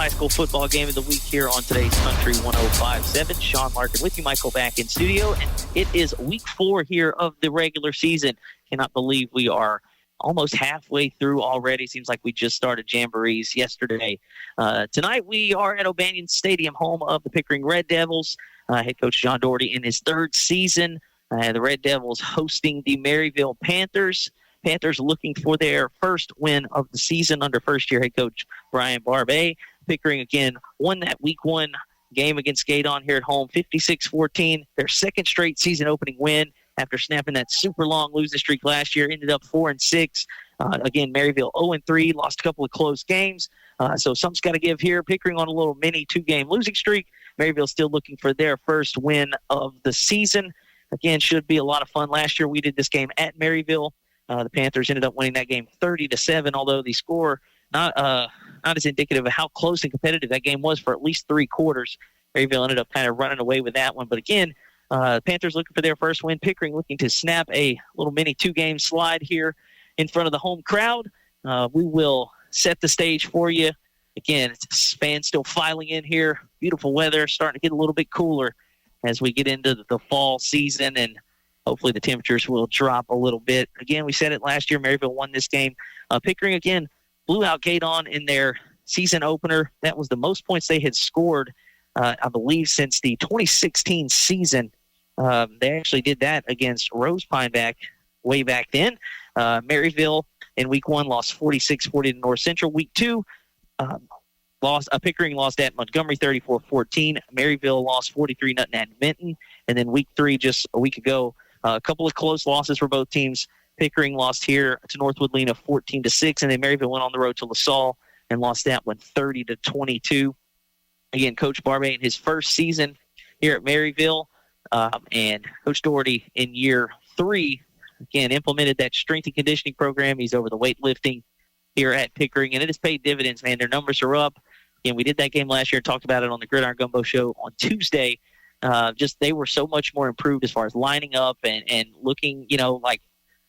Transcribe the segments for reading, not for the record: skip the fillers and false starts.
high school football game of the week here on today's Country 105.7. Sean Larken with you, Michael, back in studio. And it is week 4 here of the regular season. Cannot believe we are almost halfway through already. Seems like we just started jamborees yesterday. Tonight we are at O'Banion Stadium, home of the Pickering Red Devils. Head coach John Doherty in his 3rd season. The Red Devils hosting the Merryville Panthers. Panthers looking for their first win of the season under first-year head coach Brian Barbet. Pickering, again, won that Week 1 game against Gaydon here at home, 56-14. Their 2nd straight season-opening win after snapping that super long losing streak last year. Ended up 4-6. Again, Merryville 0-3, lost a couple of close games. So something's got to give here. Pickering on a little mini 2-game losing streak. Merryville still looking for their first win of the season. Again, should be a lot of fun. Last year we did this game at Merryville. The Panthers ended up winning that game 30-7, although the score not as indicative of how close and competitive that game was for at least 3 quarters. Merryville ended up kind of running away with that one. But again, Panthers looking for their first win. Pickering looking to snap a little mini 2-game slide here in front of the home crowd. We will set the stage for you. Again, fans still filing in here. Beautiful weather, starting to get a little bit cooler as we get into the fall season, and hopefully the temperatures will drop a little bit. Again, we said it last year. Merryville won this game. Pickering, again, blew out Gaydon in their season opener. That was the most points they had scored, I believe, since the 2016 season. They actually did that against Rose Pine way back then. Merryville in Week 1 lost 46-40 to North Central. Week 2, Pickering lost at Montgomery 34-14. Merryville lost 43-0 at Benton. And then Week 3, just a week ago, a couple of close losses for both teams. Pickering lost here to Northwood Lena 14-6, and then Merryville went on the road to LaSalle and lost that one 30-22. Again, Coach Barbet in his first season here at Merryville, and Coach Doherty in year 3, again, implemented that strength and conditioning program. He's over the weightlifting here at Pickering, and it has paid dividends, man. Their numbers are up. Again, we did that game last year, talked about it on the Gridiron Gumbo show on Tuesday. Just they were so much more improved as far as lining up and looking, like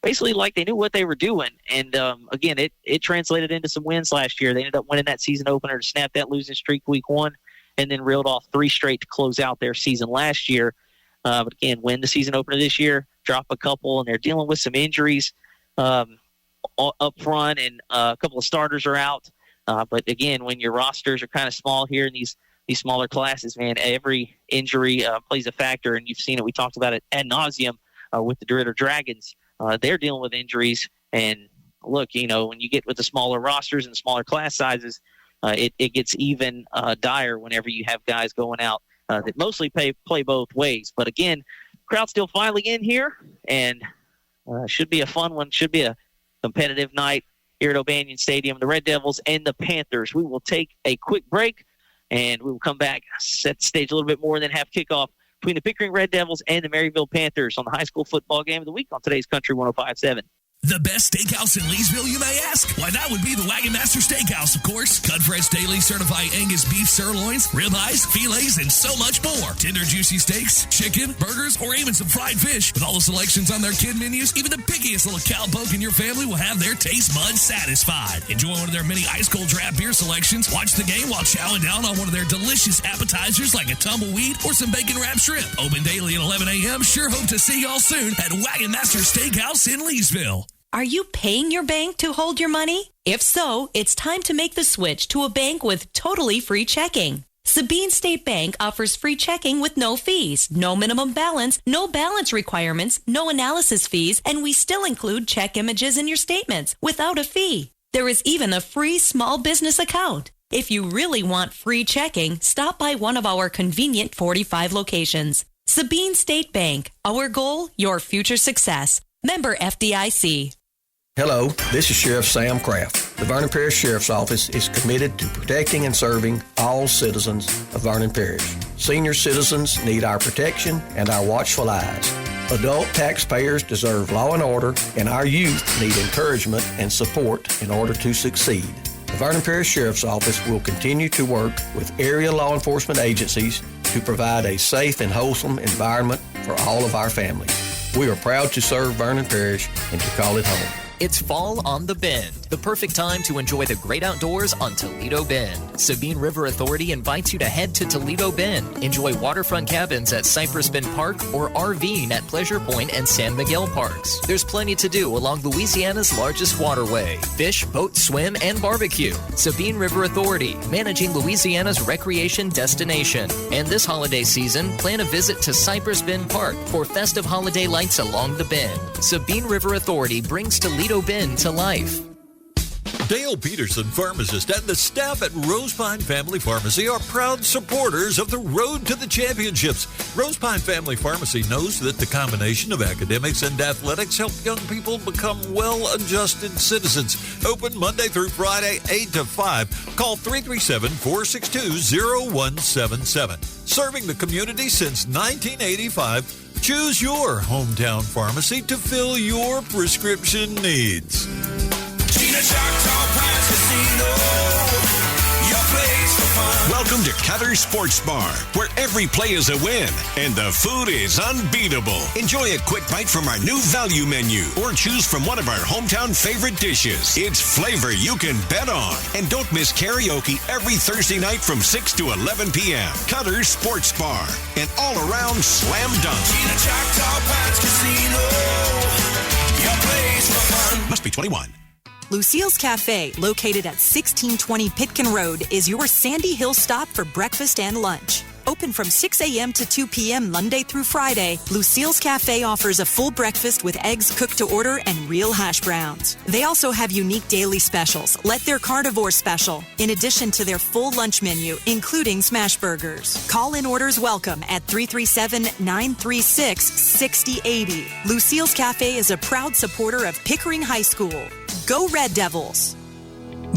basically like they knew what they were doing. And, again, it translated into some wins last year. They ended up winning that season opener to snap that losing streak Week 1 and then reeled off 3 straight to close out their season last year. But, again, win the season opener this year, drop a couple, and they're dealing with some injuries up front, and a couple of starters are out. But, again, when your rosters are kind of small here in these smaller classes, man, every injury plays a factor, and you've seen it. We talked about it ad nauseum with the DeRidder Dragons. They're dealing with injuries, and look, when you get with the smaller rosters and smaller class sizes, it gets even dire whenever you have guys going out that mostly play both ways. But again, crowd still filing in here, and should be a fun one. Should be a competitive night here at O'Banion Stadium. The Red Devils and the Panthers. We will take a quick break, and we will come back, set the stage a little bit more, and then have kickoff between the Pickering Red Devils and the Merryville Panthers on the high school football game of the week on today's Country 105.7. The best steakhouse in Leesville, you may ask? Why, that would be the Wagon Master Steakhouse, of course. Cut fresh daily, certified Angus beef sirloins, ribeyes, fillets, and so much more. Tender, juicy steaks, chicken, burgers, or even some fried fish. With all the selections on their kid menus, even the pickiest little cowpoke in your family will have their taste buds satisfied. Enjoy one of their many ice-cold draft beer selections. Watch the game while chowing down on one of their delicious appetizers like a tumbleweed or some bacon-wrapped shrimp. Open daily at 11 a.m. Sure hope to see y'all soon at Wagon Master Steakhouse in Leesville. Are you paying your bank to hold your money? If so, it's time to make the switch to a bank with totally free checking. Sabine State Bank offers free checking with no fees, no minimum balance, no balance requirements, no analysis fees, and we still include check images in your statements without a fee. There is even a free small business account. If you really want free checking, stop by one of our convenient 45 locations. Sabine State Bank. Our goal, your future success. Member FDIC. Hello, this is Sheriff Sam Kraft. The Vernon Parish Sheriff's Office is committed to protecting and serving all citizens of Vernon Parish. Senior citizens need our protection and our watchful eyes. Adult taxpayers deserve law and order, and our youth need encouragement and support in order to succeed. The Vernon Parish Sheriff's Office will continue to work with area law enforcement agencies to provide a safe and wholesome environment for all of our families. We are proud to serve Vernon Parish and to call it home. It's fall on the Bend. the perfect time to enjoy the great outdoors on Toledo Bend. Sabine River Authority invites you to head to Toledo Bend. Enjoy waterfront cabins at Cypress Bend Park or RVing at Pleasure Point and San Miguel Parks. There's plenty to do along Louisiana's largest waterway. Fish, boat, swim, and barbecue. Sabine River Authority, managing Louisiana's recreation destination. And this holiday season, plan a visit to Cypress Bend Park for festive holiday lights along the bend. Sabine River Authority brings Toledo Bend to life. Dale Peterson, pharmacist, and the staff at Rosepine Family Pharmacy are proud supporters of the Road to the Championships. Rosepine Family Pharmacy knows that the combination of academics and athletics help young people become well-adjusted citizens. Open Monday through Friday, 8 to 5. Call 337-462-0177. Serving the community since 1985, choose your hometown pharmacy to fill your prescription needs. Welcome to Cutter's Sports Bar, where every play is a win and the food is unbeatable. Enjoy a quick bite from our new value menu or choose from one of our hometown favorite dishes. It's flavor you can bet on. And don't miss karaoke every Thursday night from 6 to 11 p.m. Cutter's Sports Bar, an all-around slam dunk. Must be 21. Lucille's Cafe, located at 1620 Pickering Road, is your Sandy Hill stop for breakfast and lunch. Open from 6 a.m. to 2 p.m. Monday through Friday, Lucille's Cafe offers a full breakfast with eggs cooked to order and real hash browns. They also have unique daily specials, like their carnivore special, in addition to their full lunch menu, including smash burgers. Call-in orders welcome at 337-936-6080. Lucille's Cafe is a proud supporter of Pickering High School. Go Red Devils!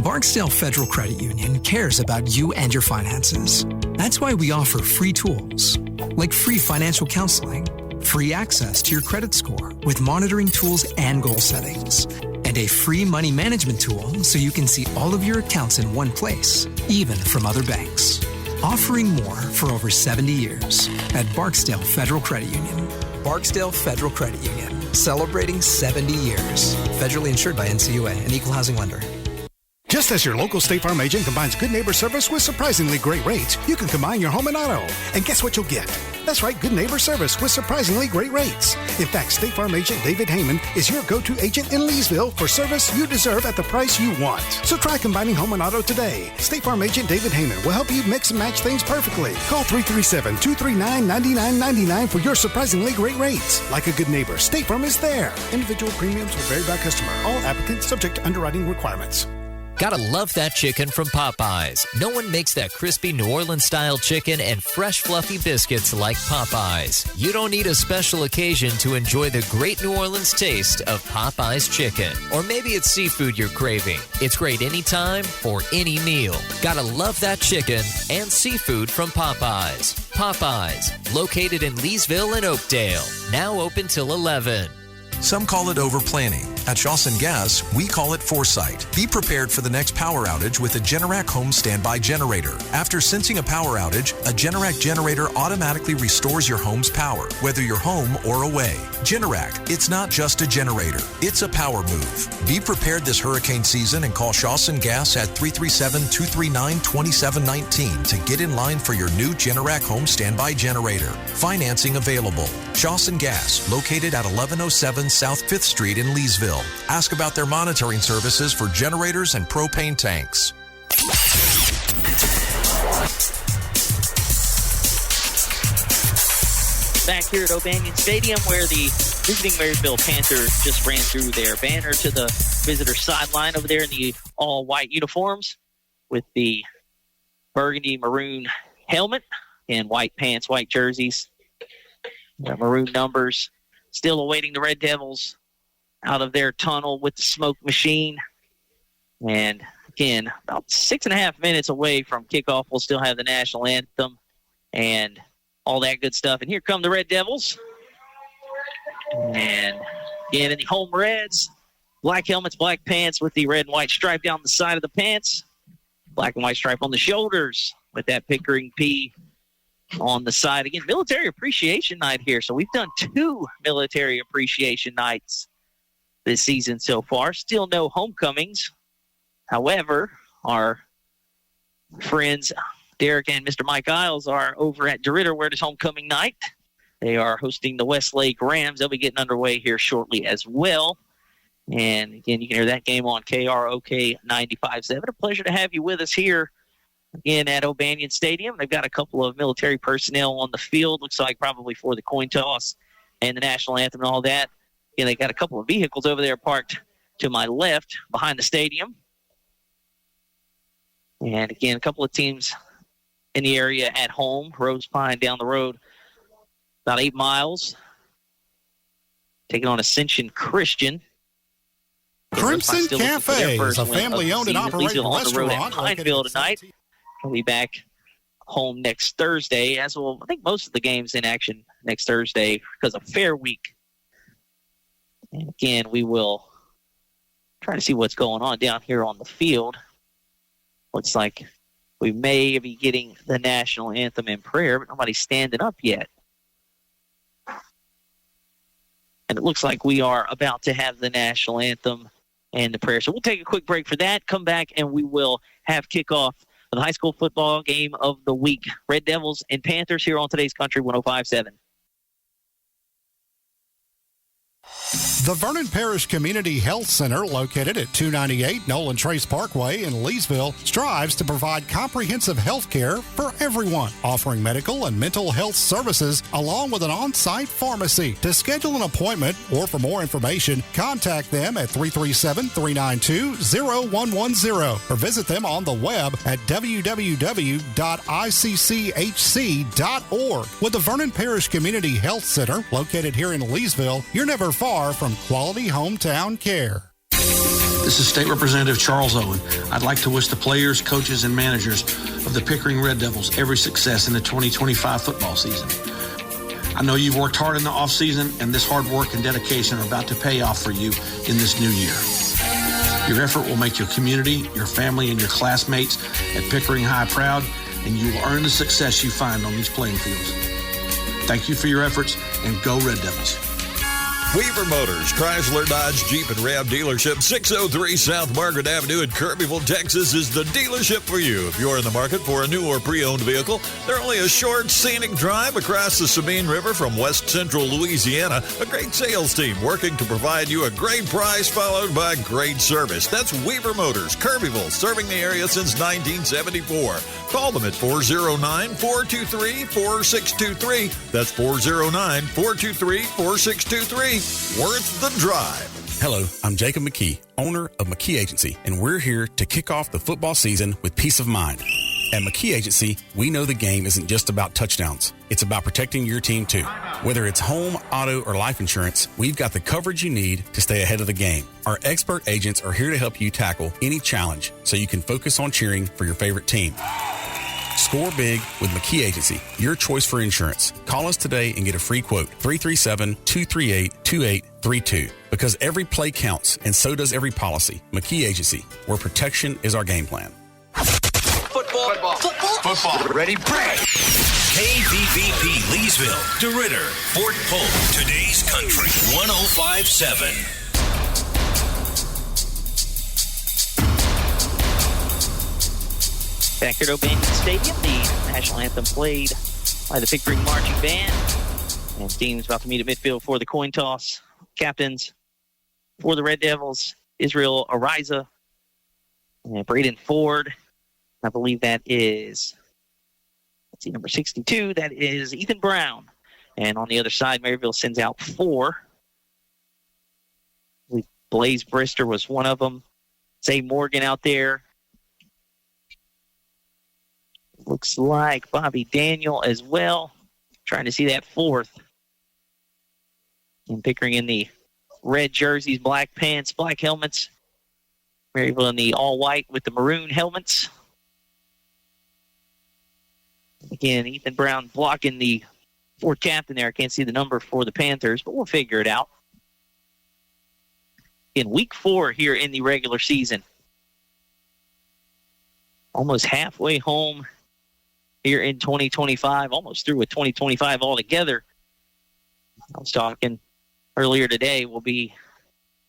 Barksdale Federal Credit Union cares about you and your finances. That's why we offer free tools, like free financial counseling, free access to your credit score with monitoring tools and goal settings, and a free money management tool so you can see all of your accounts in one place, even from other banks. Offering more for over 70 years at Barksdale Federal Credit Union. Barksdale Federal Credit Union, celebrating 70 years. Federally insured by NCUA, an equal housing lender. Just as your local State Farm agent combines good neighbor service with surprisingly great rates, you can combine your home and auto. And guess what you'll get? That's right, good neighbor service with surprisingly great rates. In fact, State Farm agent David Heyman is your go-to agent in Leesville for service you deserve at the price you want. So try combining home and auto today. State Farm agent David Heyman will help you mix and match things perfectly. Call 337-239-9999 for your surprisingly great rates. Like a good neighbor, State Farm is there. Individual premiums will vary by customer. All applicants subject to underwriting requirements. Gotta love that chicken from Popeyes. No one makes that crispy New Orleans-style chicken and fresh, fluffy biscuits like Popeyes. You don't need a special occasion to enjoy the great New Orleans taste of Popeyes chicken. Or maybe it's seafood you're craving. It's great anytime for any meal. Gotta love that chicken and seafood from Popeyes. Popeyes, located in Leesville and Oakdale. Now open till 11. Some call it over-planning. At Shawson Gas, we call it foresight. Be prepared for the next power outage with a Generac home standby generator. After sensing a power outage, a Generac generator automatically restores your home's power, whether you're home or away. Generac, it's not just a generator, it's a power move. Be prepared this hurricane season and call Shawson Gas at 337-239-2719 to get in line for your new Generac home standby generator. Financing available. Shawson Gas, located at 1107 South 5th Street in Leesville. Ask about their monitoring services for generators and propane tanks. Back here at O'Banion Stadium, where the visiting Merryville Panthers just ran through their banner to the visitor sideline over there in the all-white uniforms with the burgundy maroon helmet and white pants, white jerseys, maroon numbers. Still awaiting the Red Devils out of their tunnel with the smoke machine. And again, about 6.5 minutes away from kickoff, we'll still have the national anthem and all that good stuff. And here come the Red Devils. And again, in the home Reds, black helmets, black pants with the red and white stripe down the side of the pants, black and white stripe on the shoulders with that Pickering P on the side. Again, Military Appreciation Night here. So we've done 2 Military Appreciation Nights this season so far. Still no homecomings However, our friends Derek and Mr. Mike Isles are over at DeRidder, where it is homecoming night. They are hosting the Westlake Rams. They'll be getting underway here shortly as well. And, again, you can hear that game on KROK 95.7. A pleasure to have you with us here again at O'Banion Stadium. They've got a couple of military personnel on the field, looks like probably for the coin toss and the national anthem and all that. Again, they got a couple of vehicles over there parked to my left behind the stadium. And, again, a couple of teams in the area at home. Rose Pine down the road about 8 miles, taking on Ascension Christian. Crimson Cafe is a family-owned and operated restaurant at Pineville tonight. We'll be back home next Thursday, as will, I think, most of the games in action next Thursday because of Fair Week. And again, we will try to see what's going on down here on the field. Looks like we may be getting the national anthem in prayer, but nobody's standing up yet. And it looks like we are about to have the national anthem and the prayer. So we'll take a quick break for that, come back, and we will have kickoff of the high school football game of the week. Red Devils and Panthers here on today's Country 105.7. The Vernon Parish Community Health Center, located at 298 Nolan Trace Parkway in Leesville, strives to provide comprehensive health care for everyone, offering medical and mental health services along with an on-site pharmacy. To schedule an appointment or for more information, contact them at 337-392-0110 or visit them on the web at www.icchc.org. With the Vernon Parish Community Health Center, located here in Leesville, you're never far from quality hometown care. This is State Representative Charles Owen. I'd like to wish the players, coaches, and managers of the Pickering Red Devils every success in the 2025 football season. I know you've worked hard in the offseason, and this hard work and dedication are about to pay off for you in this new year. Your effort will make your community, your family, and your classmates at Pickering High proud, and you will earn the success you find on these playing fields. Thank you for your efforts, and go Red Devils. Weaver Motors, Chrysler, Dodge, Jeep, and Ram dealership, 603 South Margaret Avenue in Kirbyville, Texas, is the dealership for you. If you're in the market for a new or pre-owned vehicle, they're only a short, scenic drive across the Sabine River from west central Louisiana. A great sales team working to provide you a great price followed by great service. That's Weaver Motors, Kirbyville, serving the area since 1974. Call them at 409-423-4623. That's 409-423-4623. Worth the drive. Hello, I'm Jacob McKee, owner of McKee Agency, and we're here to kick off the football season with peace of mind. At McKee Agency, we know the game isn't just about touchdowns. It's about protecting your team, too. Whether it's home, auto, or life insurance, we've got the coverage you need to stay ahead of the game. Our expert agents are here to help you tackle any challenge so you can focus on cheering for your favorite team. Score big with McKee Agency, your choice for insurance. Call us today and get a free quote, 337-238-2832. Because every play counts, and so does every policy. McKee Agency, where protection is our game plan. Football. Ready, break. KVVP Leesville, DeRidder, Fort Polk. Today's Country 105.7. Back here at O'Banion Stadium, the national anthem played by the Pickering Marching Band. And teams about to meet at midfield for the coin toss. Captains for the Red Devils, Israel Ariza and Braden Ford. I believe that is, number 62. That is Ethan Brown. And on the other side, Merryville sends out 4. Blaze Brister was one of them. Zay Morgan out there. Looks like Bobby Daniel as well. Trying to see that 4th. And Pickering in the red jerseys, black pants, black helmets. Merryville in the all-white with the maroon helmets. Again, Ethan Brown blocking the 4th captain there. I can't see the number for the Panthers, but we'll figure it out. In week 4 here in the regular season. Almost halfway home here in 2025, almost through with 2025 altogether. I was talking earlier today, we'll be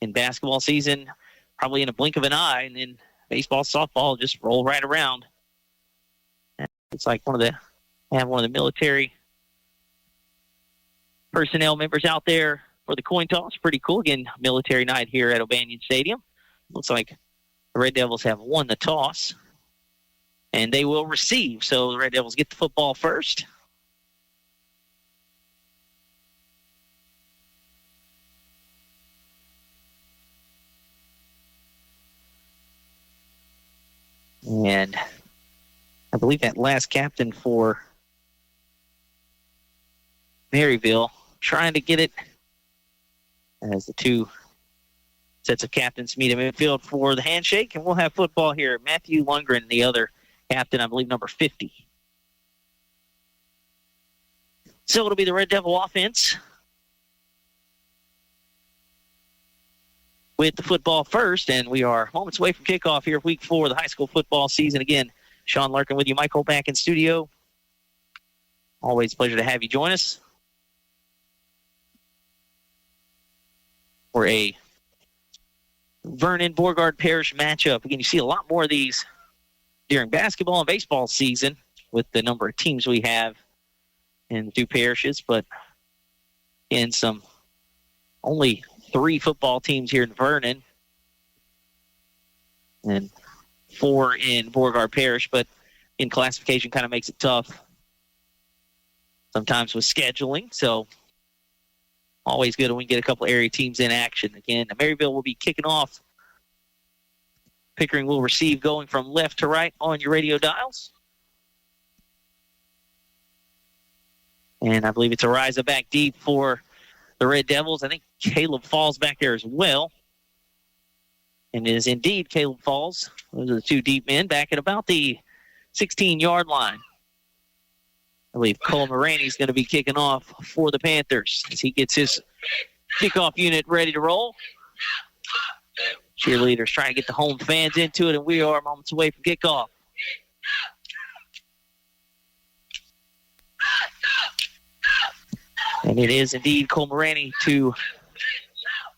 in basketball season probably in a blink of an eye, and then baseball, softball just roll right around. It's like one of the military personnel members out there for the coin toss. Pretty cool. Again, military night here at O'Banion Stadium. Looks like the Red Devils have won the toss, and they will receive. So the Red Devils get the football first. And I believe that last captain for Merryville trying to get it as the two sets of captains meet in midfield for the handshake, and we'll have football here. Matthew Lundgren, the other captain, I believe number 50. So it'll be the Red Devil offense with the football first, and we are moments away from kickoff here, week 4 of the high school football season. Again, Sean Larken with you, Michael back in studio. Always a pleasure to have you join us for a Vernon-Beauregard Parish matchup. Again, you see a lot more of these during basketball and baseball season with the number of teams we have in the two parishes, but in some only 3 football teams here in Vernon and 4 in Beauregard Parish, but in classification kind of makes it tough sometimes with scheduling, so always good when we get a couple area teams in action. Again, Merryville will be kicking off. Pickering will receive going from left to right on your radio dials. And I believe it's Ariza back deep for the Red Devils. I think Caleb Falls back there as well. And it is indeed Caleb Falls. Those are the 2 deep men back at about the 16-yard line. I believe Cole Moraney is going to be kicking off for the Panthers as he gets his kickoff unit ready to roll. Cheerleaders trying to get the home fans into it, and we are moments away from kickoff. And it is indeed Cole Moraney to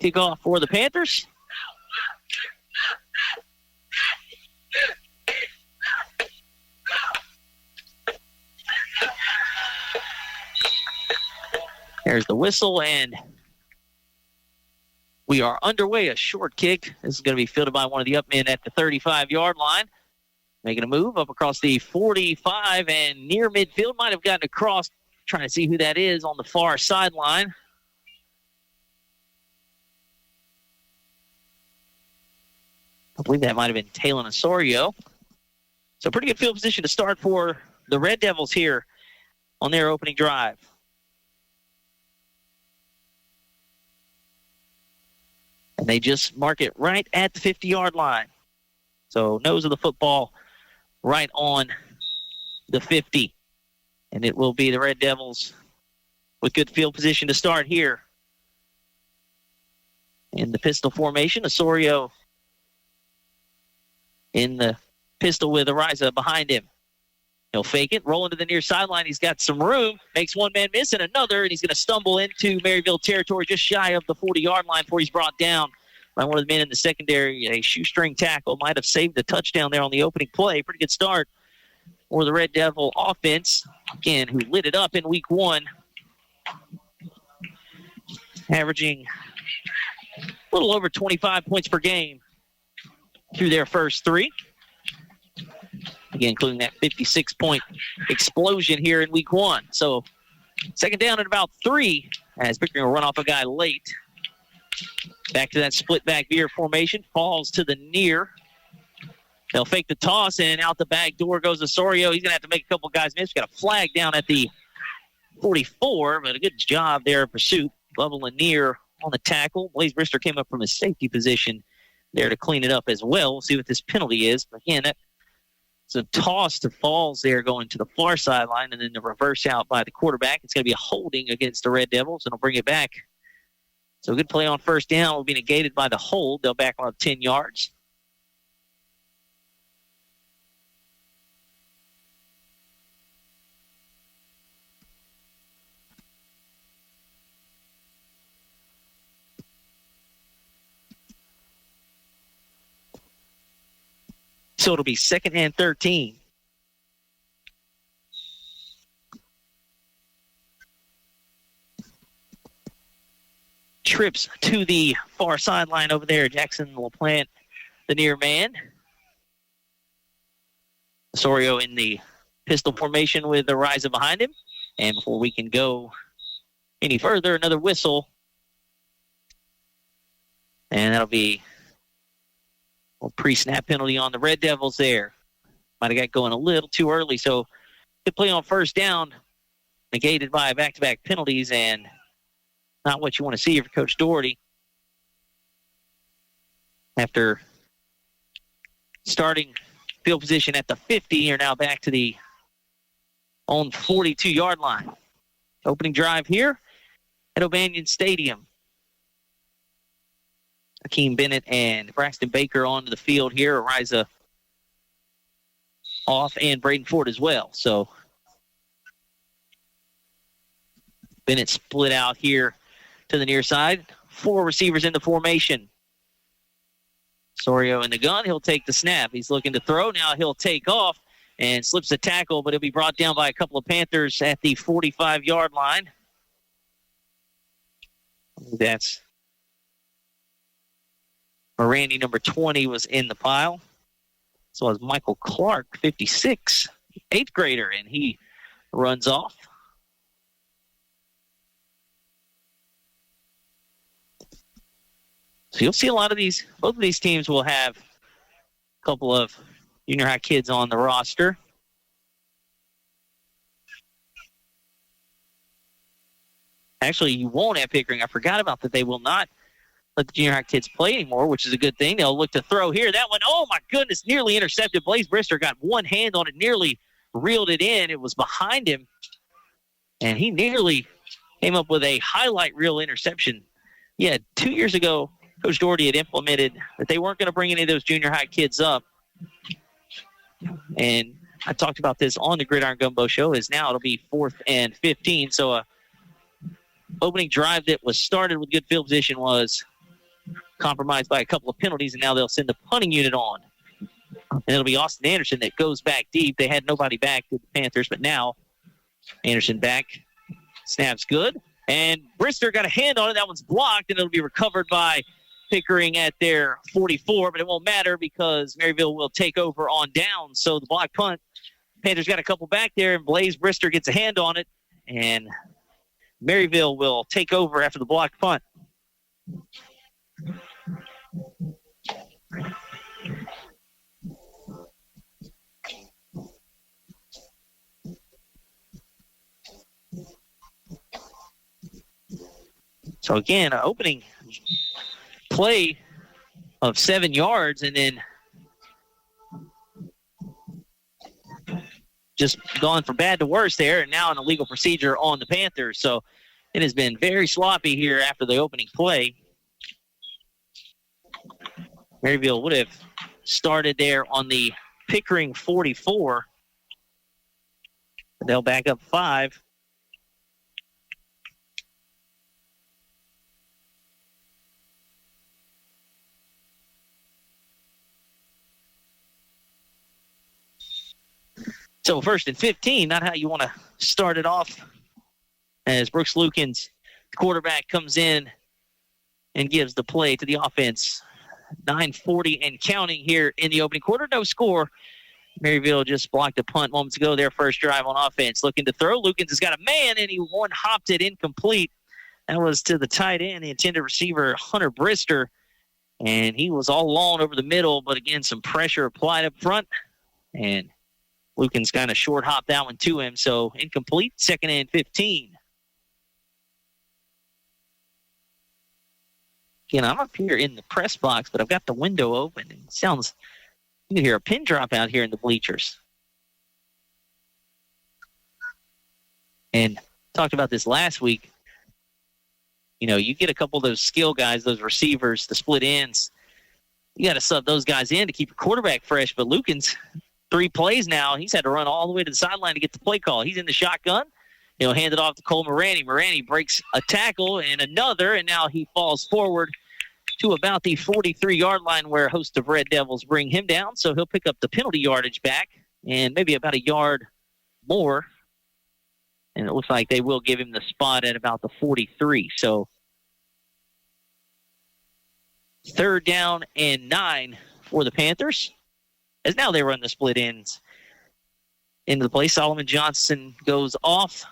kick off for the Panthers. There's the whistle, and we are underway. A short kick. This is going to be fielded by one of the up men at the 35-yard line. Making a move up across the 45 and near midfield. Might have gotten across, trying to see who that is on the far sideline. I believe that might have been Talon Osorio. So pretty good field position to start for the Red Devils here on their opening drive. And they just mark it right at the 50-yard line. So nose of the football right on the 50. And it will be the Red Devils with good field position to start here. In the pistol formation, Osorio in the pistol with Ariza behind him. He'll fake it, roll into the near sideline. He's got some room, makes one man miss and another, and he's going to stumble into Merryville territory just shy of the 40-yard line before he's brought down by one of the men in the secondary. A shoestring tackle might have saved the touchdown there on the opening play. Pretty good start for the Red Devil offense, again, who lit it up in week 1, averaging a little over 25 points per game through their first 3. Again, including that 56-point explosion here in week 1. So, second down at about 3 as Pickering will run off a guy late. Back to that split back veer formation. Falls to the near. They'll fake the toss, and out the back door goes Osorio. He's going to have to make a couple guys miss. Got a flag down at the 44, but a good job there in pursuit. Bubble and near on the tackle. Blaze Brister came up from his safety position there to clean it up as well. We'll see what this penalty is. But again, that's a toss to Falls there going to the far sideline, and then the reverse out by the quarterback. It's going to be a holding against the Red Devils, and he'll bring it back. So good play on first down will be negated by the hold. They'll back on 10 yards. So it'll be 2nd and 13. Trips to the far sideline over there. Jackson LaPlante, the near man. Osorio in the pistol formation with Ariza behind him. And before we can go any further, another whistle. And that'll be a pre-snap penalty on the Red Devils there. Might have got going a little too early, so good play on first down, negated by back-to-back penalties, and not what you want to see for Coach Doherty. After starting field position at the 50, you're now back to the own 42-yard line. Opening drive here at O'Banion Stadium. Akeem Bennett and Braxton Baker onto the field here. Ariza off and Braden Ford as well. So Bennett split out here to the near side. 4 receivers in the formation. Osorio in the gun. He'll take the snap. He's looking to throw. Now he'll take off and slips the tackle, but he'll be brought down by a couple of Panthers at the 45-yard line. That's Randy, number 20, was in the pile. So was Michael Clark, 56, 8th grader, and he runs off. So you'll see a lot of these, both of these teams will have a couple of junior high kids on the roster. Actually, you won't at Pickering. I forgot about that. They will not let the junior high kids play anymore, which is a good thing. They'll look to throw here. That one, oh my goodness, nearly intercepted. Blaze Brister got one hand on it, nearly reeled it in. It was behind him, and he nearly came up with a highlight reel interception. Yeah, 2 years ago, Coach Doherty had implemented that they weren't going to bring any of those junior high kids up. And I talked about this on the Gridiron Gumbo show, is now it'll be 4th and 15. So a opening drive that was started with good field position was compromised by a couple of penalties, and now they'll send the punting unit on. And it'll be Austin Anderson that goes back deep. They had nobody back to the Panthers, but now Anderson back. Snap's good. And Brister got a hand on it. That one's blocked, and it'll be recovered by Pickering at their 44, but it won't matter because Merryville will take over on down. So the block punt, Panthers got a couple back there, and Blaze Brister gets a hand on it, and Merryville will take over after the block punt. So again, an opening play of 7 yards, and then just gone from bad to worse there, and now an illegal procedure on the Panthers. So it has been very sloppy here after the opening play. Merryville would have started there on the Pickering 44. They'll back up 5. So 1st and 15, not how you want to start it off, as Brooks Lukens, quarterback, comes in and gives the play to the offense. 9:40 and counting here in the opening quarter. No score. Merryville just blocked a punt moments ago. Their first drive on offense. Looking to throw. Lukens has got a man, and he one-hopped it incomplete. That was to the tight end, the intended receiver, Hunter Brister. And he was all alone over the middle, but again, some pressure applied up front. And Lukens kind of short-hopped that one to him, so incomplete. 2nd and 15. Again, I'm up here in the press box, but I've got the window open. It sounds, you can hear a pin drop out here in the bleachers. And talked about this last week. You know, you get a couple of those skill guys, those receivers, the split ends. You got to sub those guys in to keep your quarterback fresh. But Lukens, 3 plays now, he's had to run all the way to the sideline to get the play call. He's in the shotgun. He'll hand it off to Cole Morani. Morani breaks a tackle and another, and now he falls forward to about the 43-yard line where a host of Red Devils bring him down. So he'll pick up the penalty yardage back and maybe about a yard more. And it looks like they will give him the spot at about the 43. So 3rd down and 9 for the Panthers. As now they run the split ends into the play. Solomon Johnson goes off.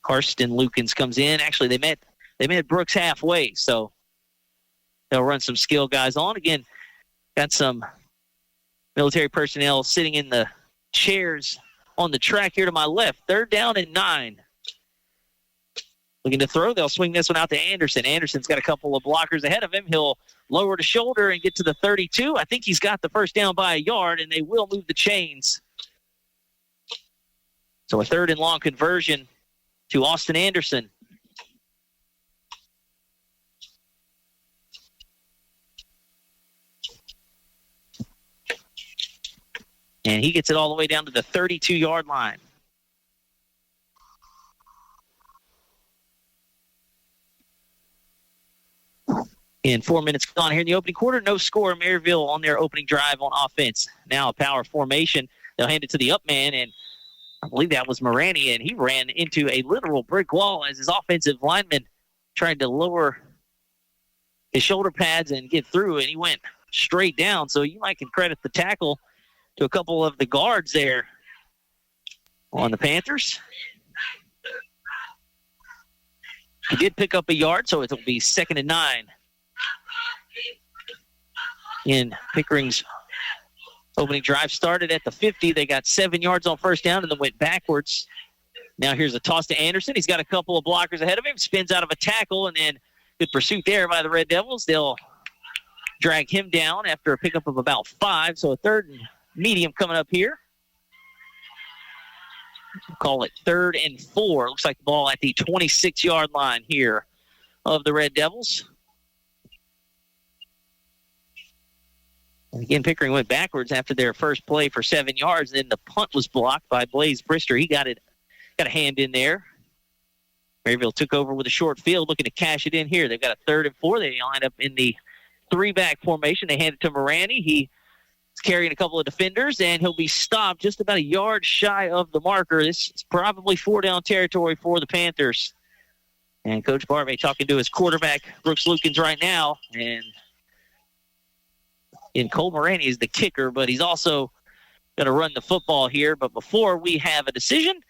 Karsten Lukens comes in. Actually, they met Brooks halfway, so they'll run some skill guys on. Again, got some military personnel sitting in the chairs on the track here to my left. 3rd down and 9. Looking to throw. They'll swing this one out to Anderson. Anderson's got a couple of blockers ahead of him. He'll lower the shoulder and get to the 32. I think he's got the first down by a yard, and they will move the chains. So a 3rd and long conversion to Austin Anderson. And he gets it all the way down to the 32-yard line. In 4 minutes gone here in the opening quarter, no score. Merryville on their opening drive on offense. Now a power formation. They'll hand it to the up man, and I believe that was Morani, and he ran into a literal brick wall as his offensive lineman tried to lower his shoulder pads and get through, and he went straight down. So you might can credit the tackle to a couple of the guards there on the Panthers. He did pick up a yard, so it'll be 2nd and 9. In Pickering's opening drive started at the 50. They got 7 yards on first down and then went backwards. Now here's a toss to Anderson. He's got a couple of blockers ahead of him. Spins out of a tackle, and then good pursuit there by the Red Devils. They'll drag him down after a pickup of about 5. So a 3rd and medium coming up here. We'll call it 3rd and 4. Looks like the ball at the 26-yard line here of the Red Devils. And again, Pickering went backwards after their first play for 7 yards. Then the punt was blocked by Blaze Brister. He got a hand in there. Merryville took over with a short field, looking to cash it in here. They've got a 3rd and 4. They line up in the 3-back formation. They hand it to Morani. He's carrying a couple of defenders, and he'll be stopped just about a yard shy of the marker. This is probably 4-down territory for the Panthers. And Coach Barbe talking to his quarterback, Brooks Lukens, right now. And Cole Morani is the kicker, but he's also going to run the football here. But before we have a decision,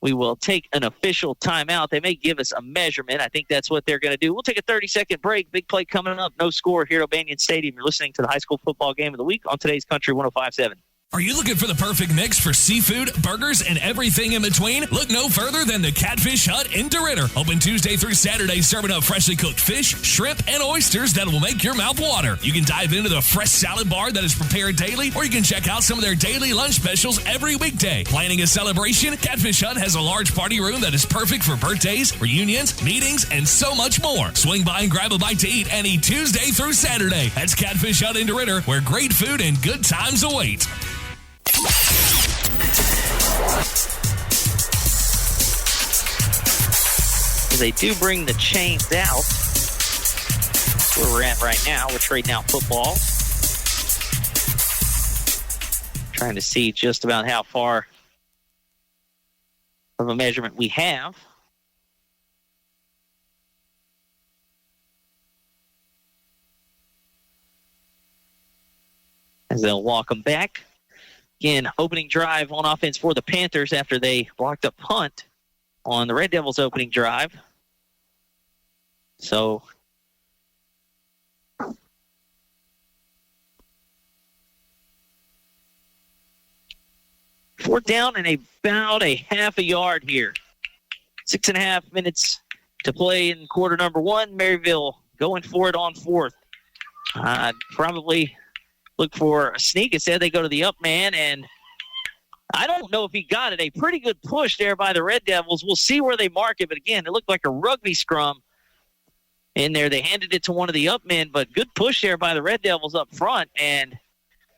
we will take an official timeout. They may give us a measurement. I think that's what they're going to do. We'll take a 30-second break. Big play coming up. No score here at O'Banion Stadium. You're listening to the high school football game of the week on today's Country 105.7. Are you looking for the perfect mix for seafood, burgers, and everything in between? Look no further than the Catfish Hut in DeRidder. Open Tuesday through Saturday, serving up freshly cooked fish, shrimp, and oysters that will make your mouth water. You can dive into the fresh salad bar that is prepared daily, or you can check out some of their daily lunch specials every weekday. Planning a celebration? Catfish Hut has a large party room that is perfect for birthdays, reunions, meetings, and so much more. Swing by and grab a bite to eat any Tuesday through Saturday. That's Catfish Hut in DeRidder, where great food and good times await. They do bring the chains out. That's where we're at right now. We're trading out football. Trying to see just about how far of a measurement we have. As they'll walk them back. Again, opening drive on offense for the Panthers after they blocked a punt on the Red Devils' opening drive. So, fourth down and about a half a yard here. 6.5 minutes to play in quarter number 1. Merryville going for it on 4th. I'd probably look for a sneak. Instead, they go to the up man, and I don't know if he got it. A pretty good push there by the Red Devils. We'll see where they mark it, but again, it looked like a rugby scrum in there. They handed it to one of the up men, but good push there by the Red Devils up front, and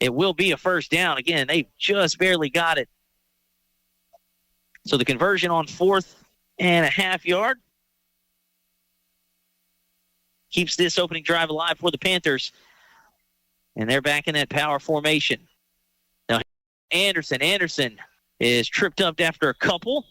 it will be a first down. Again, they just barely got it. So the conversion on 4th and a half yard. keeps this opening drive alive for the Panthers. And they're back in that power formation. Now, Anderson is tripped up after a couple.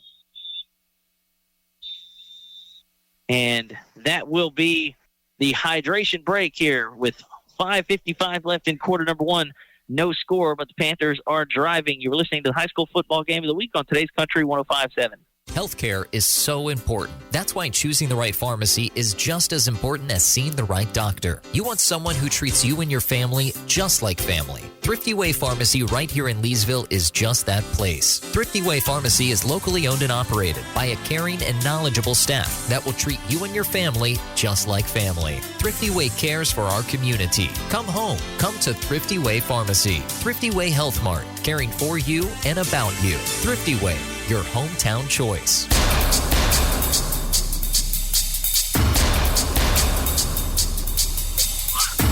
And that will be the hydration break here with 5:55 left in quarter number one. No score, but the Panthers are driving. You're listening to the high school football game of the week on today's Country 105.7. Healthcare is so important. That's why choosing the right pharmacy is just as important as seeing the right doctor. You want someone who treats you and your family just like family. Thrifty Way Pharmacy right here in Leesville is just that place. Thrifty Way Pharmacy is locally owned and operated by a caring and knowledgeable staff that will treat you and your family just like family. Thrifty Way cares for our community. Come home. Come to Thrifty Way Pharmacy. Thrifty Way Health Mart, caring for you and about you. Thrifty Way, your hometown choice.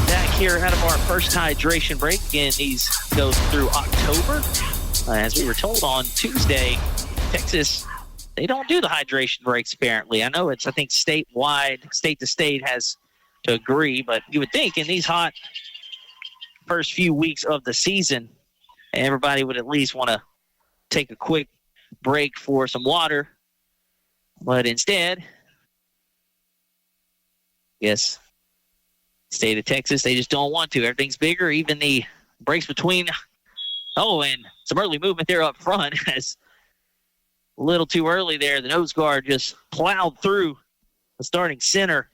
Back here out of our first hydration break. Again, these go through October. As we were told on Tuesday, Texas, they don't do the hydration breaks apparently. I know it's, I think, statewide, state to state has to agree, but you would think in these hot first few weeks of the season, everybody would at least want to take a quick break for some water. But instead, yes, state of Texas, they just don't want to. Everything's bigger, even the breaks between. Oh, and some early movement there up front. As a little too early there, the nose guard just plowed through the starting center.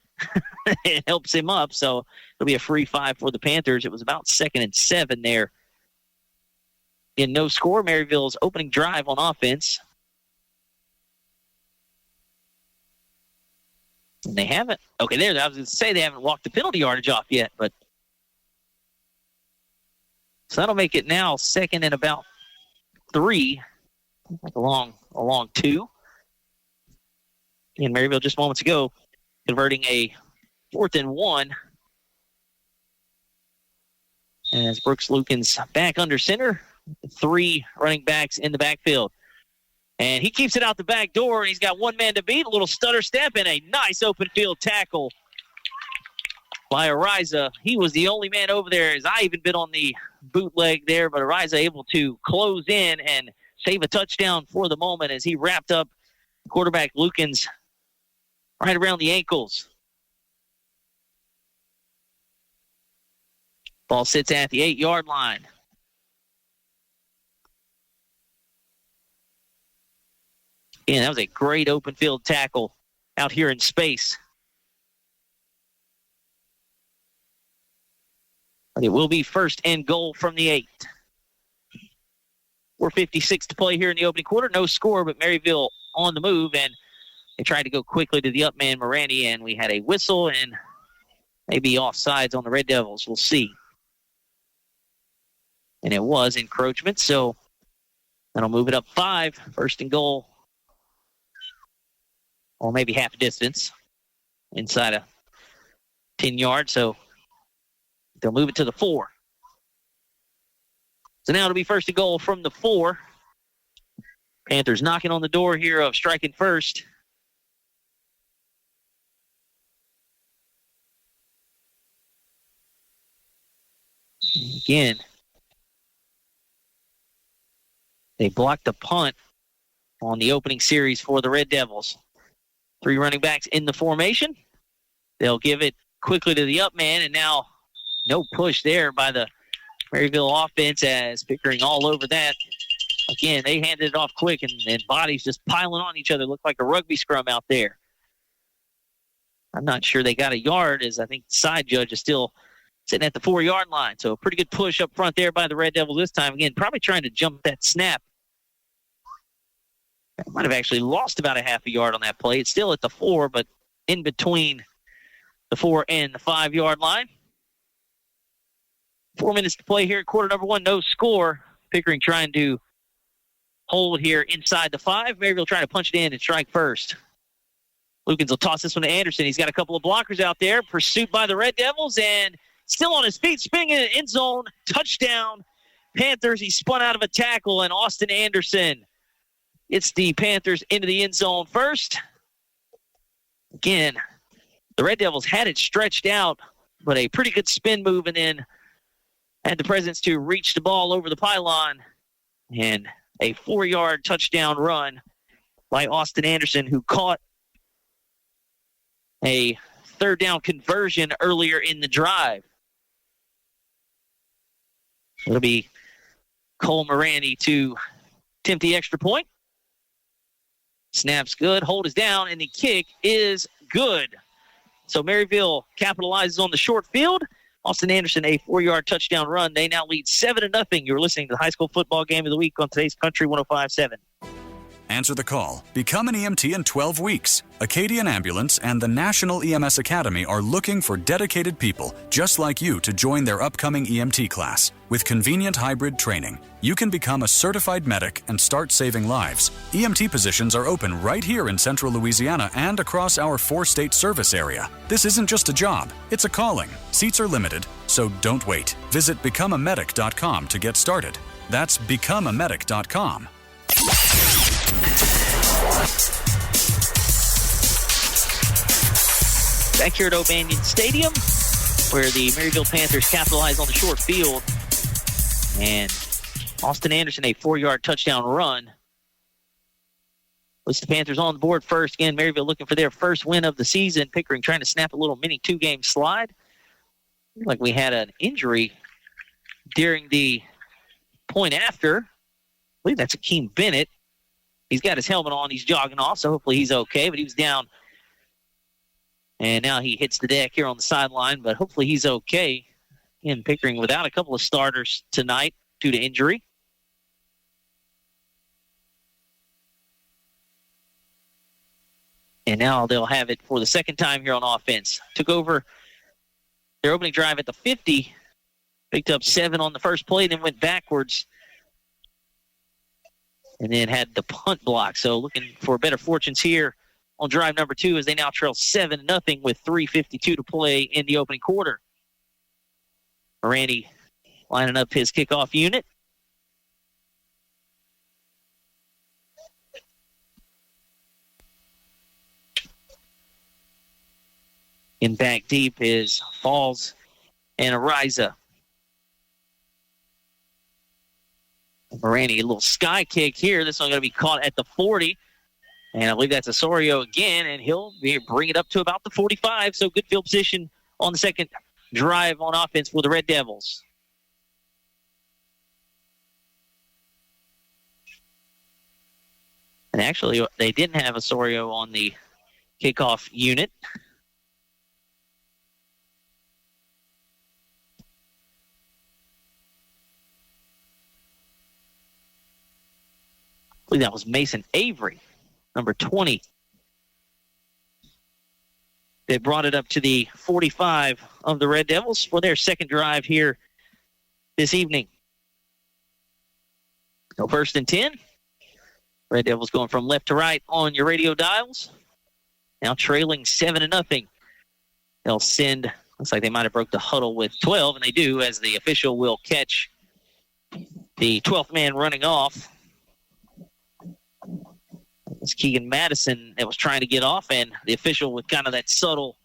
It helps him up, so it'll be a free 5 for the Panthers. It was about 2nd and 7 there. In no score, Merryville's opening drive on offense. And they haven't. Okay, there. I was going to say they haven't walked the penalty yardage off yet, but so that'll make it now 2nd and about 3, like a long 2. And Merryville just moments ago converting a 4th and 1. As Brooks Lukens back under center, 3 running backs in the backfield. And he keeps it out the back door, and he's got one man to beat, a little stutter step, and a nice open field tackle by Ariza. He was the only man over there, as I even been on the bootleg there, but Ariza able to close in and save a touchdown for the moment as he wrapped up quarterback Lukens right around the ankles. Ball sits at the 8-yard line. Yeah, that was a great open field tackle out here in space. But it will be 1st and goal from the 8. 4:56 to play here in the opening quarter. No score, but Merryville on the move, and they tried to go quickly to the up man, Morandi, and we had a whistle and maybe offsides on the Red Devils. We'll see. And it was encroachment, so that'll move it up 5. 1st and goal. Or maybe half a distance inside a 10 yards. So they'll move it to the 4. So now it'll be 1st and goal from the 4. Panthers knocking on the door here of striking first. Again, they blocked the punt on the opening series for the Red Devils. 3 running backs in the formation. They'll give it quickly to the up man, and now no push there by the Merryville offense as Pickering all over that. Again, they handed it off quick, and bodies just piling on each other. Looked like a rugby scrum out there. I'm not sure they got a yard, as I think the side judge is still sitting at the 4-yard line. So a pretty good push up front there by the Red Devils this time. Again, probably trying to jump that snap. Might have actually lost about a half a yard on that play. It's still at the 4, but in between the 4 and the 5-yard line. 4 minutes to play here at quarter number 1. No score. Pickering trying to hold here inside the 5. Merryville trying to punch it in and strike first. Lukens will toss this one to Anderson. He's got a couple of blockers out there. Pursuit by the Red Devils, and still on his feet, spinning in the end zone. Touchdown, Panthers. He spun out of a tackle, and Austin Anderson it's the Panthers into the end zone first. Again, The Red Devils had it stretched out, but a pretty good spin move, and then had the presence to reach the ball over the pylon, and a 4-yard touchdown run by Austin Anderson, who caught a third down conversion earlier in the drive. It'll be Cole Morandi to attempt the extra point. Snap's good. Hold is down, and the kick is good. So Merryville capitalizes on the short field. Austin Anderson, a 4-yard touchdown run. They now lead 7-0. You're listening to the high school football game of the week on today's Country 105.7. Answer the call. Become an EMT in 12 weeks. Acadian Ambulance and the National EMS Academy are looking for dedicated people just like you to join their upcoming EMT class. With convenient hybrid training, you can become a certified medic and start saving lives. EMT positions are open right here in central Louisiana and across our 4-state service area. This isn't just a job, it's a calling. Seats are limited, so don't wait. Visit becomeamedic.com to get started. That's becomeamedic.com. Back here at O'Banion Stadium, where the Merryville Panthers capitalize on the short field. And Austin Anderson, a 4-yard touchdown run. Puts the Panthers on the board first. Again, Merryville looking for their first win of the season. Pickering trying to snap a little mini 2-game slide. Like we had an injury during the point after. I believe that's Akeem Bennett. He's got his helmet on. He's jogging off, so hopefully he's okay. But he was down. And now he hits the deck here on the sideline, but hopefully he's okay. Again, Pickering without a couple of starters tonight due to injury. And now they'll have it for the second time here on offense. Took over their opening drive at the 50. Picked up 7 on the first play, then went backwards. And then had the punt block. So looking for better fortunes here on drive number 2 as they now trail 7-0 with 3:52 to play in the opening quarter. Morandi lining up his kickoff unit. In back deep is Falls and Ariza. Morandi, a little sky kick here. This one's going to be caught at the 40. And I believe that's Osorio again, and he'll bring it up to about the 45. So good field position on the second drive on offense for the Red Devils. And actually, they didn't have Osorio on the kickoff unit. I believe that was Mason Avery, number 20. They brought it up to the 45 of the Red Devils for their second drive here this evening. So 1st and 10. Red Devils going from left to right on your radio dials. Now trailing 7-0. They'll send, looks like they might have broke the huddle with 12, and they do, as the official will catch the 12th man running off. It's Keegan Madison that was trying to get off, and the official with kind of that subtle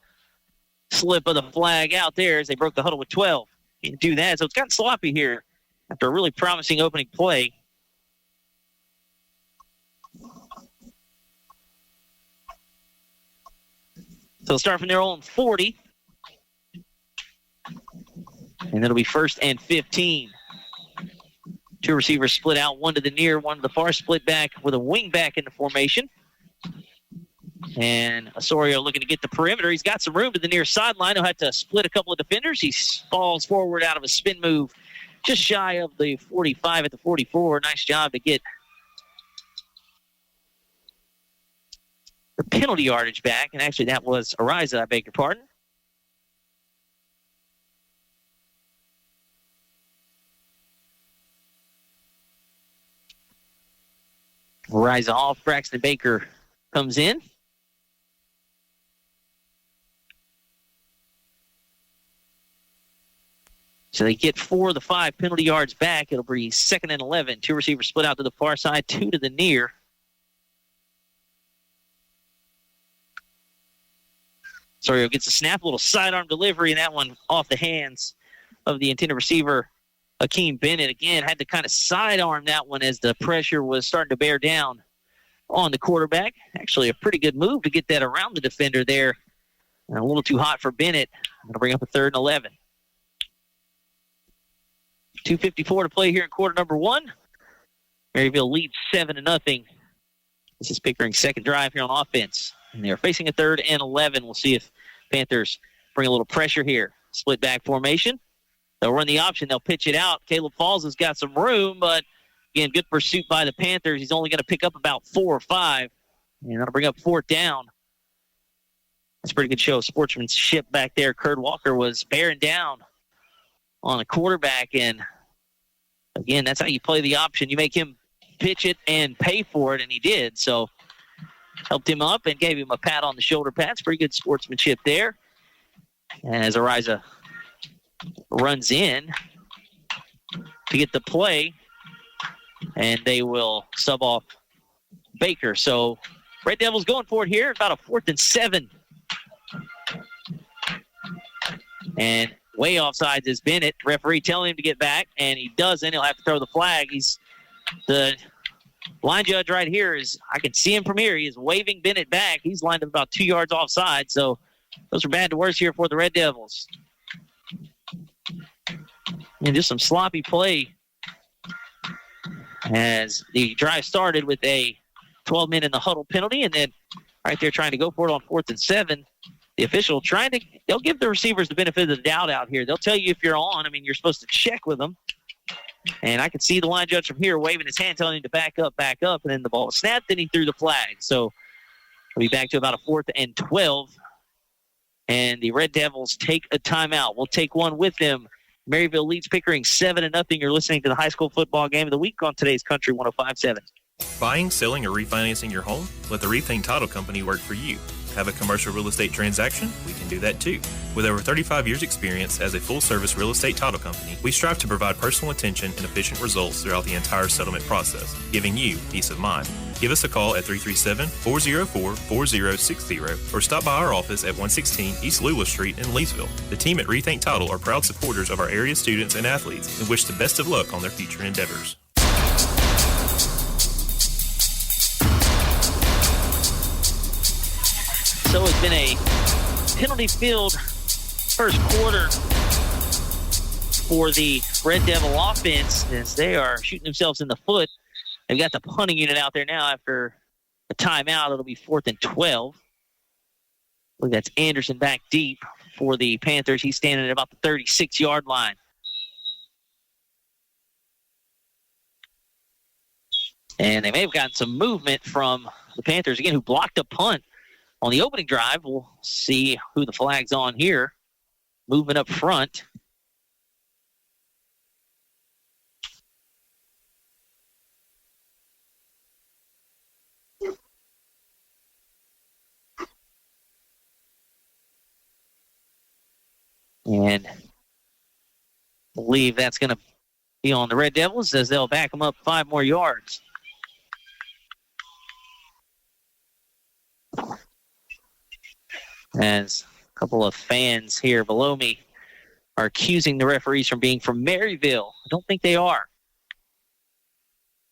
slip of the flag out there as they broke the huddle with 12. He didn't do that, so it's gotten sloppy here after a really promising opening play. So they'll start from their own 40. And it'll be 1st and 15. 2 receivers split out, one to the near, one to the far, split back with a wing back in the formation. And Osorio looking to get the perimeter. He's got some room to the near sideline. He'll have to split a couple of defenders. He falls forward out of a spin move just shy of the 45 at the 44. Nice job to get the penalty yardage back. And actually that was Ariza, I beg your pardon. Ariza off. Braxton Baker comes in. So they get 4 of the 5 penalty yards back. It'll be 2nd and 11. 2 receivers split out to the far side, 2 to the near. Osorio gets a snap, a little sidearm delivery, and that one off the hands of the intended receiver, Akeem Bennett. Again, had to kind of sidearm that one as the pressure was starting to bear down on the quarterback. Actually, a pretty good move to get that around the defender there. And a little too hot for Bennett. Going to bring up a 3rd and 11. 2:54 to play here in quarter number 1. Merryville leads 7-0. This is Pickering's second drive here on offense. And they're facing a 3rd and 11. We'll see if Panthers bring a little pressure here. Split back formation. They'll run the option. They'll pitch it out. Caleb Falls has got some room, but again, good pursuit by the Panthers. He's only going to pick up about 4 or 5. And that'll bring up 4th down. That's a pretty good show of sportsmanship back there. Kurt Walker was bearing down on a quarterback. And again, that's how you play the option. You make him pitch it and pay for it, and he did. So helped him up and gave him a pat on the shoulder pad. Pretty good sportsmanship there. As Ariza runs in to get the play, and they will sub off Baker. So Red Devils going for it here, about a 4th and 7. And way offsides is Bennett. Referee telling him to get back, and he doesn't. He'll have to throw the flag. The line judge right here I can see him from here. He is waving Bennett back. He's lined up about 2 yards offside. So those are bad to worse here for the Red Devils. And just some sloppy play as the drive started with a 12-men in the huddle penalty, and then right there trying to go for it on 4th and 7. The official they'll give the receivers the benefit of the doubt out here. They'll tell you if you're on. I mean, you're supposed to check with them. And I can see the line judge from here waving his hand, telling him to back up, and then the ball was snapped, and he threw the flag. So we'll be back to about a 4th and 12. And the Red Devils take a timeout. We'll take one with them. Merryville leads Pickering 7-0. You're listening to the high school football game of the week on today's Country 105.7. Buying, selling, or refinancing your home? Let the Rethink Title Company work for you. Have a commercial real estate transaction? We can do that too. With over 35 years experience as a full-service real estate title company, we strive to provide personal attention and efficient results throughout the entire settlement process, giving you peace of mind. Give us a call at 337-404-4060 or stop by our office at 116 East Lula Street in Leesville. The team at Rethink Title are proud supporters of our area students and athletes and wish the best of luck on their future endeavors. So it's been a penalty-filled first quarter for the Red Devil offense as they are shooting themselves in the foot. They've got the punting unit out there now after a timeout. It'll be 4th and 12. I believe that's Anderson back deep for the Panthers. He's standing at about the 36-yard line. And they may have gotten some movement from the Panthers, again, who blocked a punt on the opening drive. We'll see who the flag's on here. Movement up front. And I believe that's going to be on the Red Devils as they'll back them up 5 more yards. As a couple of fans here below me are accusing the referees from being from Merryville. I don't think they are.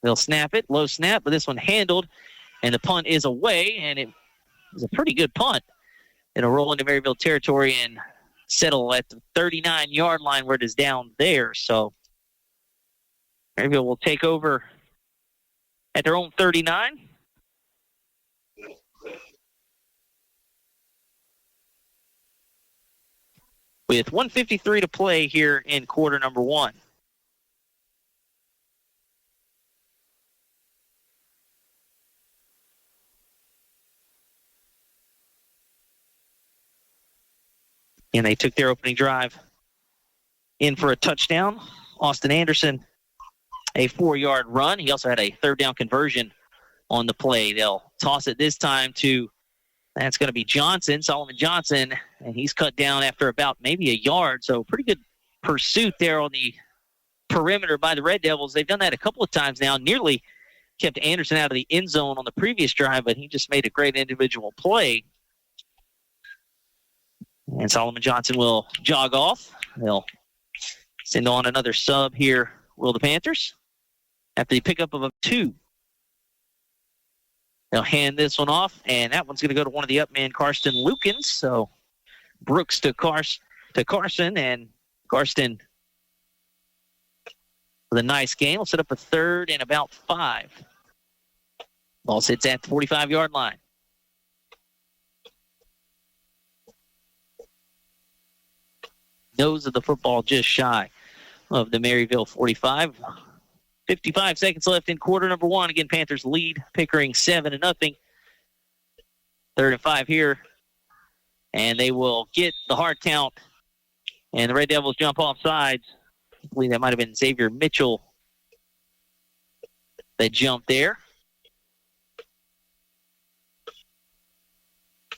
They'll snap it, low snap, but this one handled, and the punt is away, and it was a pretty good punt. It'll roll into Merryville territory and settle at the 39-yard line where it is down there. So Merryville will take over at their own 39. With 1:53 to play here in quarter number 1. And they took their opening drive in for a touchdown. Austin Anderson, a 4-yard run. He also had a 3rd down conversion on the play. They'll toss it this time to, that's going to be Johnson, Solomon Johnson, and he's cut down after about maybe a yard. So pretty good pursuit there on the perimeter by the Red Devils. They've done that a couple of times now, nearly kept Anderson out of the end zone on the previous drive, but he just made a great individual play. And Solomon Johnson will jog off. They'll send on another sub here, will the Panthers, after the pickup of a 2. They'll hand this one off, and that one's going to go to one of the up men, Karsten Lukens. So Brooks to Carson, and Karsten with a nice game. We'll set up a 3rd and about 5. Ball sits at the 45-yard line. Nose of the football just shy of the Merryville 45. 55 seconds left in quarter number 1. Again, Panthers lead Pickering 7-0. 3rd and 5 here. And they will get the hard count. And the Red Devils jump off sides. I believe that might have been Xavier Mitchell that jumped there.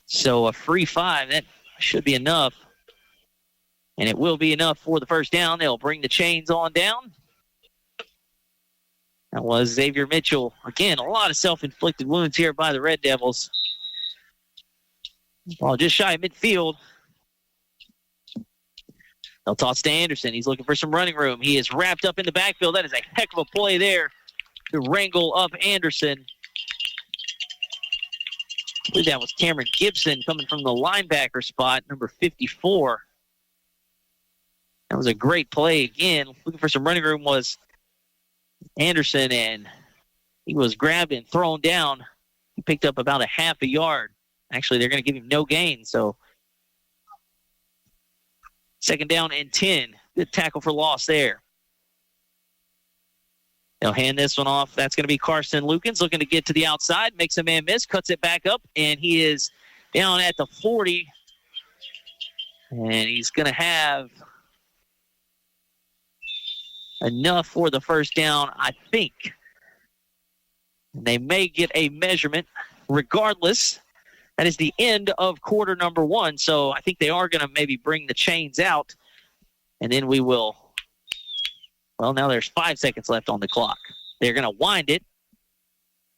So a free 5, that should be enough. And it will be enough for the first down. They'll bring the chains on down. That was Xavier Mitchell. Again, a lot of self-inflicted wounds here by the Red Devils. Ball just shy of midfield. They'll toss to Anderson. He's looking for some running room. He is wrapped up in the backfield. That is a heck of a play there to wrangle up Anderson. I believe that was Cameron Gibson coming from the linebacker spot, number 54. That was a great play again. Looking for some running room was Anderson, and he was grabbed and thrown down. He picked up about a half a yard. Actually, they're going to give him no gain, so 2nd down and 10. Good tackle for loss there. They'll hand this one off. That's going to be Karsten Lukens looking to get to the outside. Makes a man miss. Cuts it back up, and he is down at the 40. And he's going to have enough for the first down, I think. They may get a measurement. Regardless, that is the end of quarter number 1. So I think they are going to maybe bring the chains out. And then we will, well, now there's 5 seconds left on the clock. They're going to wind it.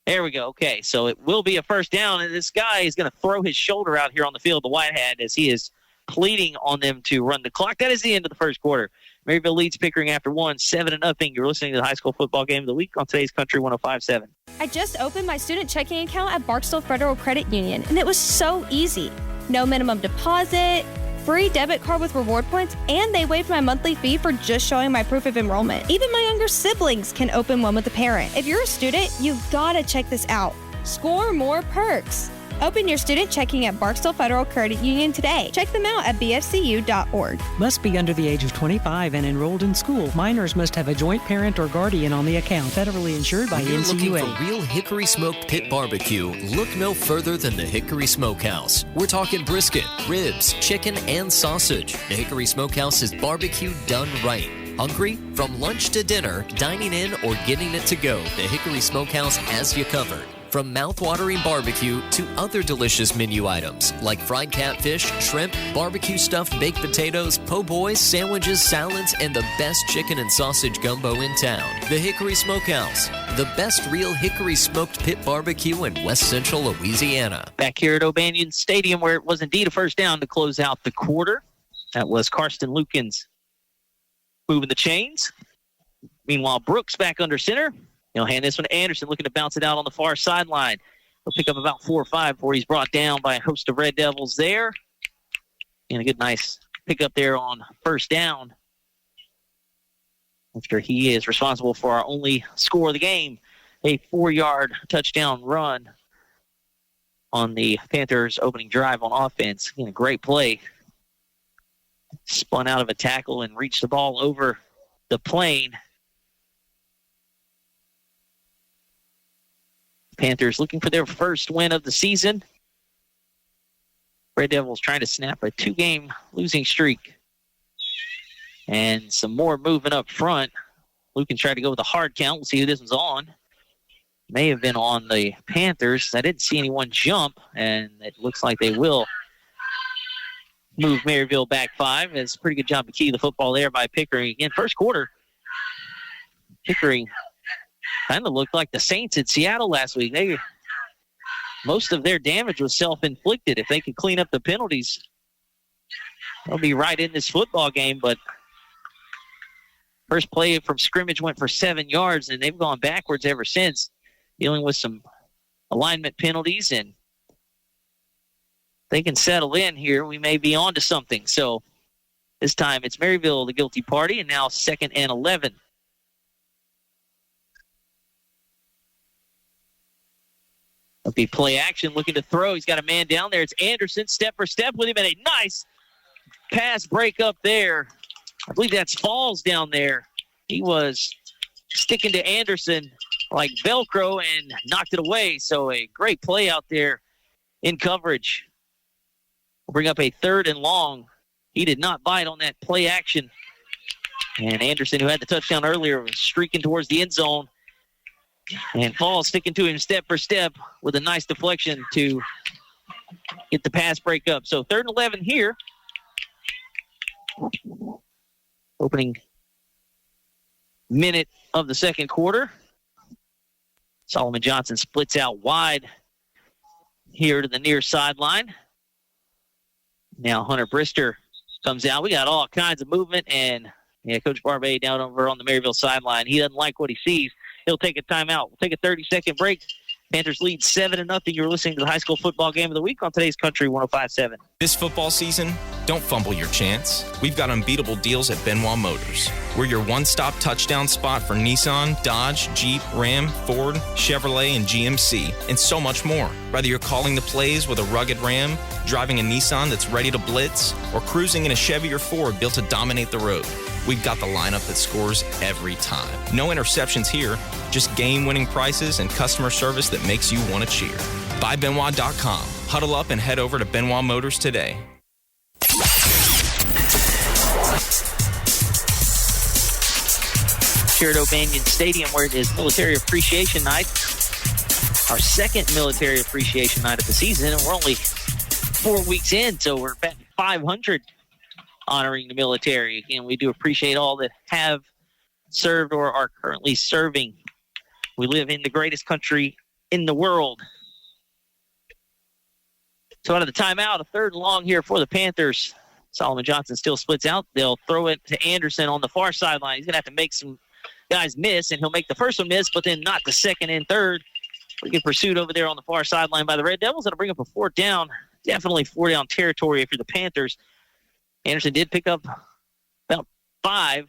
There we go. Okay, so it will be a first down. And this guy is going to throw his shoulder out here on the field, the white hat, as he is pleading on them to run the clock. That is the end of the first quarter. Maryville leads Pickering after 1, 7-0. You're listening to the high school football game of the week on today's Country 105.7. I just opened my student checking account at Barksdale Federal Credit Union, and it was so easy. No minimum deposit, free debit card with reward points, and they waived my monthly fee for just showing my proof of enrollment. Even my younger siblings can open one with a parent. If you're a student, you've got to check this out. Score more perks. Open your student checking at Barksdale Federal Credit Union today. Check them out at bfcu.org. Must be under the age of 25 and enrolled in school. Minors must have a joint parent or guardian on the account. Federally insured by NCUA. When you're looking for real Hickory Smoked Pit Barbecue, look no further than the Hickory Smokehouse. We're talking brisket, ribs, chicken, and sausage. The Hickory Smokehouse is barbecue done right. Hungry? From lunch to dinner, dining in, or getting it to go, the Hickory Smokehouse has you covered. From mouth-watering barbecue to other delicious menu items like fried catfish, shrimp, barbecue stuffed baked potatoes, po' boys, sandwiches, salads, and the best chicken and sausage gumbo in town. The Hickory Smokehouse, the best real hickory smoked pit barbecue in West Central Louisiana. Back here at O'Banion Stadium, where it was indeed a first down to close out the quarter. That was Karsten Lukens moving the chains. Meanwhile, Brooks back under center. He'll hand this one to Anderson, looking to bounce it out on the far sideline. He'll pick up about 4 or 5 before he's brought down by a host of Red Devils there. And a good, nice pickup there on first down. After he is responsible for our only score of the game, a 4-yard touchdown run on the Panthers' opening drive on offense. Again, a great play. Spun out of a tackle and reached the ball over the plane. Panthers looking for their first win of the season. Red Devils trying to snap a 2-game losing streak. And some more movement up front. Lucan tried to go with a hard count. We'll see who this one's on. May have been on the Panthers. I didn't see anyone jump, and it looks like they will move Maryville back 5. It's a pretty good job to key the football there by Pickering. Again, first quarter, Pickering kind of looked like the Saints at Seattle last week. Most of their damage was self-inflicted. If they could clean up the penalties, they'll be right in this football game, but first play from scrimmage went for 7 yards, and they've gone backwards ever since, dealing with some alignment penalties, and they can settle in here. We may be on to something. So this time it's Merryville, the guilty party, and now 2nd and 11. It'll be play action, looking to throw. He's got a man down there. It's Anderson, step for step with him, and a nice pass break up there. I believe that's Falls down there. He was sticking to Anderson like Velcro and knocked it away. So a great play out there in coverage. We'll bring up a 3rd and long. He did not bite on that play action. And Anderson, who had the touchdown earlier, was streaking towards the end zone. And Falls sticking to him step for step with a nice deflection to get the pass break up. So 3rd and 11 here. Opening minute of the second quarter. Solomon Johnson splits out wide here to the near sideline. Now Hunter Brister comes out. We got all kinds of movement, and Coach Barbet down over on the Merryville sideline. He doesn't like what he sees. He'll take a timeout. We'll take a 30-second break. Panthers lead 7-0. You're listening to the high school football game of the week on today's Country 105.7. This football season, don't fumble your chance. We've got unbeatable deals at Benoit Motors. We're your one-stop touchdown spot for Nissan, Dodge, Jeep, Ram, Ford, Chevrolet, and GMC, and so much more. Whether you're calling the plays with a rugged Ram, driving a Nissan that's ready to blitz, or cruising in a Chevy or Ford built to dominate the road, we've got the lineup that scores every time. No interceptions here, just game-winning prices and customer service that makes you want to cheer. BuyBenoit.com. Huddle up and head over to Benoit Motors today. Here at O'Banion Stadium, where it is Military Appreciation Night, our second Military Appreciation Night of the season, and we're only 4 weeks in, so we're at 500 honoring the military. Again, we do appreciate all that have served or are currently serving. We live in the greatest country in the world. So out of the timeout, a 3rd and long here for the Panthers. Solomon Johnson still splits out. They'll throw it to Anderson on the far sideline. He's going to have to make some guys miss, and he'll make the first one miss, but then not the 2nd and 3rd. We get pursued over there on the far sideline by the Red Devils. That'll bring up a 4th down. Definitely 4th down territory if you're the Panthers. Anderson did pick up about 5.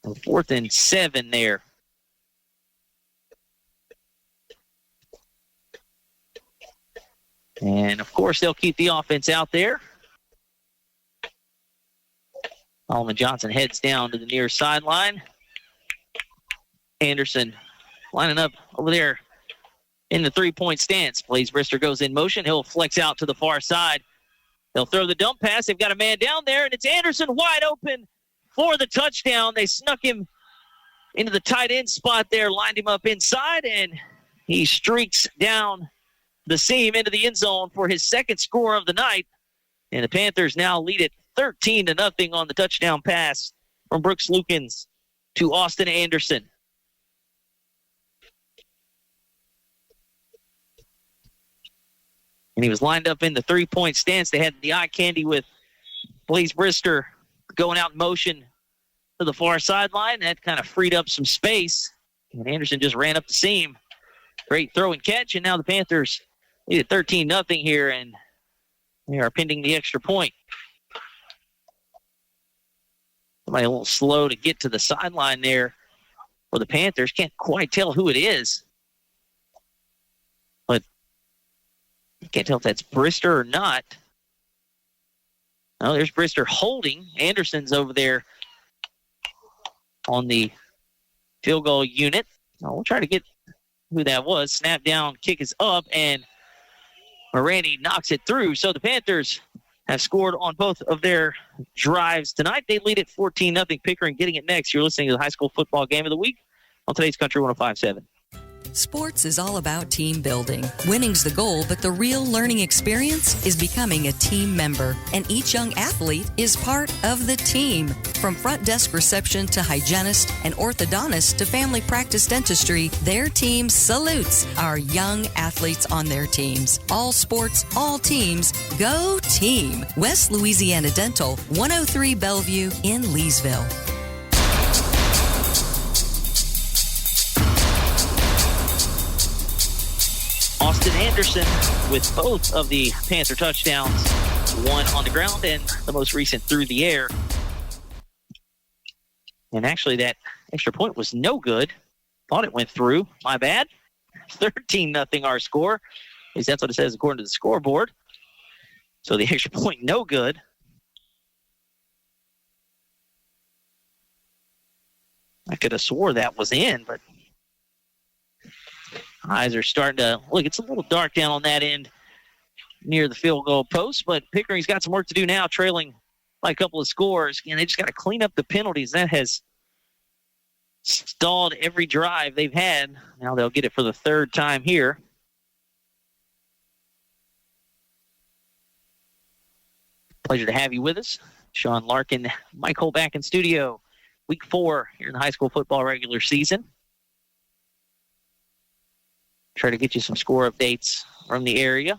4th and 7 there. And, of course, they'll keep the offense out there. Solomon Johnson heads down to the near sideline. Anderson lining up over there in the 3-point stance. Blaze Brister goes in motion. He'll flex out to the far side. They'll throw the dump pass. They've got a man down there, and it's Anderson wide open for the touchdown. They snuck him into the tight end spot there, lined him up inside, and he streaks down the seam into the end zone for his 2nd score of the night. And the Panthers now lead it 13-0 on the touchdown pass from Brooks Lukens to Austin Anderson. And he was lined up in the 3-point stance. They had the eye candy with Blaze Brister going out in motion to the far sideline. That kind of freed up some space. And Anderson just ran up the seam. Great throw and catch. And now the Panthers lead at 13-0 here, and they are pending the extra point. Somebody a little slow to get to the sideline there for the Panthers. Can't quite tell who it is. But you can't tell if that's Brister or not. Oh, there's Brister holding. Anderson's over there on the field goal unit. Oh, we'll try to get who that was. Snap down, kick is up, and Morani knocks it through. So the Panthers have scored on both of their drives tonight. They lead at 14-0. Pickering getting it next. You're listening to the high school football game of the week on today's Country 105.7. Sports is all about team building. Winning's the goal, but the real learning experience is becoming a team member. And each young athlete is part of the team. From front desk reception to hygienist and orthodontist to family practice dentistry, their team salutes our young athletes on their teams. All sports, all teams, go team. West Louisiana Dental, 103 Bellevue in Leesville. Austin Anderson with both of the Panther touchdowns, one on the ground and the most recent through the air. And actually that extra point was no good. Thought it went through. My bad. 13-0 our score. At least that's what it says according to the scoreboard. So the extra point no good. I could have swore that was in, but eyes are starting to look. It's a little dark down on that end near the field goal post, but Pickering's got some work to do now, trailing by a couple of scores. And they just got to clean up the penalties. That has stalled every drive they've had. Now they'll get it for the third time here. Pleasure to have you with us. Sean Larken, Mike Holt back in studio. Week 4 here in the high school football regular season. Try to get you some score updates from the area.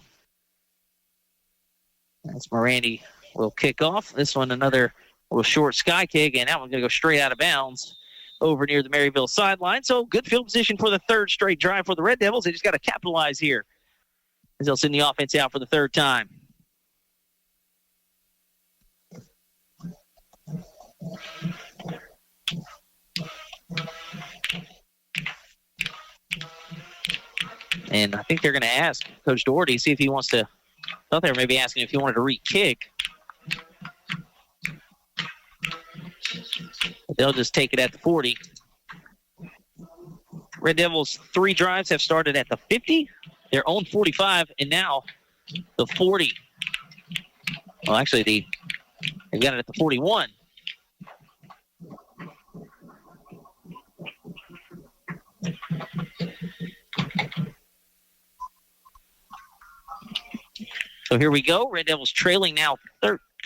That's Morandi will kick off. This one, another little short sky kick, and that one's going to go straight out of bounds over near the Merryville sideline. So good field position for the third straight drive for the Red Devils. They just got to capitalize here as they'll send the offense out for the third time. And I think they're going to ask Coach Doherty, see if he wants to. I thought they were maybe asking if he wanted to re-kick. But they'll just take it at the 40. Red Devils' 3 drives have started at the 50, their own 45, and now the 40. Well, actually, they've got it at the 41. So here we go. Red Devils trailing now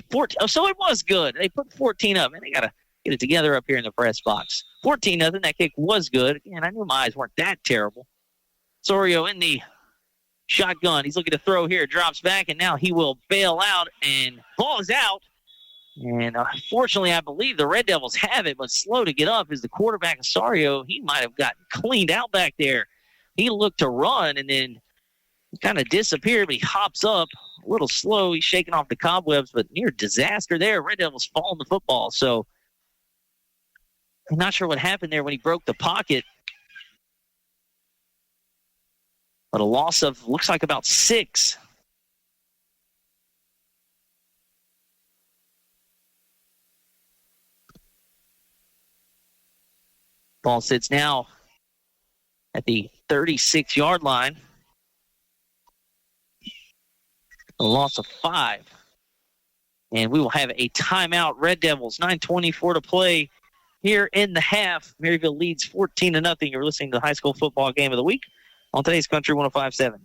14. Oh, so it was good. They put 14 up, and they got to get it together up here in the press box. 14-0. That kick was good. Again, I knew my eyes weren't that terrible. Sorio in the shotgun. He's looking to throw here. Drops back, and now he will bail out, and ball is out. And fortunately, I believe the Red Devils have it, but slow to get up is the quarterback, Sorio. He might have gotten cleaned out back there. He looked to run, and then kind of disappeared, but he hops up a little slow. He's shaking off the cobwebs, but near disaster there. Red Devils falling the football. So I'm not sure what happened there when he broke the pocket. But a loss of, looks like about 6. Ball sits now at the 36-yard line. A loss of 5. And we will have a timeout. Red Devils, 9:24 to play here in the half. Merryville leads 14-0. You're listening to the high school football game of the week on today's Country 105.7.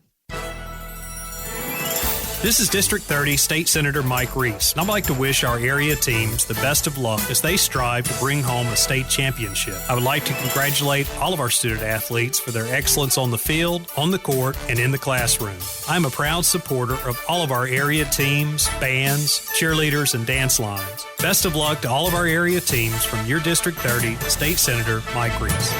This is District 30 State Senator Mike Reese, and I'd like to wish our area teams the best of luck as they strive to bring home a state championship. I would like to congratulate all of our student athletes for their excellence on the field, on the court, and in the classroom. I'm a proud supporter of all of our area teams, bands, cheerleaders, and dance lines. Best of luck to all of our area teams from your District 30 State Senator Mike Reese.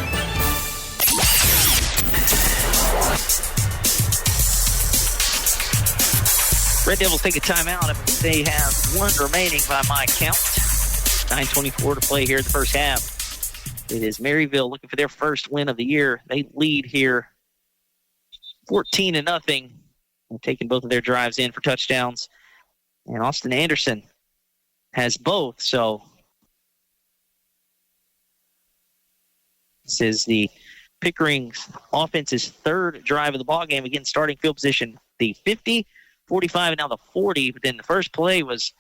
Red Devils take a timeout. They have 1 remaining by my count. 9:24 to play here in the first half. It is Merryville looking for their first win of the year. They lead here 14-0. They're taking both of their drives in for touchdowns. And Austin Anderson has both. So this is the Pickering's offense's 3rd drive of the ballgame. Again, starting field position, the 50, 45, and now the 40. But then the first play was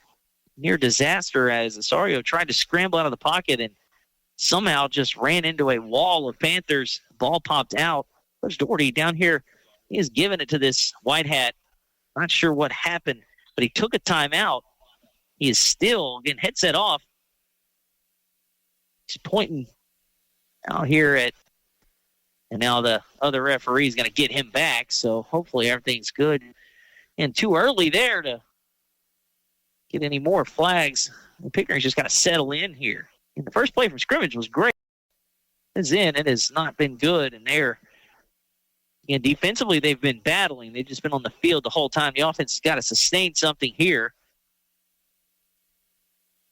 near disaster as Osorio tried to scramble out of the pocket and somehow just ran into a wall of Panthers. Ball popped out Coach Doherty down here, he is giving it to this white hat. Not sure what happened, but he took a timeout. He is still getting headset off. He's pointing out here at, and now the other referee is going to get him back, so hopefully everything's good. And too early there to get any more flags. Pickering's just got to settle in here. And the first play from scrimmage was great. It's in. It has not been good, and they're, and defensively, they've been battling. They've just been on the field the whole time. The offense has got to sustain something here,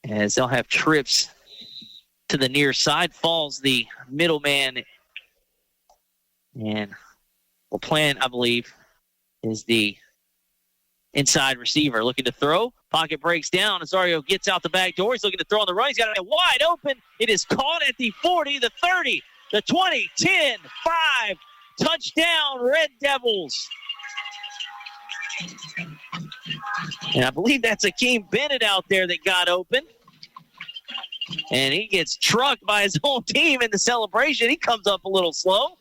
as they'll have trips to the near side. Falls the middleman, and the plan, I believe, is the inside receiver looking to throw. Pocket breaks down. Osorio gets out the back door. He's looking to throw on the run. He's got it wide open. It is caught at the 40, the 30, the 20, 10, 5. Touchdown, Red Devils. And I believe that's Akeem Bennett out there that got open. And he gets trucked by his own team in the celebration. He comes up a little slow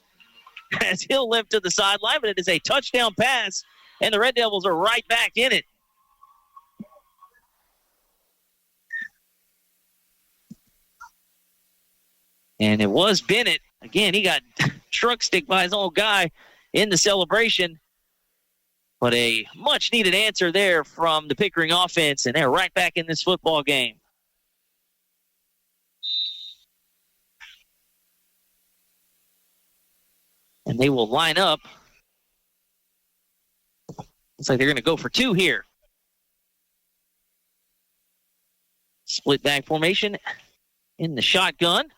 as he'll limp to the sideline, but it is a touchdown pass, and the Red Devils are right back in it. And it was Bennett. Again, he got truck stick by his own guy in the celebration. But a much-needed answer there from the Pickering offense, and they're right back in this football game. And they will line up. Looks like they're going to go for two here. Split back formation in the shotgun.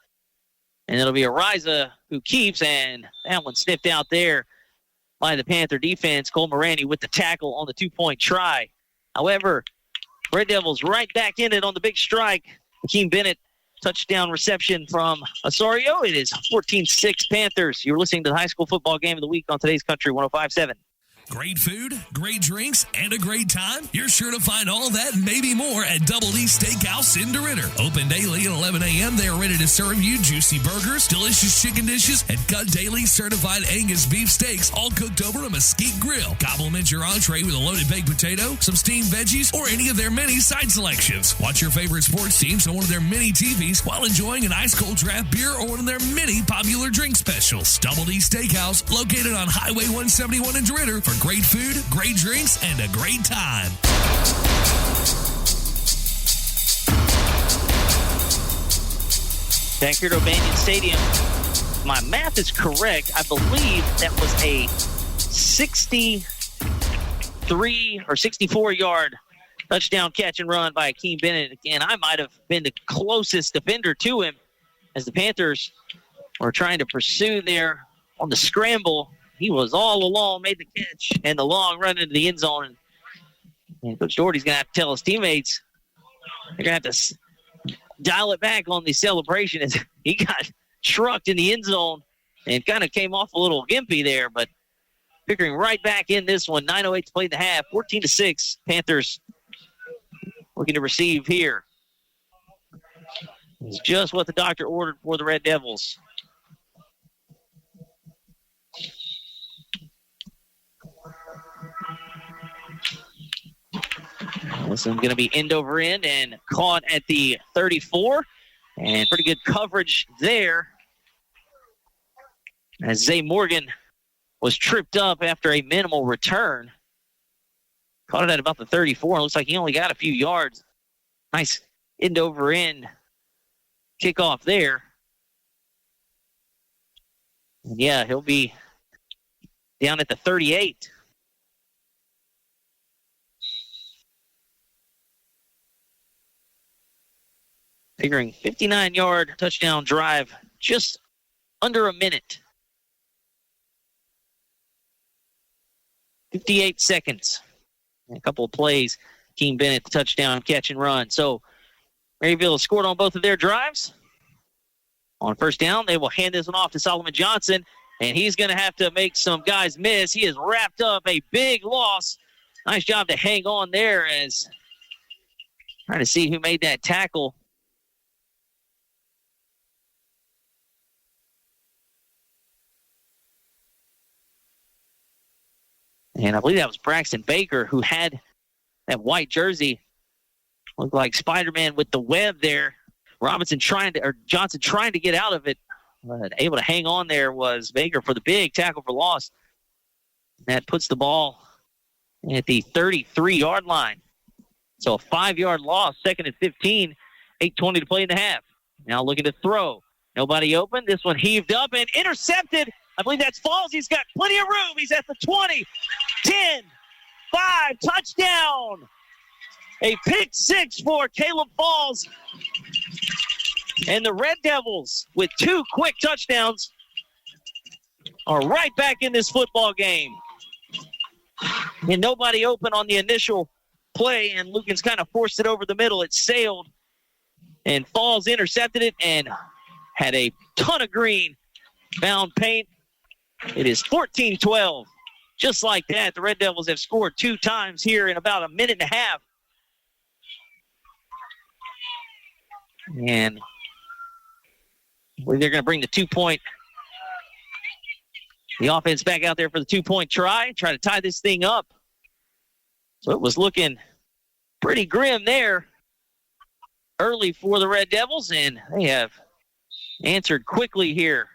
And it'll be Ariza who keeps, and that one sniffed out there by the Panther defense. Cole Morani with the tackle on the two-point try. However, Red Devils right back in it on the big strike. Akeem Bennett, touchdown reception from Osorio. It is 14-6 Panthers. You're listening to the high school football game of the week on today's Country 105.7. Great food, great drinks, and a great time? You're sure to find all that and maybe more at Double D Steakhouse in DeRidder. Open daily at 11 a.m. They are ready to serve you juicy burgers, delicious chicken dishes, and cut daily certified Angus beef steaks, all cooked over a mesquite grill. Compliments your entree with a loaded baked potato, some steamed veggies, or any of their many side selections. Watch your favorite sports teams on one of their mini TVs while enjoying an ice-cold draft beer or one of their many popular drink specials. Double D Steakhouse, located on Highway 171 in DeRidder, for great food, great drinks, and a great time. Back here to O'Banion Stadium. My math is correct. I believe that was a 63 or 64-yard touchdown catch and run by Akeem Bennett. Again, I might have been the closest defender to him as the Panthers were trying to pursue there on the scramble. He was all alone, made the catch, and the long run into the end zone. And Coach Doherty's going to have to tell his teammates they're going to have to dial it back on the celebration as he got trucked in the end zone and kind of came off a little gimpy there. But Pickering right back in this one. 9:08 to play in the half. 14-6. Panthers looking to receive here. It's just what the doctor ordered for the Red Devils. This one's going to be end over end and caught at the 34. And pretty good coverage there, as Zay Morgan was tripped up after a minimal return. Caught it at about the 34. Looks like he only got a few yards. Nice end over end kickoff there. And yeah, he'll be down at the 38. Pickering 59-yard touchdown drive, just under a minute. 58 seconds. And a couple of plays. Akeem Bennett, touchdown, catch and run. So Merryville has scored on both of their drives. On first down, they will hand this one off to Solomon Johnson, and he's going to have to make some guys miss. He has wrapped up a big loss. Nice job to hang on there as trying to see who made that tackle. And I believe that was Braxton Baker who had that white jersey. Looked like Spider-Man with the web there. Johnson trying to get out of it. But able to hang on there was Baker for the big tackle for loss. That puts the ball at the 33-yard line. So a 5-yard loss, 2nd and 15, 8:20 to play in the half. Now looking to throw. Nobody open. This one heaved up and intercepted. I believe that's Falls. He's got plenty of room. He's at the 20, 10, 5, touchdown. A pick 6 for Caleb Falls. And the Red Devils, with 2 quick touchdowns, are right back in this football game. And nobody open on the initial play, and Lukens kind of forced it over the middle. It sailed, and Falls intercepted it and had a ton of green. Found paint. It is 14-12. Just like that, the Red Devils have scored 2 times here in about a minute and a half. And they're going to bring the 2-point. The offense back out there for the 2-point try to tie this thing up. So it was looking pretty grim there early for the Red Devils, and they have answered quickly here.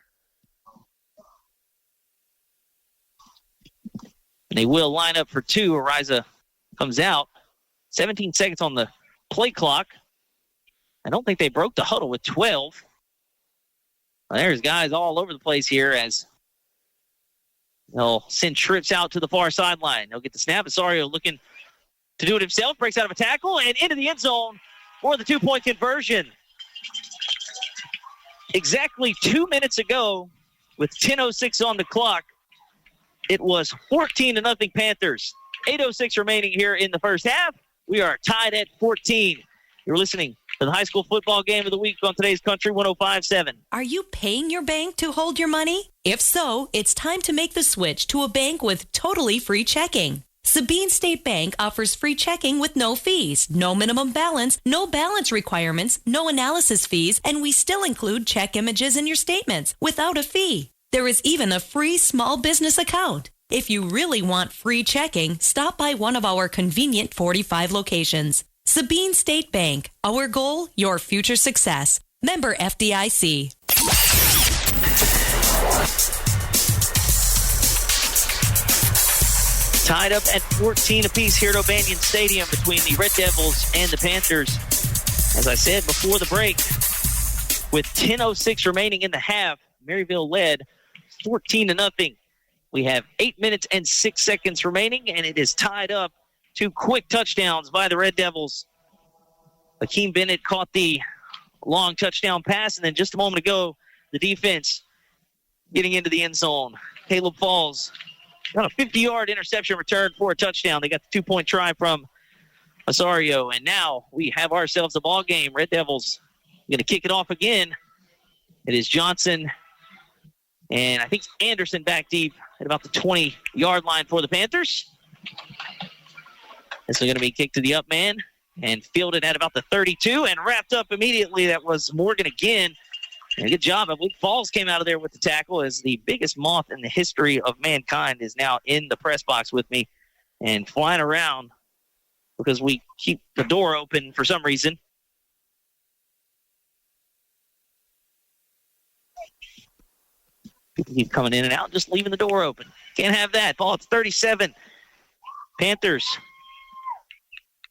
And they will line up for 2. Ariza comes out. 17 seconds on the play clock. I don't think they broke the huddle with 12. Well, there's guys all over the place here as they'll send trips out to the far sideline. They'll get the snap. Osorio looking to do it himself. Breaks out of a tackle and into the end zone for the 2-point conversion. Exactly 2 minutes ago, with 10:06 on the clock, it was 14-0 Panthers. 8:06 remaining here in the first half. We are tied at 14. You're listening to the high school football game of the week on today's Country 105.7. Are you paying your bank to hold your money? If so, it's time to make the switch to a bank with totally free checking. Sabine State Bank offers free checking with no fees, no minimum balance, no balance requirements, no analysis fees, and we still include check images in your statements without a fee. There is even a free small business account. If you really want free checking, stop by one of our convenient 45 locations. Sabine State Bank. Our goal, your future success. Member FDIC. Tied up at 14 apiece here at O'Banion Stadium between the Red Devils and the Panthers. As I said before the break, with 10:06 remaining in the half, Merryville led 14-0. We have 8 minutes and 6 seconds remaining, and it is tied up. 2 quick touchdowns by the Red Devils. Akeem Bennett caught the long touchdown pass, and then just a moment ago, the defense getting into the end zone. Caleb Falls got a 50-yard interception return for a touchdown. They got the 2-point try from Osorio, and now we have ourselves a ball game. Red Devils going to kick it off again. It is Johnson, and I think Anderson back deep at about the 20-yard line for the Panthers. This is going to be kicked to the up man and fielded at about the 32 and wrapped up immediately. That was Morgan again. And good job. I believe Falls came out of there with the tackle as the biggest moth in the history of mankind is now in the press box with me and flying around because we keep the door open for some reason. People keep coming in and out, just leaving the door open. Can't have that. Ball at 37. Panthers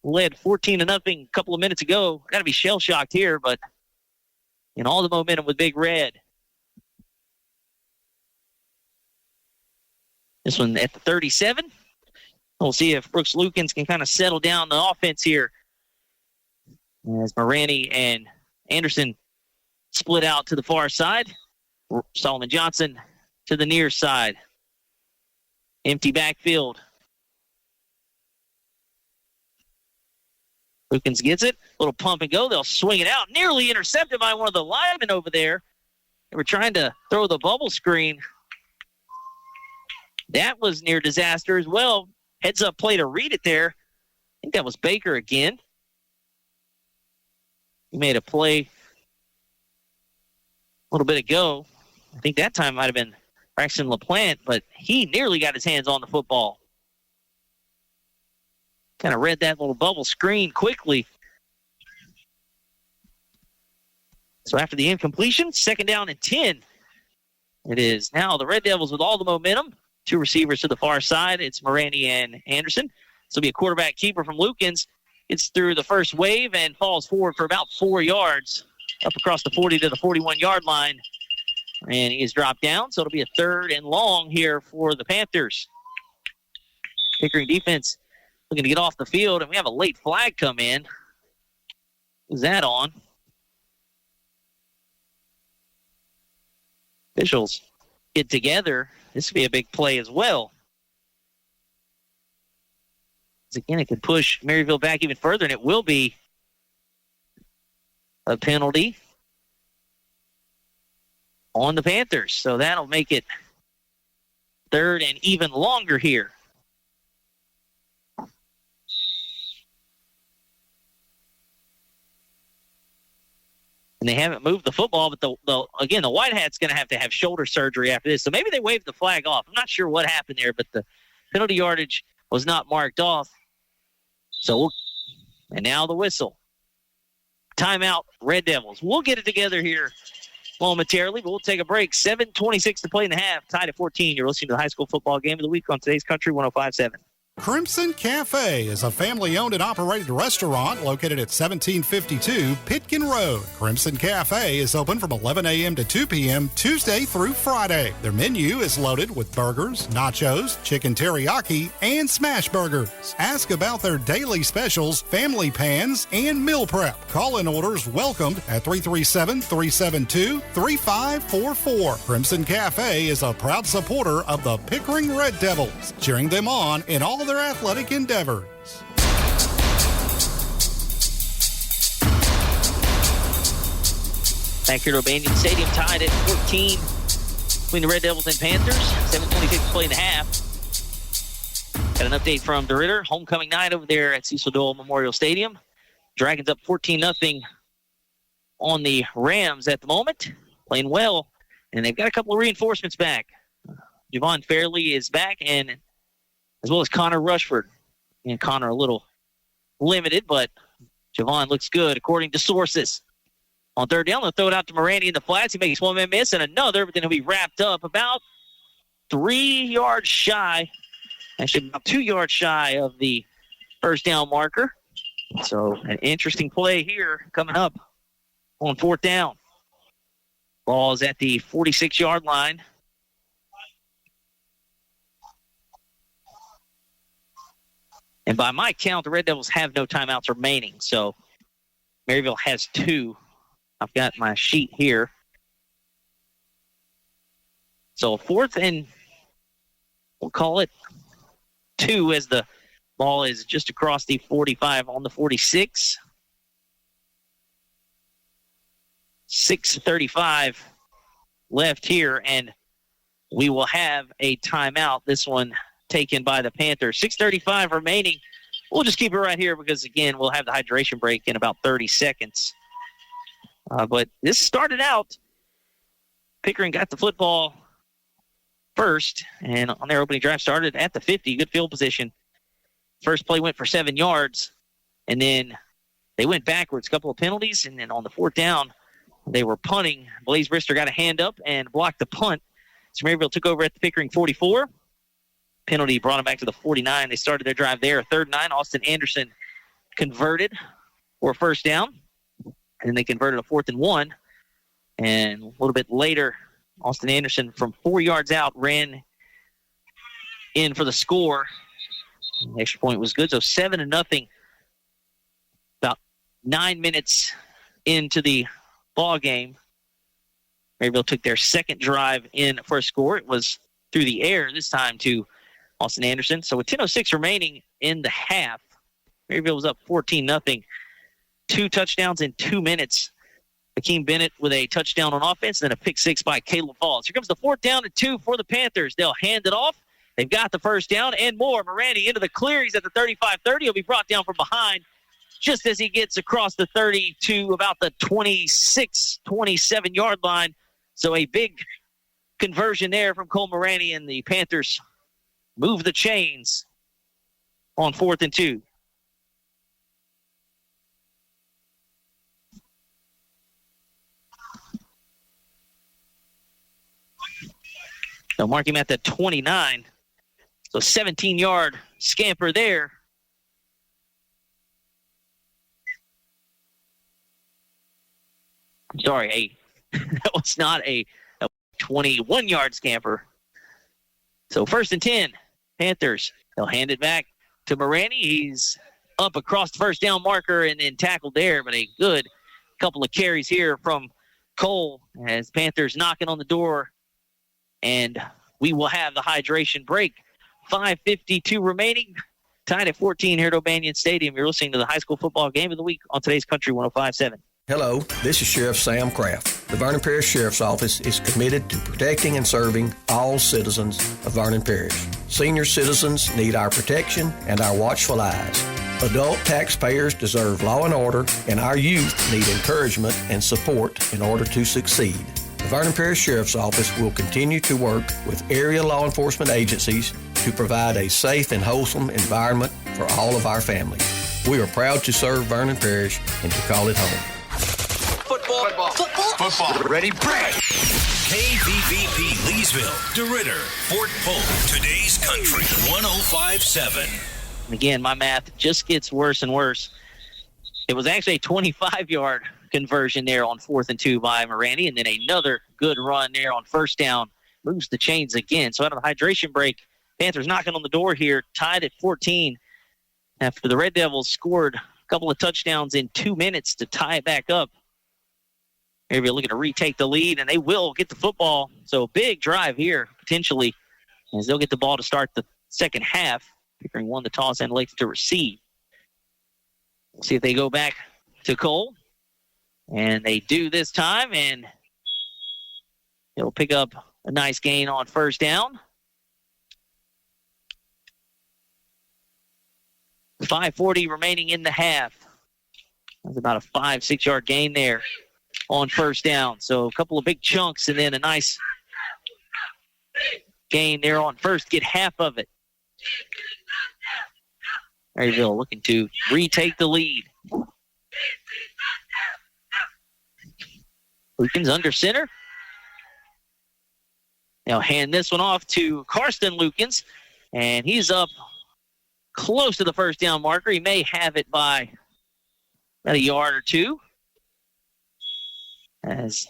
led 14-0 a couple of minutes ago. Got to be shell-shocked here, but in all the momentum with Big Red. This one at the 37. We'll see if Brooks Lukens can kind of settle down the offense here as Morani and Anderson split out to the far side. Solomon Johnson to the near side. Empty backfield. Lukens gets it. Little pump and go. They'll swing it out. Nearly intercepted by one of the linemen over there. They were trying to throw the bubble screen. That was near disaster as well. Heads up play to read it there. I think that was Baker again. He made a play a little bit ago. I think that time might have been Braxton LaPlante, but he nearly got his hands on the football. Kind of read that little bubble screen quickly. So after the incompletion, 2nd down and 10. It is now the Red Devils with all the momentum. 2 receivers to the far side. It's Morandi and Anderson. This will be a quarterback keeper from Lukens. It's through the first wave and falls forward for about 4 yards up across the 40 to the 41-yard line. And he is dropped down, so it'll be a 3rd and long here for the Panthers. Pickering defense looking to get off the field, and we have a late flag come in. Who's that on? Officials get together. This would be a big play as well. Again, it could push Merryville back even further, and it will be a penalty on the Panthers. So that'll make it 3rd and even longer here. And they haven't moved the football, but the White Hat's going to have shoulder surgery after this. So maybe they waved the flag off. I'm not sure what happened there, but the penalty yardage was not marked off. And now the whistle. Timeout, Red Devils. We'll get it together here momentarily, but we'll take a break. 7:26 to play in the half, tied at 14. You're listening to the high school football game of the week on today's Country 105.7. Crimson Cafe is a family-owned and operated restaurant located at 1752 Pitkin Road. Crimson Cafe is open from 11 a.m. to 2 p.m. Tuesday through Friday. Their menu is loaded with burgers, nachos, chicken teriyaki, and smash burgers. Ask about their daily specials, family pans, and meal prep. Call-in orders welcomed at 337-372-3544. Crimson Cafe is a proud supporter of the Pickering Red Devils, cheering them on in all their athletic endeavors. Back here to O'Banion Stadium, tied at 14 between the Red Devils and Panthers. 7:26 to play in the half. Got an update from DeRitter. Homecoming night over there at Cecil Dole Memorial Stadium. Dragons up 14-0 on the Rams at the moment. Playing well, and they've got a couple of reinforcements back. Javon Fairley is back, and as well as Connor Rushford. And Connor a little limited, but Javon looks good according to sources. On 3rd down, they'll throw it out to Morandi in the flats. He makes one man miss and another, but then he'll be wrapped up about 3 yards shy. Actually, about 2 yards shy of the first down marker. So an interesting play here coming up on 4th down. Ball is at the 46-yard line. And by my count, the Red Devils have no timeouts remaining. So Merryville has 2. I've got my sheet here. So 4th and we'll call it 2 as the ball is just across the 45 on the 46. 6:35 left here, and we will have a timeout. This one taken by the Panthers. 6:35 remaining. We'll just keep it right here because, again, we'll have the hydration break in about 30 seconds. But this started out, Pickering got the football first, and on their opening drive started at the 50. Good field position. First play went for 7 yards, and then they went backwards. A couple of penalties, and then on the 4th down, they were punting. Blaze Brister got a hand up and blocked the punt. So Merryville took over at the Pickering 44. Penalty brought them back to the 49. They started their drive there. 3rd and 9. Austin Anderson converted for a first down. And then they converted a 4th and 1. And a little bit later, Austin Anderson from 4 yards out ran in for the score. The extra point was good. So 7-0. About 9 minutes into the ball game, Merryville took their second drive in for a score. It was through the air this time to Austin Anderson. So with 10:06 remaining in the half, Merryville was up 14-0. 2 touchdowns in 2 minutes. Hakeem Bennett with a touchdown on offense, and then a pick 6 by Caleb Falls. Here comes the 4th down and 2 for the Panthers. They'll hand it off. They've got the first down and more. Morandi into the clear. He's at the 35-30. He'll be brought down from behind just as he gets across the 30 to about the 26, 27-yard line. So a big conversion there from Cole Morandi, and the Panthers move the chains on 4th and 2. They'll mark him at the 29. So 17-yard scamper there. I'm sorry, that was not a 21-yard scamper. So 1st and 10, Panthers. They'll hand it back to Morani. He's up across the first down marker and then tackled there, but a good couple of carries here from Cole as Panthers knocking on the door. And we will have the hydration break. 5:52 remaining. Tied at 14 here at O'Banion Stadium. You're listening to the high school football game of the week on today's Country 105.7. Hello, this is Sheriff Sam Kraft. The Vernon Parish Sheriff's Office is committed to protecting and serving all citizens of Vernon Parish. Senior citizens need our protection and our watchful eyes. Adult taxpayers deserve law and order, and our youth need encouragement and support in order to succeed. The Vernon Parish Sheriff's Office will continue to work with area law enforcement agencies to provide a safe and wholesome environment for all of our families. We are proud to serve Vernon Parish and to call it home. Football. Ready, break. KVVP Leesville, DeRidder, Fort Polk. Today's Country 105.7. Again, my math just gets worse and worse. It was actually a 25-yard conversion there on 4th and 2 by Morani, and then another good run there on 1st down. Moves the chains again. So out of the hydration break, Panthers knocking on the door here, tied at 14 after the Red Devils scored a couple of touchdowns in 2 minutes to tie it back up. Merryville looking to retake the lead, and they will get the football. So big drive here, potentially, as they'll get the ball to start the second half. Pickering won the toss and elected to receive. We'll see if they go back to Cole. And they do this time, and it'll pick up a nice gain on 1st down. 5:40 remaining in the half. That's about a 5-6 yard gain there on 1st down. So a couple of big chunks and then a nice gain there on 1st. Get half of it. Merryville looking to retake the lead. Lukens under center. Now hand this one off to Karsten Lukens, and he's up close to the 1st down marker. He may have it by about a yard or two. As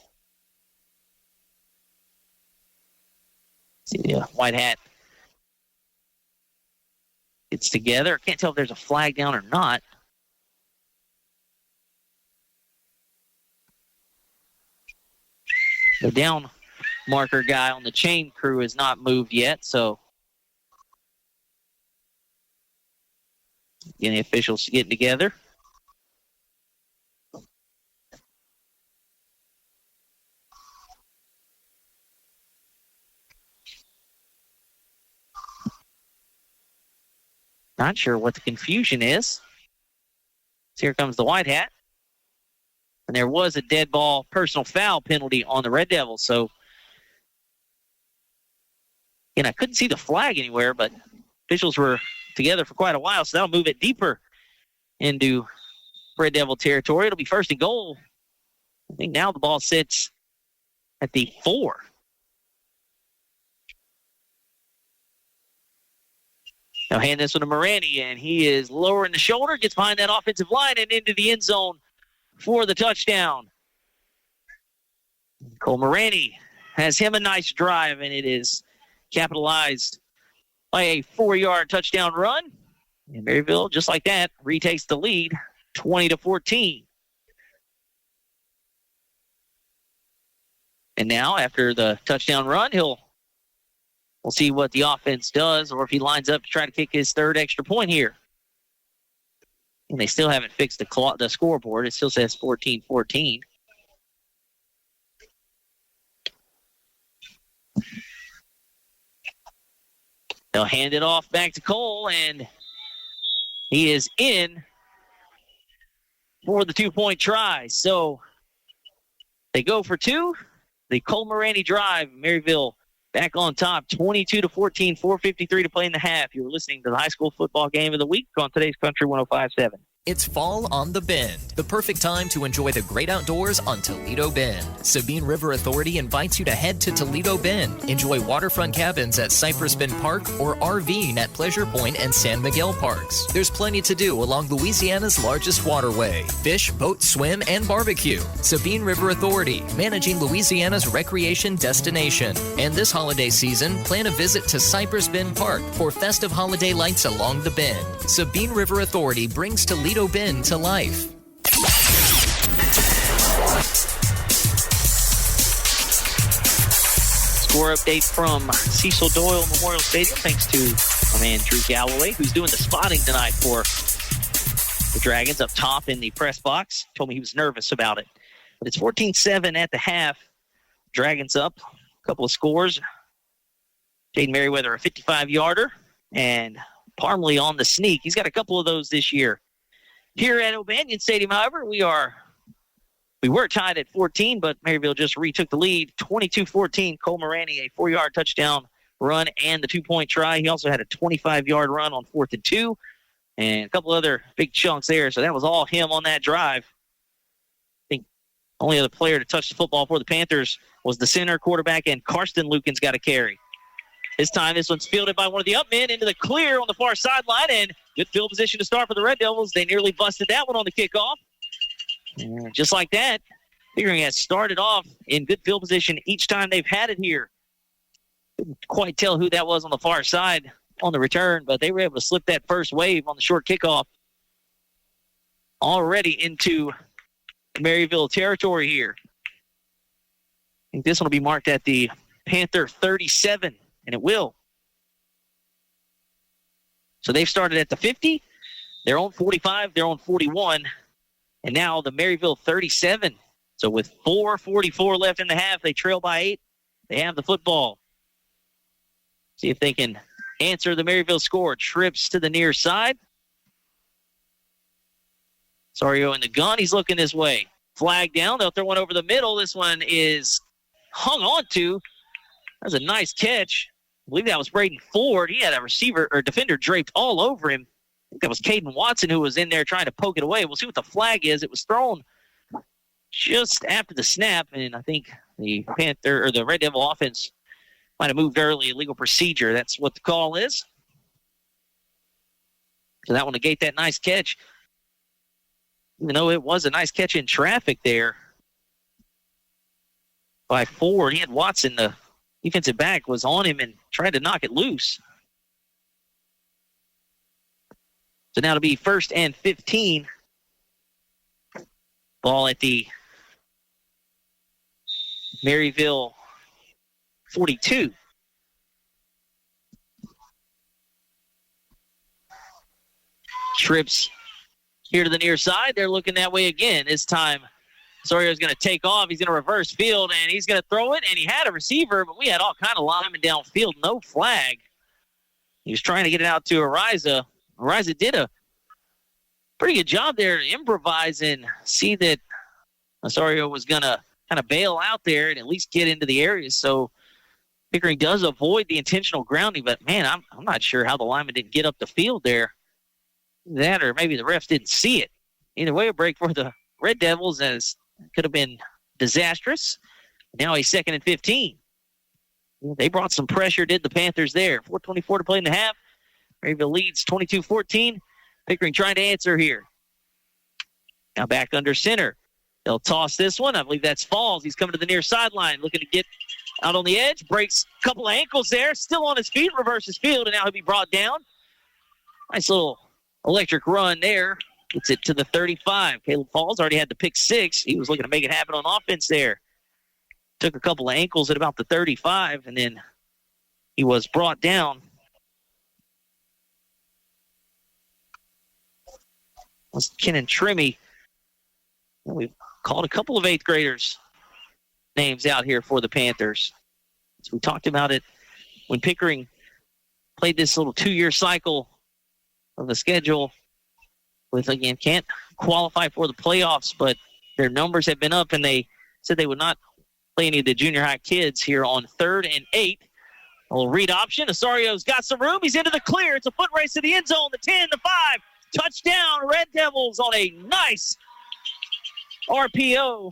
see the white hat gets together. I can't tell if there's a flag down or not. The down marker guy on the chain crew has not moved yet, so again, the officials getting together. Not sure what the confusion is. So here comes the white hat. And there was a dead ball personal foul penalty on the Red Devils. So, and I couldn't see the flag anywhere, but officials were together for quite a while, so that'll move it deeper into Red Devil territory. It'll be 1st and goal. I think now the ball sits at the 4. Now hand this one to Morani, and he is lowering the shoulder, gets behind that offensive line and into the end zone for the touchdown. Cole Morani has him a nice drive, and it is capitalized by a 4-yard touchdown run. And Merryville, just like that, retakes the lead, 20-14. And now, after the touchdown run, we'll see what the offense does, or if he lines up to try to kick his 3rd extra point here. And they still haven't fixed the scoreboard. It still says 14-14. They'll hand it off back to Cole, and he is in for the 2-point try. So they go for 2. The Cole Morani drive, Merryville back on top, 22-14, 4:53 to play in the half. You're listening to the high school football game of the week on today's Country 105.7. It's fall on the Bend, the perfect time to enjoy the great outdoors on Toledo Bend. Sabine River Authority invites you to head to Toledo Bend. Enjoy waterfront cabins at Cypress Bend Park or RVing at Pleasure Point and San Miguel Parks. There's plenty to do along Louisiana's largest waterway. Fish, boat, swim, and barbecue. Sabine River Authority, managing Louisiana's recreation destination. And this holiday season, plan a visit to Cypress Bend Park for festive holiday lights along the Bend. Sabine River Authority brings Toledo Bend to life. Score update from Cecil Doyle Memorial Stadium, thanks to my man Drew Galloway, who's doing the spotting tonight for the Dragons up top in the press box. Told me he was nervous about it. But it's 14-7 at the half. Dragons up. A couple of scores. Jaden Merriweather, a 55-yarder, and Parmley on the sneak. He's got a couple of those this year. Here at O'Banion Stadium, however, we were tied at 14, but Merryville just retook the lead. 22-14, Cole Morani, a 4-yard touchdown run and the 2-point try. He also had a 25-yard run on 4th and 2 and a couple other big chunks there. So that was all him on that drive. I think the only other player to touch the football for the Panthers was the center quarterback, and Karsten Lucan's got a carry. This time, this one's fielded by one of the up men into the clear on the far sideline, and good field position to start for the Red Devils. They nearly busted that one on the kickoff. And just like that, Pickering has started off in good field position each time they've had it here. Couldn't quite tell who that was on the far side on the return, but they were able to slip that first wave on the short kickoff already into Merryville territory here. I think this one will be marked at the Panther 37. And it will. So they've started at the 50. They're on 45. They're on 41. And now the Merryville 37. So with 4:44 left in the half, they trail by 8. They have the football. See if they can answer the Merryville score. Trips to the near side. Sario in the gun. He's looking this way. Flag down. They'll throw one over the middle. This one is hung on to. That was a nice catch. I believe that was Braden Ford. He had a receiver or defender draped all over him. I think that was Caden Watson who was in there trying to poke it away. We'll see what the flag is. It was thrown just after the snap, and I think the Panther or the Red Devil offense might have moved early. Illegal procedure. That's what the call is. So that will negate that nice catch. Even though it was a nice catch in traffic there by Ford, he had Watson, the defensive back, was on him and tried to knock it loose. So now to be 1st and 15. Ball at the Merryville 42. Trips here to the near side. They're looking that way again. This time, Sorio's going to take off. He's going to reverse field, and he's going to throw it. And he had a receiver, but we had all kind of linemen downfield. No flag. He was trying to get it out to Ariza. Ariza did a pretty good job there to improvise and see that Osorio was going to kind of bail out there and at least get into the area. So Pickering does avoid the intentional grounding, but, man, I'm not sure how the lineman didn't get up the field there. That or maybe the refs didn't see it. Either way, a break for the Red Devils, as could have been disastrous. Now a 2nd and 15. They brought some pressure, did the Panthers there. 4:24 to play in the half. Merryville leads 22-14. Pickering trying to answer here. Now back under center. They'll toss this one. I believe that's Falls. He's coming to the near sideline, looking to get out on the edge. Breaks a couple of ankles there. Still on his feet. Reverses field, and now he'll be brought down. Nice little electric run there. Gets it to the 35. Caleb Falls already had the pick 6. He was looking to make it happen on offense there. Took a couple of ankles at about the 35, and then he was brought down. Was Kenan Trimmy. We've called a couple of 8th graders names out here for the Panthers. So we talked about it when Pickering played this little 2-year cycle of the schedule with, again, can't qualify for the playoffs, but their numbers have been up, and they said they would not play any of the junior high kids here on 3rd and 8. A little read option. Osario's got some room. He's into the clear. It's a foot race to the end zone. The 10, the 5, Touchdown, Red Devils on a nice RPO.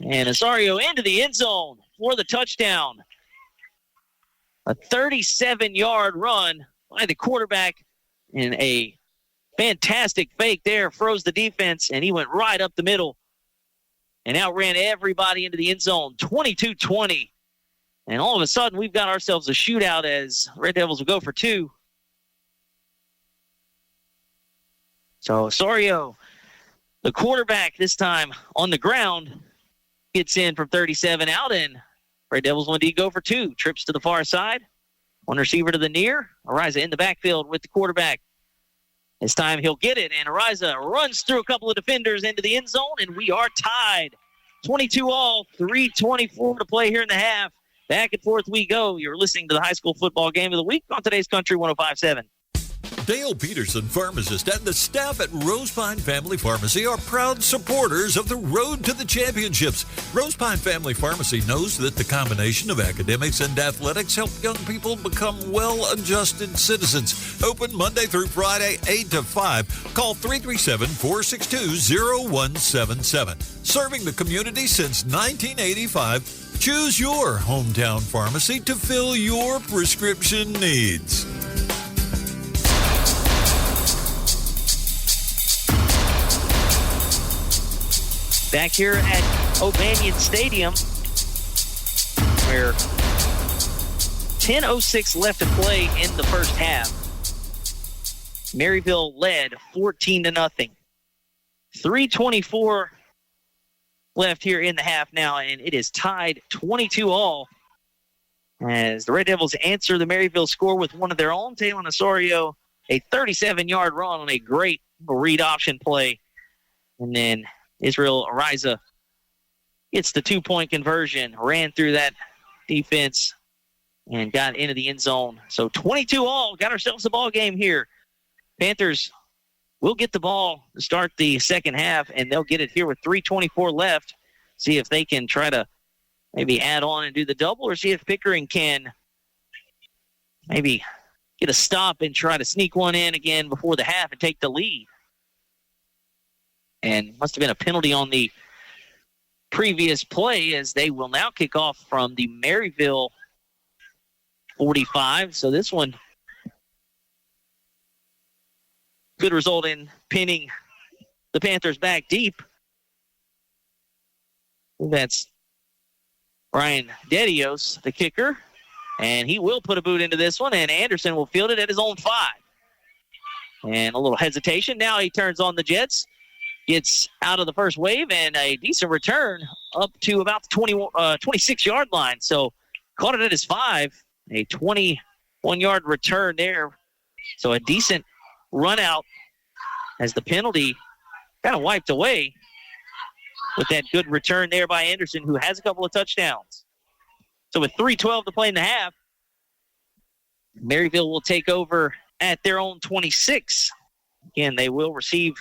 And Osorio into the end zone for the touchdown. A 37-yard run by the quarterback in a fantastic fake there. Froze the defense, and he went right up the middle and outran everybody into the end zone. 22-20. And all of a sudden, we've got ourselves a shootout as Red Devils will go for two. So Osorio, the quarterback this time on the ground, gets in from 37 out, and Red Devils will indeed go for two. Trips to the far side. One receiver to the near. Ariza in the backfield with the quarterback. This time he'll get it, and Ariza runs through a couple of defenders into the end zone, and we are tied. 22-all, 3:24 to play here in the half. Back and forth we go. You're listening to the high school football game of the week on today's Country 105.7. Dale Peterson, pharmacist, and the staff at Rosepine Family Pharmacy are proud supporters of the Road to the Championships. Rosepine Family Pharmacy knows that the combination of academics and athletics help young people become well-adjusted citizens. Open Monday through Friday, 8 to 5. Call 337-462-0177. Serving the community since 1985, choose your hometown pharmacy to fill your prescription needs. Back here at O'Banion Stadium, where 10:06 left to play in the first half. Merryville led 14-0. 3:24 left here in the half now, and it is tied 22-all as the Red Devils answer the Merryville score with one of their own. Talon Osorio, a 37-yard run on a great read option play. And then Israel Ariza gets the 2-point conversion, ran through that defense, and got into the end zone. So 22-all, got ourselves a ball game here. Panthers will get the ball to start the second half, and they'll get it here with 3:24 left. See if they can try to maybe add on and do the double, or see if Pickering can maybe get a stop and try to sneak one in again before the half and take the lead. And must have been a penalty on the previous play, as they will now kick off from the Merryville 45. So this one could result in pinning the Panthers back deep. That's Brian Dedios, the kicker. And he will put a boot into this one, and Anderson will field it at his own 5. And a little hesitation. Now he turns on the Jets. Gets out of the first wave, and a decent return up to about the 26-yard line. So caught it at his 5, a 21-yard return there. So a decent run out as the penalty kind of wiped away with that good return there by Anderson, who has a couple of touchdowns. So with 3:12 to play in the half, Merryville will take over at their own 26. Again, they will receive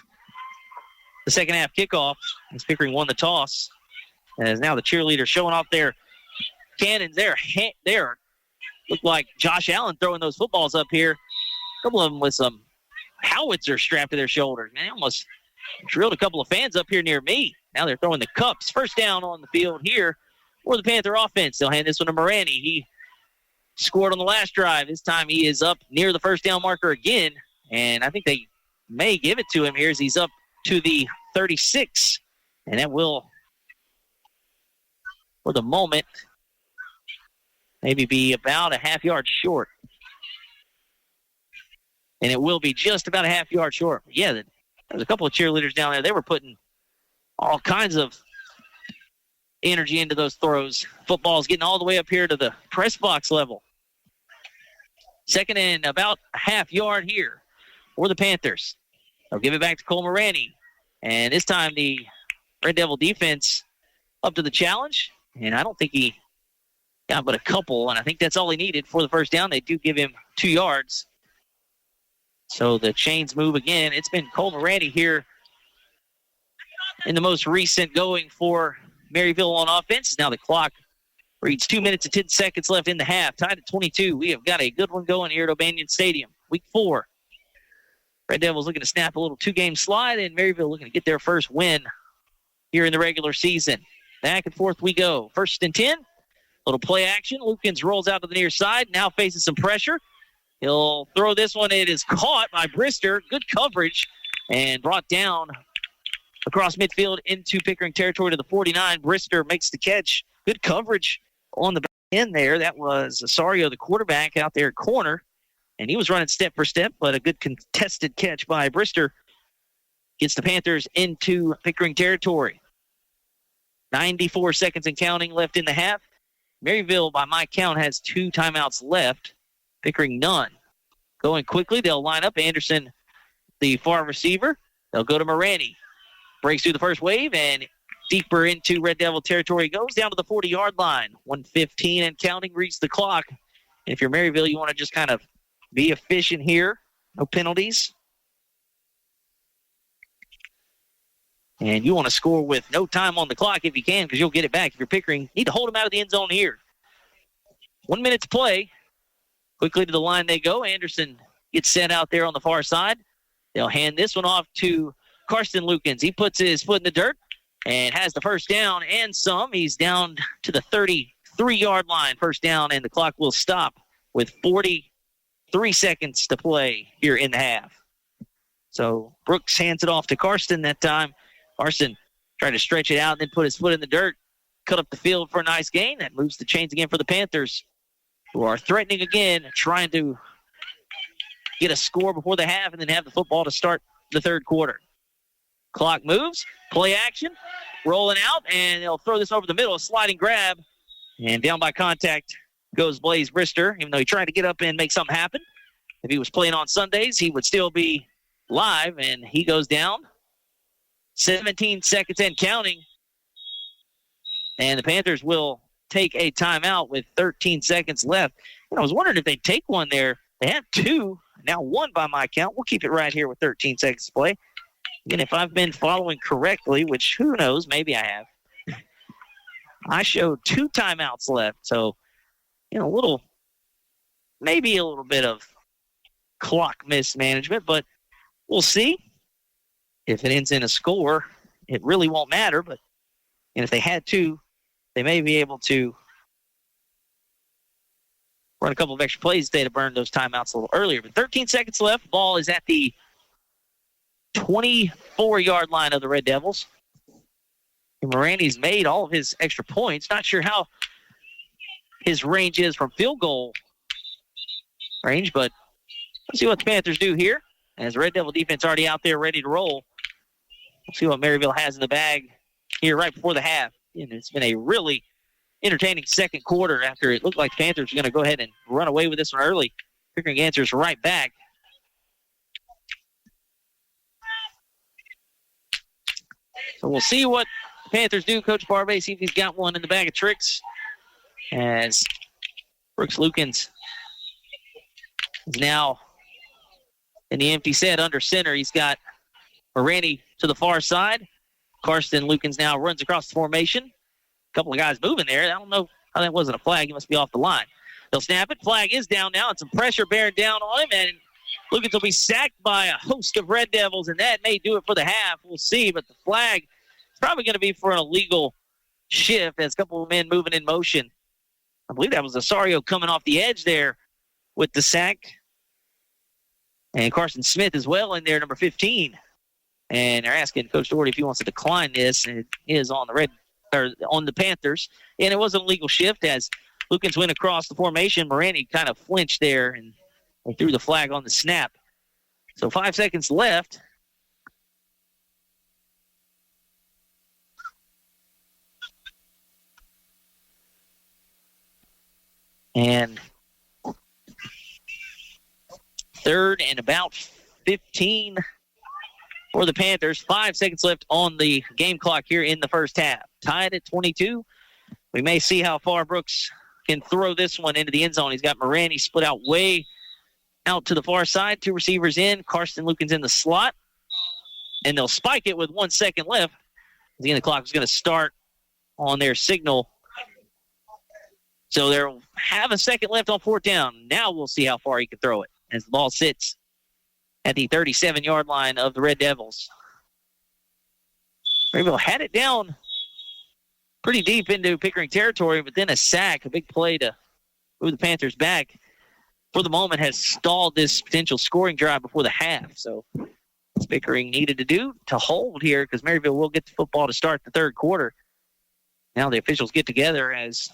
the second half kickoff as Pickering won the toss. As now the cheerleaders showing off their cannons there. Look like Josh Allen throwing those footballs up here. A couple of them with some howitzers strapped to their shoulders. Man, they almost drilled a couple of fans up here near me. Now they're throwing the cups. First down on the field here for the Panther offense. They'll hand this one to Morani. He scored on the last drive. This time he is up near the first down marker again. And I think they may give it to him here as he's up to the 36, and that will, for the moment, maybe be about a half-yard short. And it will be just about a half-yard short. Yeah, there's a couple of cheerleaders down there. They were putting all kinds of energy into those throws. Football's getting all the way up here to the press box level. Second and about a half-yard here for the Panthers. They'll give it back to Cole Morani. And this time the Red Devil defense up to the challenge. And I don't think he got but a couple. And I think that's all he needed for the first down. They do give him 2 yards. So the chains move again. It's been Cole Morani here in the most recent going for Merryville on offense. Now the clock reads 2 minutes and 10 seconds left in the half. Tied at 22. We have got a good one going here at O'Banion Stadium. Week 4. Red Devils looking to snap a little two-game slide, and Merryville looking to get their first win here in the regular season. Back and forth we go. 1st and 10. Little play action. Lukens rolls out to the near side. Now faces some pressure. He'll throw this one. It is caught by Brister. Good coverage and brought down across midfield into Pickering territory to the 49. Brister makes the catch. Good coverage on the back end there. That was Osorio, the quarterback, out there at corner. And he was running step for step, but a good contested catch by Brister gets the Panthers into Pickering territory. 94 seconds and counting left in the half. Merryville, by my count, has 2 timeouts left. Pickering, none. Going quickly, they'll line up Anderson, the far receiver. They'll go to Morani. Breaks through the first wave and deeper into Red Devil territory. Goes down to the 40-yard line. 1:15 and counting. Reads the clock. And if you're Merryville, you want to just kind of be efficient here. No penalties. And you want to score with no time on the clock if you can, because you'll get it back. If you're Pickering, you need to hold them out of the end zone here. 1 minute to play. Quickly to the line they go. Anderson gets set out there on the far side. They'll hand this one off to Karsten Lukens. He puts his foot in the dirt and has the first down and some. He's down to the 33-yard line. First down, and the clock will stop with 43 seconds to play here in the half. So Brooks hands it off to Karsten that time. Karsten tried to stretch it out and then put his foot in the dirt. Cut up the field for a nice gain. That moves the chains again for the Panthers, who are threatening again, trying to get a score before the half and then have the football to start the third quarter. Clock moves. Play action. Rolling out, and they'll throw this over the middle. A sliding grab. And down by contact goes Blaze Brister, even though he tried to get up and make something happen. If he was playing on Sundays, he would still be live, and he goes down. 17 seconds and counting. And the Panthers will take a timeout with 13 seconds left. And I was wondering if they'd take one there. They have 2, now 1 by my count. We'll keep it right here with 13 seconds to play. Again, if I've been following correctly, which who knows, maybe I have. I showed 2 timeouts left. So, maybe a little bit of clock mismanagement, but we'll see. If it ends in a score, it really won't matter. But if they had to, they may be able to run a couple of extra plays if they'd have burned those timeouts a little earlier. But 13 seconds left. Ball is at the 24-yard line of the Red Devils. And Morani's made all of his extra points. Not sure how his range is from field goal range, but let's see what the Panthers do here. As the Red Devil defense already out there ready to roll. We'll see what Merryville has in the bag here right before the half. And it's been a really entertaining second quarter after it looked like the Panthers were going to go ahead and run away with this one early. Pickering answers right back. So we'll see what the Panthers do. Coach Barbay, see if he's got one in the bag of tricks. As Brooks Lukens is now in the empty set under center. He's got Morani to the far side. Karsten Lukens now runs across the formation. A couple of guys moving there. I don't know how that wasn't a flag. He must be off the line. They'll snap it. Flag is down now, and some pressure bearing down on him. And Lukens will be sacked by a host of Red Devils, and that may do it for the half. We'll see, but the flag is probably going to be for an illegal shift as a couple of men moving in motion. I believe that was Osorio coming off the edge there with the sack. And Carson Smith as well in there, number 15. And they're asking Coach Doherty if he wants to decline this, and it is on the Panthers. And it was an illegal shift as Lukens went across the formation. Morani kind of flinched there and threw the flag on the snap. So 5 seconds left. And third and about 15 for the Panthers. 5 seconds left on the game clock here in the first half. Tied at 22. We may see how far Brooks can throw this one into the end zone. He's got Morani split out way out to the far side. 2 receivers in. Karsten Lukens in the slot. And they'll spike it with 1 second left. Again, the clock is going to start on their signal. So they'll have a second left on fourth down. Now we'll see how far he can throw it as the ball sits at the 37-yard line of the Red Devils. Merryville had it down pretty deep into Pickering territory, but then a sack, a big play to move the Panthers back, for the moment has stalled this potential scoring drive before the half. So what Pickering needed to do to hold here, because Merryville will get the football to start the third quarter. Now the officials get together as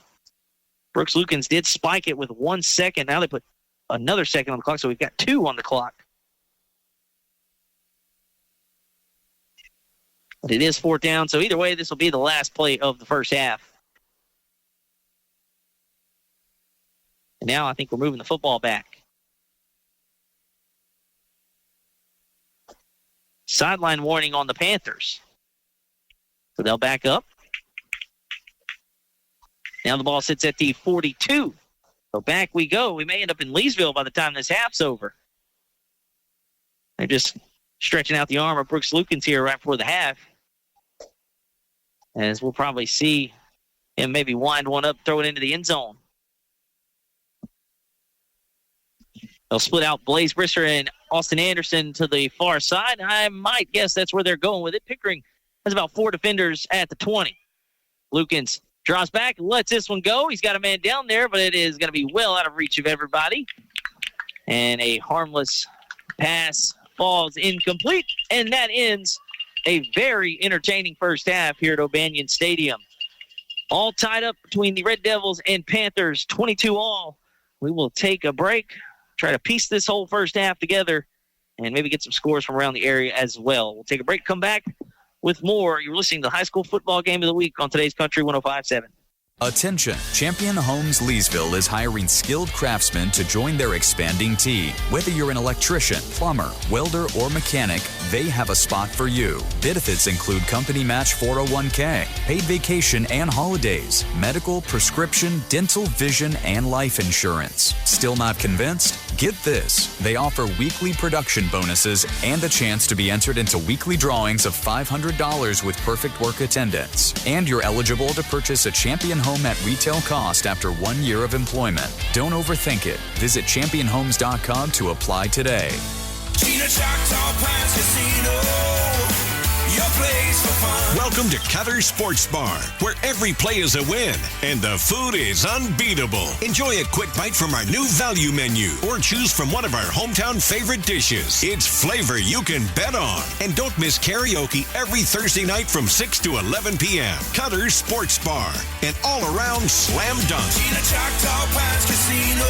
Brooks Lukens did spike it with 1 second. Now they put another second on the clock, so we've got 2 on the clock. But it is 4th down, so either way, this will be the last play of the first half. And now I think we're moving the football back. Sideline warning on the Panthers. So they'll back up. Now the ball sits at the 42. So back we go. We may end up in Leesville by the time this half's over. They're just stretching out the arm of Brooks Lukens here right before the half. As we'll probably see him maybe wind one up, throw it into the end zone. They'll split out Blaze Brisser and Austin Anderson to the far side. I might guess that's where they're going with it. Pickering has about 4 defenders at the 20. Lukens draws back, lets this one go. He's got a man down there, but it is going to be well out of reach of everybody. And a harmless pass falls incomplete, and that ends a very entertaining first half here at O'Banion Stadium. All tied up between the Red Devils and Panthers, 22 all. We will take a break, try to piece this whole first half together, and maybe get some scores from around the area as well. We'll take a break, come back with more. You're listening to the high school football game of the week on today's Country 105.7. Attention! Champion Homes Leesville is hiring skilled craftsmen to join their expanding team. Whether you're an electrician, plumber, welder, or mechanic, they have a spot for you. Benefits include company match 401k, paid vacation and holidays, medical, prescription, dental, vision, and life insurance. Still not convinced? Get this. They offer weekly production bonuses and a chance to be entered into weekly drawings of $500 with perfect work attendance. And you're eligible to purchase a Champion Home at retail cost after 1 year of employment. Don't overthink it. Visit championhomes.com to apply today. Gina Choctaw Pines Casino, your place for fun. Welcome to Cutter Sports Bar, where every play is a win and the food is unbeatable. Enjoy a quick bite from our new value menu or choose from one of our hometown favorite dishes. It's flavor you can bet on. And don't miss karaoke every Thursday night from 6 to 11 p.m. Cutter Sports Bar, an all-around slam dunk. Gina Choctaw Pines Casino,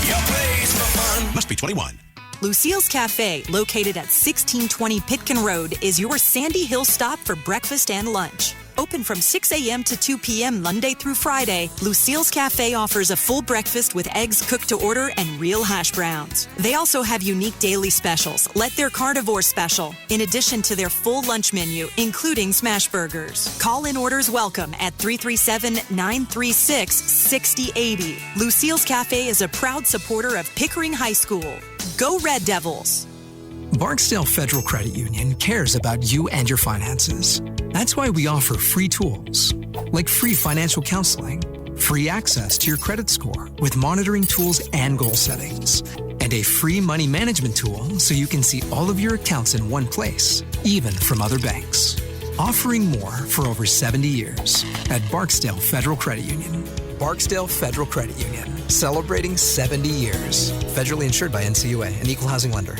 your place for fun. Must be 21. Lucille's Cafe, located at 1620 Pitkin Road, is your Sandy Hill stop for breakfast and lunch. Open from 6 a.m. to 2 p.m. Monday through Friday, Lucille's Cafe offers a full breakfast with eggs cooked to order and real hash browns. They also have unique daily specials, like their carnivore special, in addition to their full lunch menu, including smash burgers. Call-in orders welcome at 337-936-6080. Lucille's Cafe is a proud supporter of Pickering High School. Go Red Devils! Barksdale Federal Credit Union cares about you and your finances. That's why we offer free tools, like free financial counseling, free access to your credit score with monitoring tools and goal settings, and a free money management tool so you can see all of your accounts in one place, even from other banks. Offering more for over 70 years at Barksdale Federal Credit Union. Barksdale Federal Credit Union, celebrating 70 years. Federally insured by NCUA, an equal housing lender.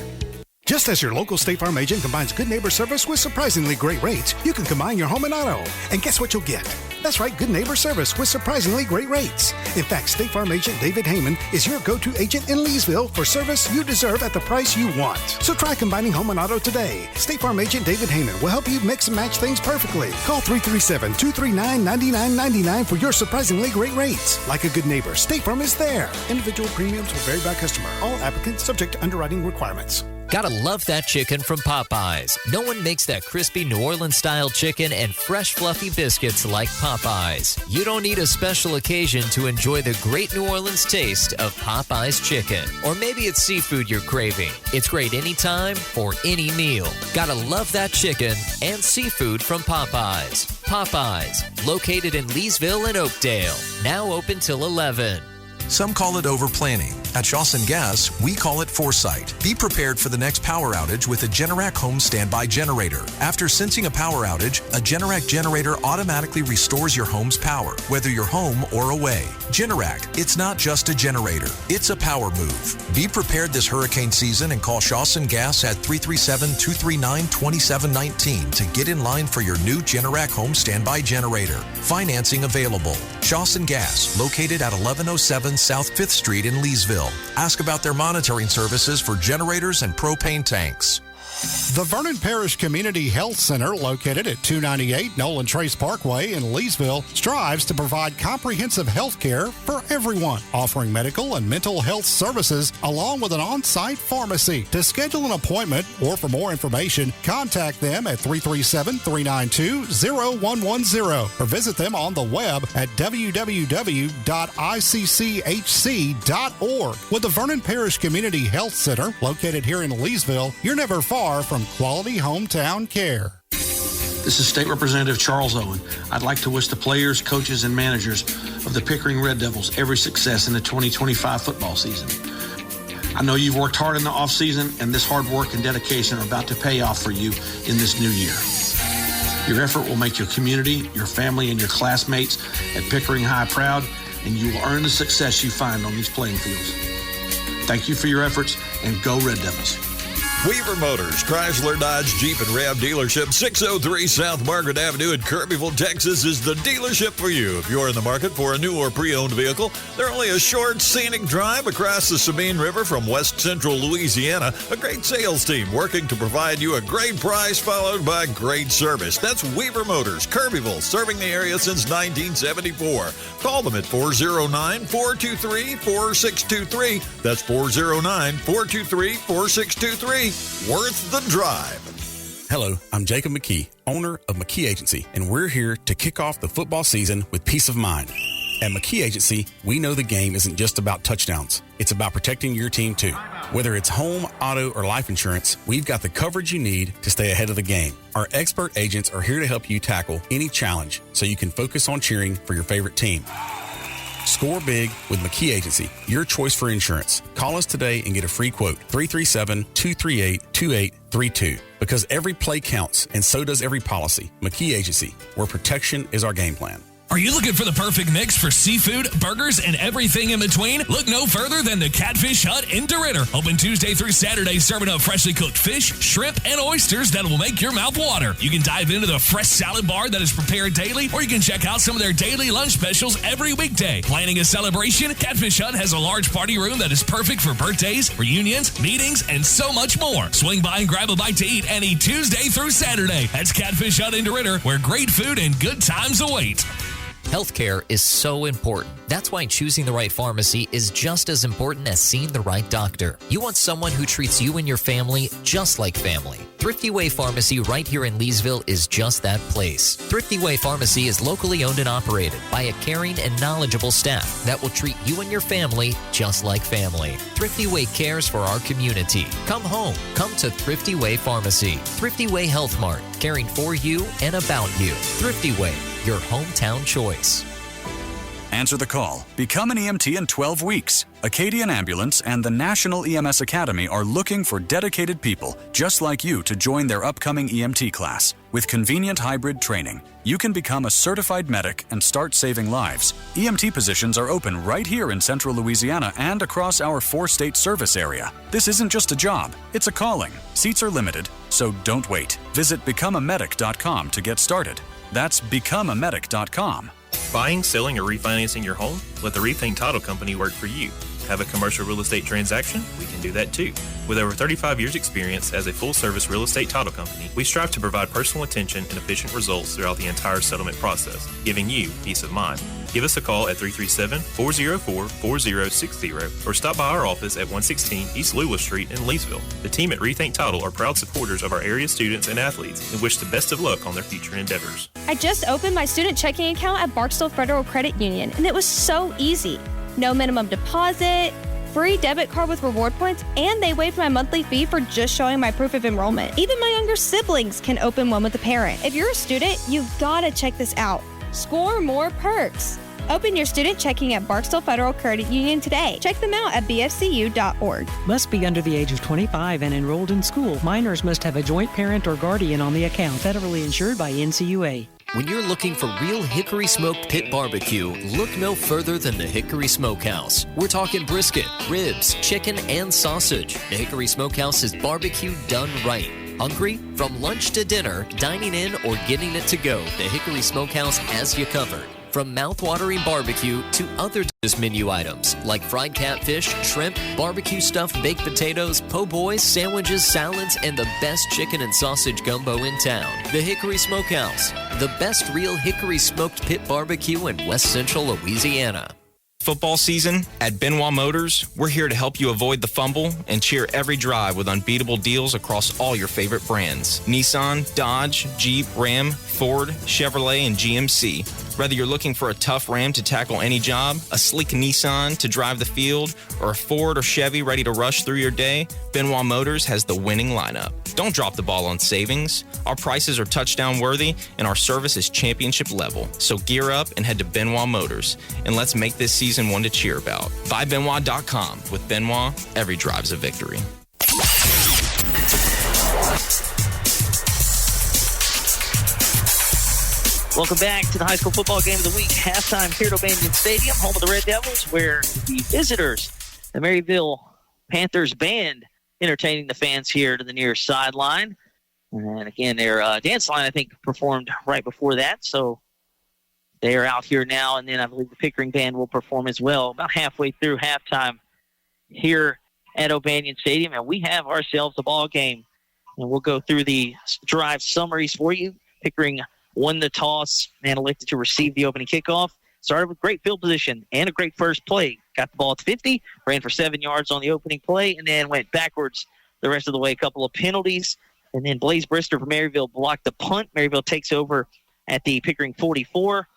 Just as your local State Farm agent combines good neighbor service with surprisingly great rates, you can combine your home and auto. And guess what you'll get? That's right, good neighbor service with surprisingly great rates. In fact, State Farm agent David Heyman is your go-to agent in Leesville for service you deserve at the price you want. So try combining home and auto today. State Farm agent David Heyman will help you mix and match things perfectly. Call 337-239-9999 for your surprisingly great rates. Like a good neighbor, State Farm is there. Individual premiums will vary by customer. All applicants subject to underwriting requirements. Gotta love that chicken from Popeyes. No one makes that crispy New Orleans-style chicken and fresh, fluffy biscuits like Popeyes. You don't need a special occasion to enjoy the great New Orleans taste of Popeyes chicken. Or maybe it's seafood you're craving. It's great anytime for any meal. Gotta love that chicken and seafood from Popeyes. Popeyes, located in Leesville and Oakdale. Now open till 11. Some call it over-planning. At Shawson Gas, we call it foresight. Be prepared for the next power outage with a Generac home standby generator. After sensing a power outage, a Generac generator automatically restores your home's power, whether you're home or away. Generac, it's not just a generator, it's a power move. Be prepared this hurricane season and call Shawson Gas at 337-239-2719 to get in line for your new Generac home standby generator. Financing available. Shawson Gas, located at 1107 South 5th Street in Leesville. Ask about their monitoring services for generators and propane tanks. The Vernon Parish Community Health Center, located at 298 Nolan Trace Parkway in Leesville, strives to provide comprehensive health care for everyone, offering medical and mental health services along with an on-site pharmacy. To schedule an appointment or for more information, contact them at 337-392-0110 or visit them on the web at www.icchc.org. With the Vernon Parish Community Health Center, located here in Leesville, you're never far from quality hometown care. This is State Representative Charles Owen. I'd like to wish the players, coaches, and managers of the Pickering Red Devils every success in the 2025 football season. I know you've worked hard in the offseason, and this hard work and dedication are about to pay off for you in this new year. Your effort will make your community, your family, and your classmates at Pickering High proud, and you will earn the success you find on these playing fields. Thank you for your efforts, and go Red Devils. Weaver Motors, Chrysler, Dodge, Jeep, and Ram dealership, 603 South Margaret Avenue in Kirbyville, Texas, is the dealership for you. If you're in the market for a new or pre-owned vehicle, they're only a short, scenic drive across the Sabine River from west central Louisiana. A great sales team working to provide you a great price followed by great service. That's Weaver Motors, Kirbyville, serving the area since 1974. Call them at 409-423-4623. That's 409-423-4623. Worth the drive. Hello, I'm Jacob McKee, owner of McKee Agency, and we're here to kick off the football season with peace of mind. At McKee Agency, we know the game isn't just about touchdowns. It's about protecting your team, too. Whether it's home, auto, or life insurance, we've got the coverage you need to stay ahead of the game. Our expert agents are here to help you tackle any challenge so you can focus on cheering for your favorite team. Score big with McKee Agency, your choice for insurance. Call us today and get a free quote, 337-238-2832. Because every play counts, and so does every policy. McKee Agency, where protection is our game plan. Are you looking for the perfect mix for seafood, burgers, and everything in between? Look no further than the Catfish Hut in DeRidder. Open Tuesday through Saturday, serving up freshly cooked fish, shrimp, and oysters that will make your mouth water. You can dive into the fresh salad bar that is prepared daily, or you can check out some of their daily lunch specials every weekday. Planning a celebration? Catfish Hut has a large party room that is perfect for birthdays, reunions, meetings, and so much more. Swing by and grab a bite to eat any Tuesday through Saturday. That's Catfish Hut in DeRidder, where great food and good times await. Healthcare is so important. That's why choosing the right pharmacy is just as important as seeing the right doctor. You want someone who treats you and your family just like family. Thrifty Way Pharmacy right here in Leesville is just that place. Thrifty Way Pharmacy is locally owned and operated by a caring and knowledgeable staff that will treat you and your family just like family. Thrifty Way cares for our community. Come home. Come to Thrifty Way Pharmacy. Thrifty Way Health Mart, caring for you and about you. Thrifty Way, your hometown choice. Answer the call. Become an EMT in 12 weeks. Acadian Ambulance and the National EMS Academy are looking for dedicated people just like you to join their upcoming EMT class. With convenient hybrid training, you can become a certified medic and start saving lives. EMT positions are open right here in central Louisiana and across our 4-state service area. This isn't just a job, it's a calling. Seats are limited, so don't wait. Visit becomeamedic.com to get started. That's becomeamedic.com. Buying, selling, or refinancing your home? Let the Rethink Title Company work for you. Have a commercial real estate transaction? We can do that too. With over 35 years experience as a full-service real estate title company, we strive to provide personal attention and efficient results throughout the entire settlement process, giving you peace of mind. Give us a call at 337-404-4060 or stop by our office at 116 East Lula Street in Leesville. The team at Rethink Title are proud supporters of our area students and athletes and wish the best of luck on their future endeavors. I just opened my student checking account at Barksdale Federal Credit Union, and it was so easy. No minimum deposit, free debit card with reward points, and they waived my monthly fee for just showing my proof of enrollment. Even my younger siblings can open one with a parent. If you're a student, you've got to check this out. Score more perks. Open your student checking at Barksdale Federal Credit Union today. Check them out at bfcu.org. Must be under the age of 25 and enrolled in school. Minors must have a joint parent or guardian on the account. Federally insured by NCUA. When you're looking for real Hickory Smoked Pit Barbecue, look no further than the Hickory Smokehouse. We're talking brisket, ribs, chicken, and sausage. The Hickory Smokehouse is barbecue done right. Hungry? From lunch to dinner, dining in, or getting it to go, the Hickory Smokehouse has you covered. From mouth-watering barbecue to other delicious menu items like fried catfish, shrimp, barbecue stuffed baked potatoes, po' boys, sandwiches, salads, and the best chicken and sausage gumbo in town. The Hickory Smokehouse, the best real hickory smoked pit barbecue in West Central Louisiana. Football season at Benoit Motors, we're here to help you avoid the fumble and cheer every drive with unbeatable deals across all your favorite brands. Nissan, Dodge, Jeep, Ram, Ford, Chevrolet, and GMC. Whether you're looking for a tough Ram to tackle any job, a sleek Nissan to drive the field, or a Ford or Chevy ready to rush through your day, Benoit Motors has the winning lineup. Don't drop the ball on savings. Our prices are touchdown worthy and our service is championship level. So gear up and head to Benoit Motors and let's make this season one to cheer about. BuyBenoit.com. With Benoit, every drive's a victory. Welcome back to the high school football game of the week. Halftime here at O'Banion Stadium, home of the Red Devils, where the visitors, the Merryville Panthers band, entertaining the fans here to the near sideline. And again, their dance line, I think, performed right before that. So they are out here now, and then I believe the Pickering band will perform as well about halfway through halftime here at O'Banion Stadium. And we have ourselves a ball game, and we'll go through the drive summaries for you. Pickering won the toss and elected to receive the opening kickoff. Started with great field position and a great first play. Got the ball at 50, ran for 7 yards on the opening play, and then went backwards the rest of the way. A couple of penalties, and then Blaze Brister from Merryville blocked the punt. Merryville takes over at the Pickering 44.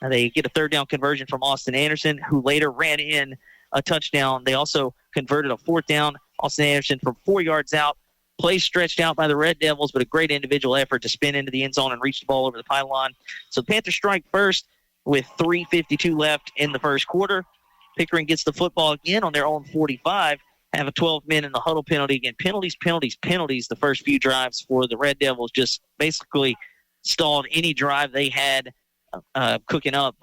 They get a third down conversion from Austin Anderson, who later ran in a touchdown. They also converted a fourth down. Austin Anderson from 4 yards out. Play stretched out by the Red Devils, but a great individual effort to spin into the end zone and reach the ball over the pylon. So the Panthers strike first with 3:52 left in the first quarter. Pickering gets the football again on their own 45, have a 12-man in the huddle penalty. Again, penalties. The first few drives for the Red Devils just basically stalled any drive they had cooking up,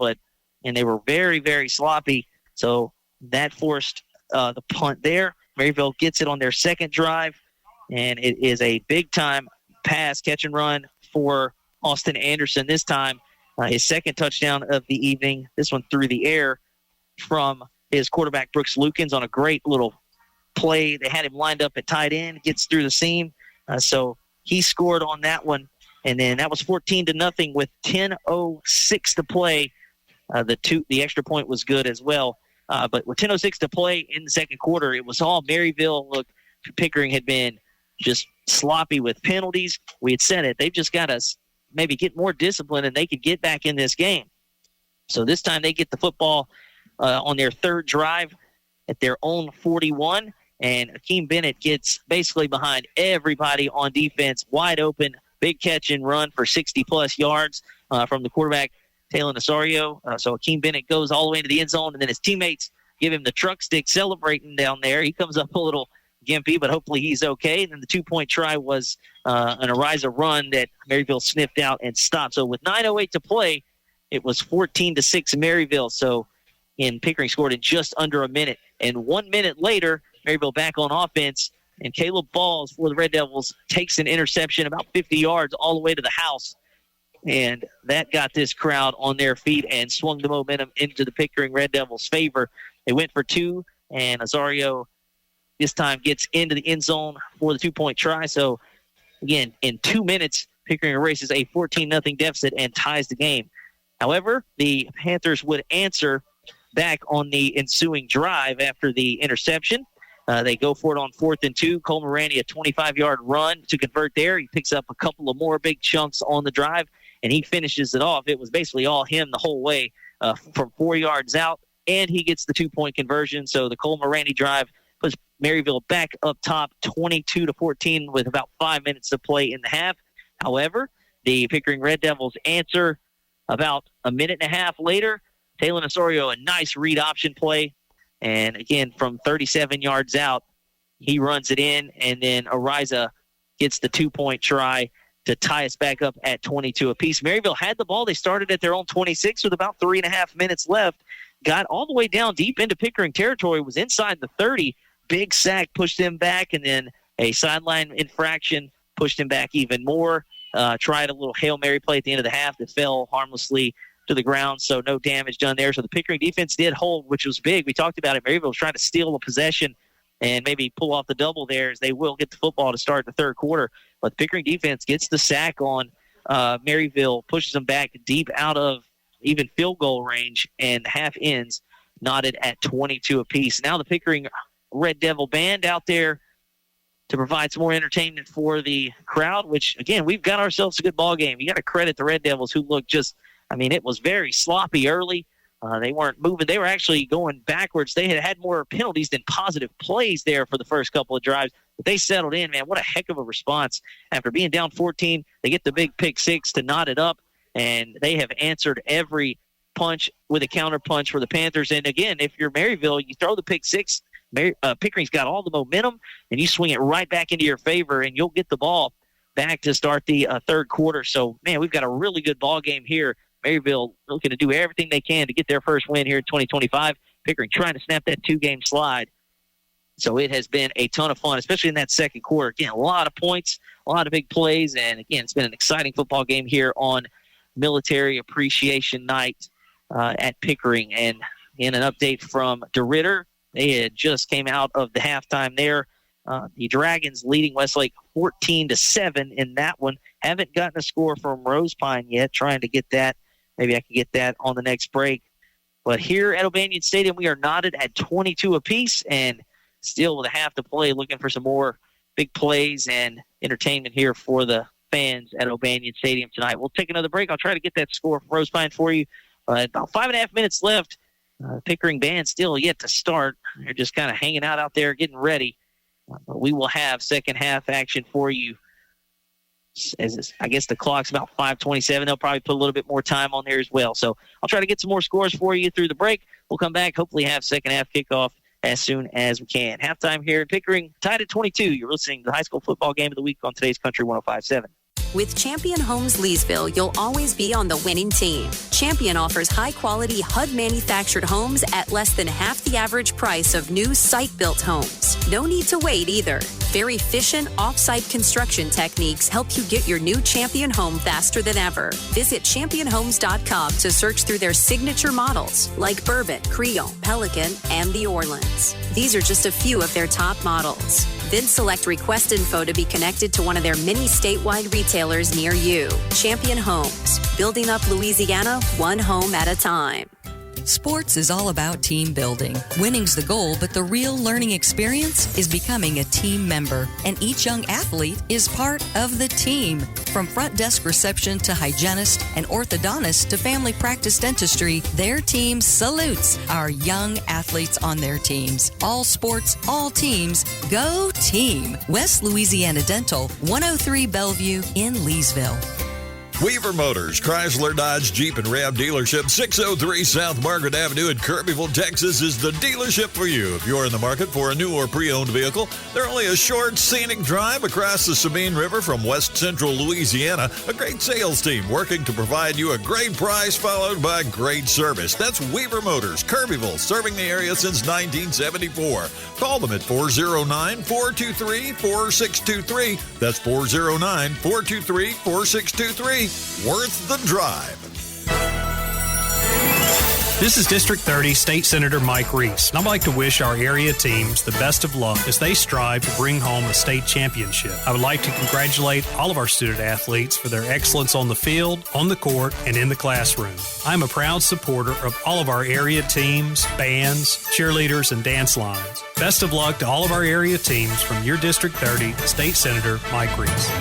and they were very, very sloppy. So that forced the punt there. Merryville gets it on their second drive. And it is a big-time pass, catch and run for Austin Anderson this time. His second touchdown of the evening, this one through the air from his quarterback, Brooks Lukens, on a great little play. They had him lined up at tight end, gets through the seam. So he scored on that one. And then that was 14-0 with 10:06 to play. The extra point was good as well. But with 10:06 to play in the second quarter, it was all Merryville. Look, Pickering had been just sloppy with penalties. We had said it. They've just got to maybe get more discipline, and they could get back in this game. So this time they get the football on their third drive at their own 41, and Akeem Bennett gets basically behind everybody on defense, wide open, big catch and run for 60-plus yards from the quarterback, Taylor Nazario. So Akeem Bennett goes all the way into the end zone, and then his teammates give him the truck stick celebrating down there. He comes up a little gimpy, but hopefully he's okay. And then the 2-point try was an Ariza run that Merryville sniffed out and stopped. So with 9:08 to play, it was 14-6 Merryville. So Pickering scored in just under a minute. And 1 minute later, Merryville back on offense, and Caleb Balls for the Red Devils takes an interception about 50 yards all the way to the house. And that got this crowd on their feet and swung the momentum into the Pickering Red Devils' favor. They went for two, and Azario this time gets into the end zone for the 2-point try. So, again, in 2 minutes, Pickering erases a 14-0 deficit and ties the game. However, the Panthers would answer back on the ensuing drive after the interception. They go for it on 4th and 2. Cole Morani, a 25-yard run to convert there. He picks up a couple of more big chunks on the drive, and he finishes it off. It was basically all him the whole way from 4 yards out, and he gets the 2-point conversion. So the Cole Morani drive puts Merryville back up top 22-14 with about 5 minutes to play in the half. However, the Pickering Red Devils answer about a minute and a half later Taylor Osorio, a nice read option play. And again, from 37 yards out, he runs it in, and then Ariza gets the 2-point try to tie us back up at 22 apiece. Merryville had the ball. They started at their own 26 with about 3.5 minutes left. Got all the way down deep into Pickering territory, was inside the 30. Big sack pushed them back, and then a sideline infraction pushed him back even more. Tried a little Hail Mary play at the end of the half that fell harmlessly to the ground, so no damage done there. So the Pickering defense did hold, which was big. We talked about it. Merryville was trying to steal a possession and maybe pull off the double there, as they will get the football to start the third quarter. But the Pickering defense gets the sack on Merryville, pushes them back deep out of even field goal range, and half ends knotted at 22 apiece. Now the Pickering Red Devil Band out there to provide some more entertainment for the crowd, which, again, we've got ourselves a good ball game. You got to credit the Red Devils, who looked just, it was very sloppy early. They weren't moving. They were actually going backwards. They had more penalties than positive plays there for the first couple of drives. But they settled in, man. What a heck of a response. After being down 14, they get the big pick six to knot it up, and they have answered every punch with a counter punch for the Panthers. And, again, if you're Merryville, you throw the pick six, Pickering's got all the momentum, and you swing it right back into your favor, and you'll get the ball back to start the third quarter. So, man, we've got a really good ball game here. Merryville looking to do everything they can to get their first win here in 2025. Pickering trying to snap that 2-game slide. So it has been a ton of fun, especially in that second quarter. Again, a lot of points, a lot of big plays, and, again, it's been an exciting football game here on Military Appreciation Night at Pickering. And in an update from DeRitter, they had just came out of the halftime there. The Dragons leading Westlake 14-7 in that one. Haven't gotten a score from Rose Pine yet. Trying to get that. Maybe I can get that on the next break. But here at O'Banion Stadium, we are knotted at 22 apiece, and still with a half to play, looking for some more big plays and entertainment here for the fans at O'Banion Stadium tonight. We'll take another break. I'll try to get that score from Rose Pine for you. About 5.5 minutes left. Pickering band still yet to start. They're just kind of hanging out there, getting ready. But we will have second half action for you. I guess the clock's about 5:27. They'll probably put a little bit more time on there as well. So I'll try to get some more scores for you through the break. We'll come back, hopefully have second half kickoff as soon as we can. Halftime here in Pickering, tied at 22. You're listening to the high school football game of the week on today's Country 105.7. With Champion Homes Leesville, you'll always be on the winning team. Champion offers high-quality HUD-manufactured homes at less than half the average price of new site-built homes. No need to wait either. Very efficient off-site construction techniques help you get your new Champion home faster than ever. Visit championhomes.com to search through their signature models like Bourbon, Creole, Pelican, and the Orleans. These are just a few of their top models. Then select Request Info to be connected to one of their many statewide retailers near you. Champion Homes, building up Louisiana one home at a time. Sports is all about team building. Winning's the goal, but the real learning experience is becoming a team member. And each young athlete is part of the team. From front desk reception to hygienist and orthodontist to family practice dentistry, their team salutes our young athletes on their teams. All sports, all teams, go team. West Louisiana Dental, 103 Bellevue in Leesville. Weaver Motors, Chrysler, Dodge, Jeep, and Ram dealership, 603 South Margaret Avenue in Kirbyville, Texas, is the dealership for you. If you're in the market for a new or pre-owned vehicle, they're only a short, scenic drive across the Sabine River from west central Louisiana. A great sales team working to provide you a great price followed by great service. That's Weaver Motors, Kirbyville, serving the area since 1974. Call them at 409-423-4623. That's 409-423-4623. Worth the drive. This is District 30 State Senator Mike Reese, and I'd like to wish our area teams the best of luck as they strive to bring home a state championship. I would like to congratulate all of our student athletes for their excellence on the field, on the court, and in the classroom. I'm a proud supporter of all of our area teams, bands, cheerleaders, and dance lines. Best of luck to all of our area teams from your District 30 State Senator Mike Reese.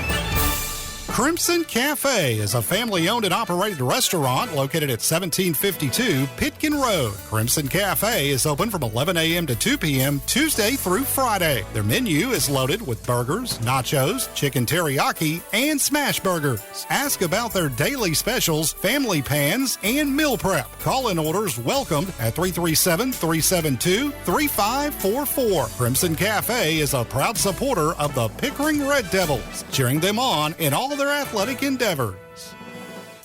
Crimson Cafe is a family-owned and operated restaurant located at 1752 Pitkin Road. Crimson Cafe is open from 11 a.m. to 2 p.m. Tuesday through Friday. Their menu is loaded with burgers, nachos, chicken teriyaki, and smash burgers. Ask about their daily specials, family pans, and meal prep. Call-in orders welcomed at 337-372-3544. Crimson Cafe is a proud supporter of the Pickering Red Devils, cheering them on in all their athletic endeavors.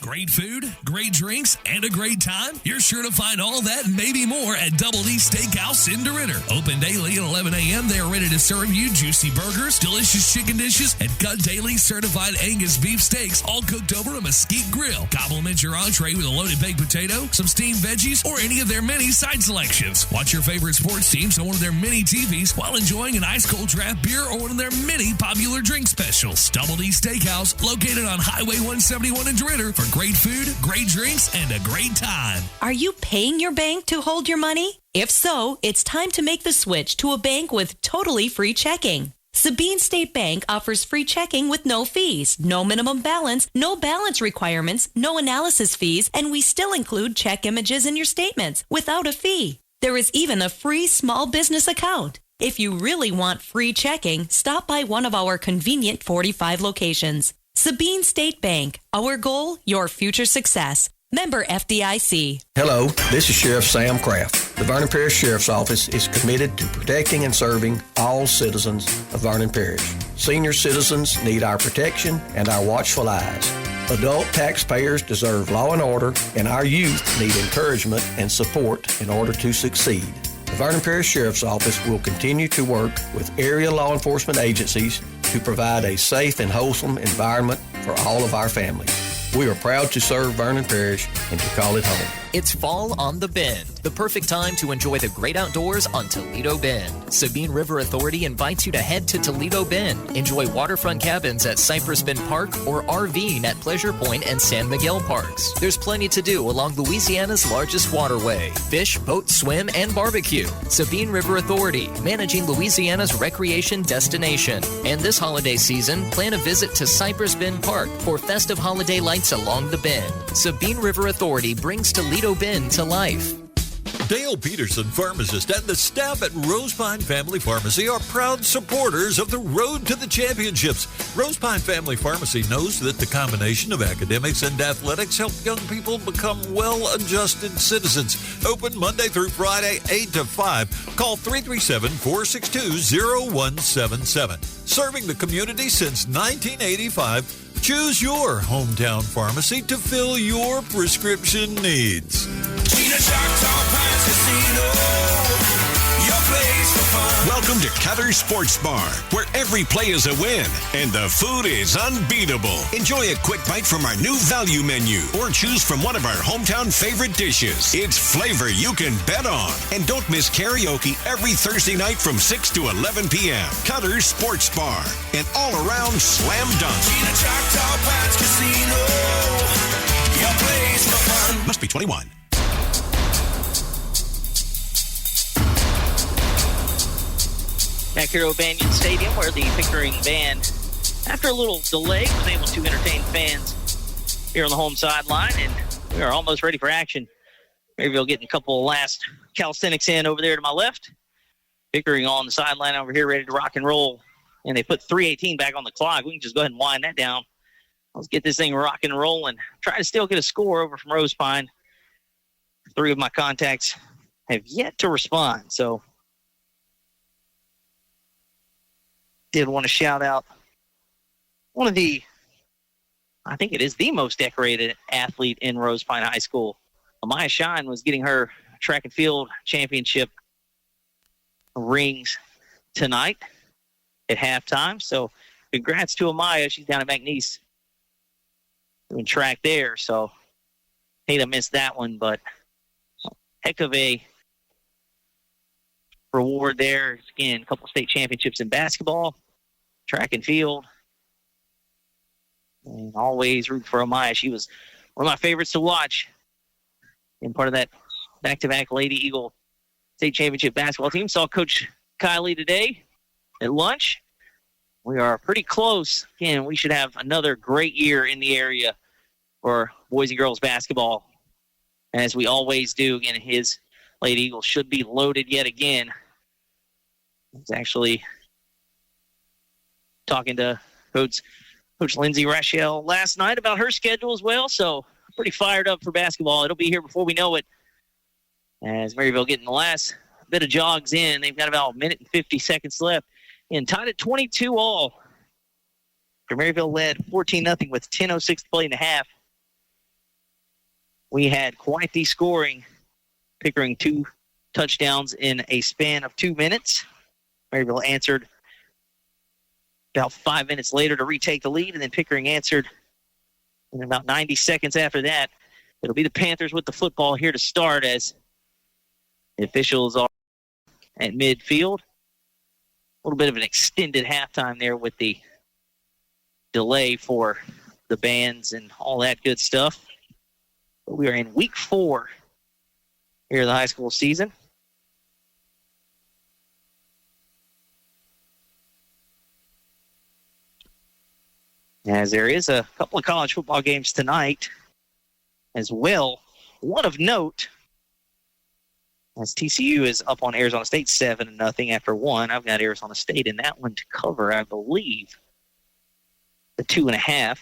Great food, great drinks, and a great time? You're sure to find all that and maybe more at Double D Steakhouse in DeRidder. Open daily at 11 a.m. They are ready to serve you juicy burgers, delicious chicken dishes, and cut daily certified Angus beef steaks, all cooked over a mesquite grill. Complement your entree with a loaded baked potato, some steamed veggies, or any of their many side selections. Watch your favorite sports teams on one of their mini TVs while enjoying an ice-cold draft beer or one of their many popular drink specials. Double D Steakhouse, located on Highway 171 in DeRidder, for great food, great drinks, and a great time. Are you paying your bank to hold your money? If so, it's time to make the switch to a bank with totally free checking. Sabine State Bank offers free checking with no fees, no minimum balance, no balance requirements, no analysis fees, and we still include check images in your statements without a fee. There is even a free small business account. If you really want free checking, stop by one of our convenient 45 locations. Sabine State Bank. Our goal, your future success. Member FDIC. Hello, this is Sheriff Sam Kraft. The Vernon Parish Sheriff's Office is committed to protecting and serving all citizens of Vernon Parish. Senior citizens need our protection and our watchful eyes. Adult taxpayers deserve law and order, and our youth need encouragement and support in order to succeed. The Vernon Parish Sheriff's Office will continue to work with area law enforcement agencies to provide a safe and wholesome environment for all of our families. We are proud to serve Vernon Parish and to call it home. It's fall on the Bend, the perfect time to enjoy the great outdoors on Toledo Bend. Sabine River Authority invites you to head to Toledo Bend. Enjoy waterfront cabins at Cypress Bend Park or RVing at Pleasure Point and San Miguel Parks. There's plenty to do along Louisiana's largest waterway. Fish, boat, swim, and barbecue. Sabine River Authority, managing Louisiana's recreation destination. And this holiday season, plan a visit to Cypress Bend Park for festive holiday lights along the Bend. Sabine River Authority brings Toledo Bend to life. Dale Peterson, pharmacist, and the staff at Rosepine Family Pharmacy are proud supporters of the Road to the Championships. Rosepine Family Pharmacy knows that the combination of academics and athletics help young people become well-adjusted citizens. Open Monday through Friday, 8 to 5. Call 337-462-0177. Serving the community since 1985, choose your hometown pharmacy to fill your prescription needs. Welcome to Cutter's Sports Bar, where every play is a win and the food is unbeatable. Enjoy a quick bite from our new value menu or choose from one of our hometown favorite dishes. It's flavor you can bet on. And don't miss karaoke every Thursday night from 6 to 11 p.m. Cutter's Sports Bar, an all-around slam dunk. Must be 21. Back here at O'Banion Stadium, where the Pickering band, after a little delay, was able to entertain fans here on the home sideline, and we are almost ready for action. Merryville getting a couple of last calisthenics in over there to my left. Pickering on the sideline over here, ready to rock and roll, and they put 3:18 back on the clock. We can just go ahead and wind that down. Let's get this thing rocking and rolling. Try to still get a score over from Rosepine. 3 of my contacts have yet to respond, so did want to shout out one of the, I think it is the most decorated athlete in Rosepine High School. Amaya Shine was getting her track and field championship rings tonight at halftime. So congrats to Amaya. She's down at McNeese doing track there. So hate to miss that one, but heck of a reward there. Again, a couple state championships in basketball, track and field, and always root for Amaya. She was one of my favorites to watch and part of that back-to-back Lady Eagle state championship basketball team. Saw Coach Kylie today at lunch. We are pretty close. Again, we should have another great year in the area for boys and girls basketball, as we always do. Again, his Lady Eagles should be loaded yet again. I was actually talking to Coach Lindsay Rachel last night about her schedule as well, so pretty fired up for basketball. It'll be here before we know it. As Merryville getting the last bit of jogs in, they've got about a minute and 50 seconds left. And tied at 22 all. Merryville led 14-0 with 10:06 to play in the half. We had quite the scoring. Pickering 2 touchdowns in a span of 2 minutes. Merryville answered about 5 minutes later to retake the lead, and then Pickering answered in about 90 seconds after that. It'll be the Panthers with the football here to start, as the officials are at midfield. A little bit of an extended halftime there with the delay for the bands and all that good stuff. But we are in week 4 here of the high school season. As there is a couple of college football games tonight as well. One of note, as TCU is up on Arizona State 7-0 after 1. I've got Arizona State in that one to cover, I believe, the 2.5.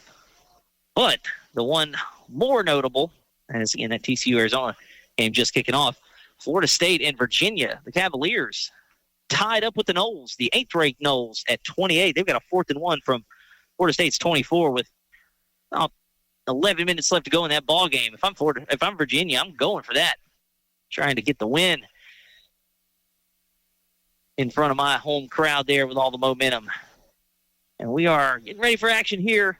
But the one more notable, as in that TCU-Arizona game just kicking off, Florida State and Virginia, the Cavaliers, tied up with the Noles, the 8th-ranked Noles at 28. They've got a 4th and 1 from Florida State's 24 with about 11 minutes left to go in that ball game. If I'm Virginia, I'm going for that. Trying to get the win in front of my home crowd there with all the momentum. And we are getting ready for action here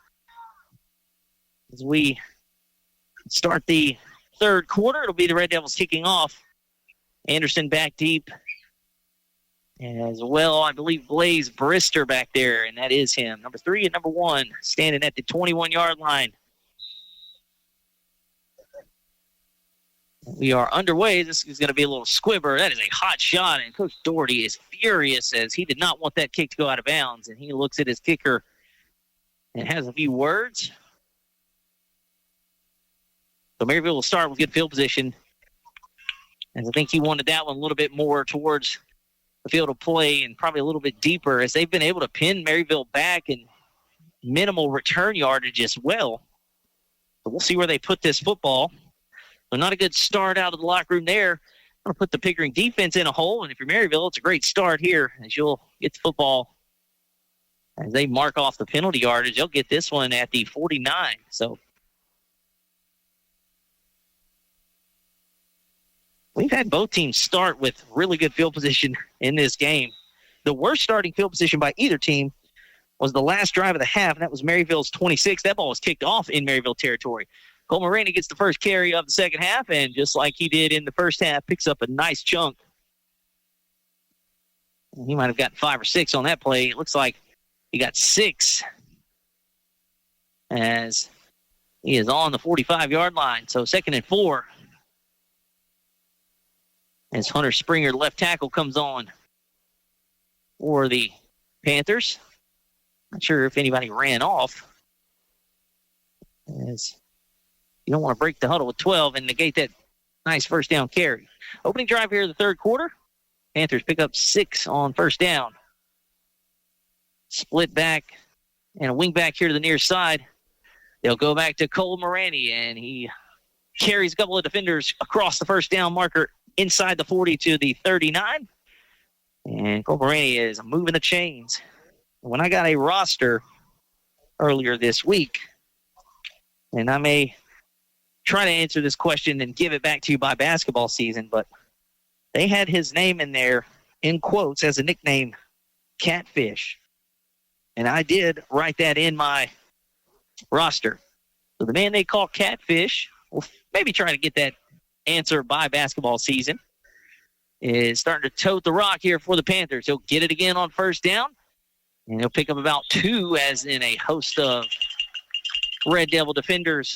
as we start the third quarter. It'll be the Red Devils kicking off. Anderson back deep. As well, I believe Blaze Brister back there, and that is him. Number 3 and number 1 standing at the 21-yard line. We are underway. This is going to be a little squibber. That is a hot shot, and Coach Doherty is furious as he did not want that kick to go out of bounds, and he looks at his kicker and has a few words. So Merryville will start with good field position, and I think he wanted that one a little bit more towards the field of play and probably a little bit deeper, as they've been able to pin Merryville back and minimal return yardage as well. So we'll see where they put this football. So not a good start out of the locker room there. I'm going to put the Pickering defense in a hole, and if you're Merryville, it's a great start here as you'll get the football. As they mark off the penalty yardage, they'll get this one at the 49. So we've had both teams start with really good field position in this game. The worst starting field position by either team was the last drive of the half, and that was Merryville's 26. That ball was kicked off in Merryville territory. Cole Moraney gets the first carry of the second half, and just like he did in the first half, picks up a nice chunk. He might have gotten 5 or 6 on that play. It looks like he got 6 as he is on the 45-yard line. So 2nd and 4. As Hunter Springer, left tackle, comes on for the Panthers. Not sure if anybody ran off. As you don't want to break the huddle with 12 and negate that nice first down carry. Opening drive here in the third quarter. Panthers pick up 6 on first down. Split back and a wing back here to the near side. They'll go back to Cole Moraney, and he carries a couple of defenders across the first down marker inside the 40 to the 39. And Cole Moraney is moving the chains. When I got a roster earlier this week, and I may try to answer this question and give it back to you by basketball season, but they had his name in there in quotes as a nickname, Catfish. And I did write that in my roster. So the man they call Catfish, we'll maybe try to get that answer by basketball season, is starting to tote the rock here for the Panthers. He'll get it again on first down, and he'll pick up about 2 as in a host of Red Devil defenders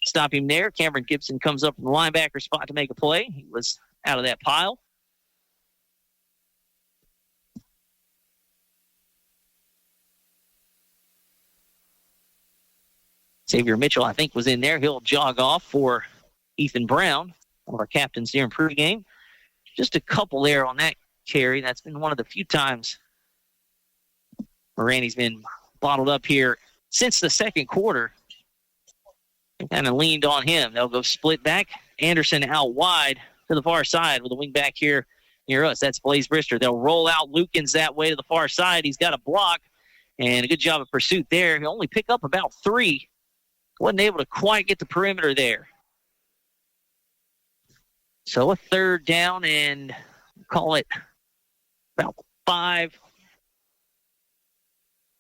stop him there. Cameron Gibson comes up from the linebacker spot to make a play. He was out of that pile. Xavier Mitchell, I think, was in there. He'll jog off for Ethan Brown, one of our captains here in pregame. Just a couple there on that carry. That's been one of the few times Moraney's been bottled up here since the second quarter. They kind of leaned on him. They'll go split back. Anderson out wide to the far side with a wing back here near us. That's Blaze Brister. They'll roll out Lukens that way to the far side. He's got a block and a good job of pursuit there. He'll only pick up about 3. Wasn't able to quite get the perimeter there. So a third down and call it about 5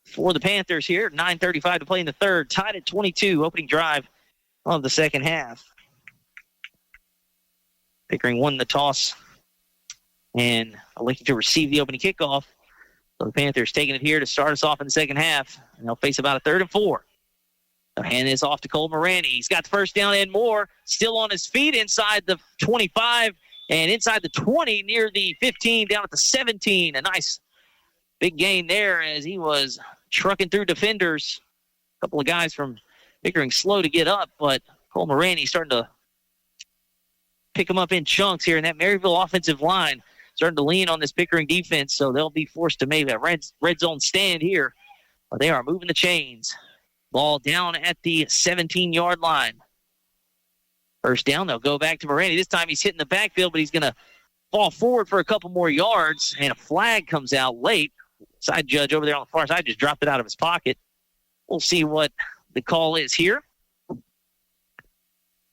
for the Panthers here. 9:35 to play in the third. Tied at 22, opening drive of the second half. Pickering won the toss and elected to receive the opening kickoff. So the Panthers taking it here to start us off in the second half. And they'll face about a 3rd and 4. They'll hand this off to Cole Moraney. He's got the first down and more. Still on his feet inside the 25 and inside the 20 near the 15 down at the 17. A nice big gain there as he was trucking through defenders. A couple of guys from Pickering slow to get up, but Cole Moraney starting to pick him up in chunks here. And that Merryville offensive line starting to lean on this Pickering defense, so they'll be forced to make a red zone stand here. But they are moving the chains. Ball down at the 17-yard line. First down, they'll go back to Moraney. This time he's hitting the backfield, but he's going to fall forward for a couple more yards, and a flag comes out late. Side judge over there on the far side just dropped it out of his pocket. We'll see what the call is here.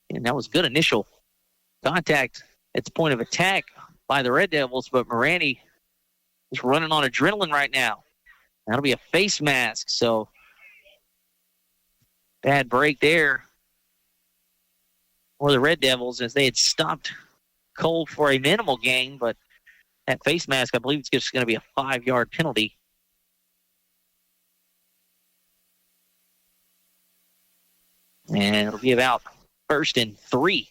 And that was good initial contact at the point of attack by the Red Devils, but Moraney is running on adrenaline right now. That'll be a face mask, so bad break there for the Red Devils as they had stopped Cole for a minimal gain, but that face mask, I believe it's just going to be a 5-yard penalty. And it'll be about 1st and 3.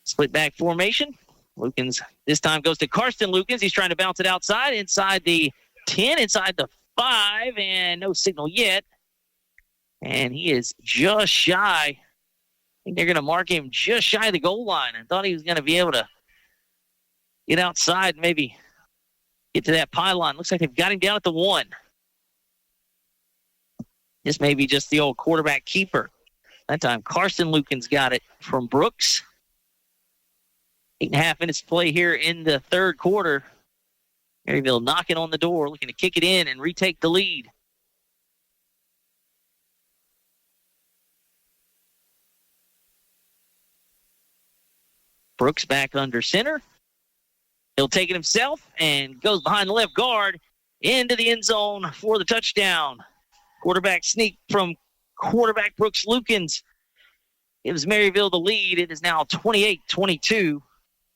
Split back formation. Lukens this time goes to Karsten Lukens. He's trying to bounce it outside, inside the 10, inside the 5, and no signal yet. And he is just shy. I think they're going to mark him just shy of the goal line. I thought he was going to be able to get outside and maybe get to that pylon. Looks like they've got him down at the 1. This may be just the old quarterback keeper. That time, Karsten Lukens got it from Brooks. 8.5 minutes to play here in the third quarter. Merryville knocking on the door, looking to kick it in and retake the lead. Brooks back under center. He'll take it himself and goes behind the left guard into the end zone for the touchdown. Quarterback sneak from quarterback Brooks Lukens gives Merryville the lead. It is now 28-22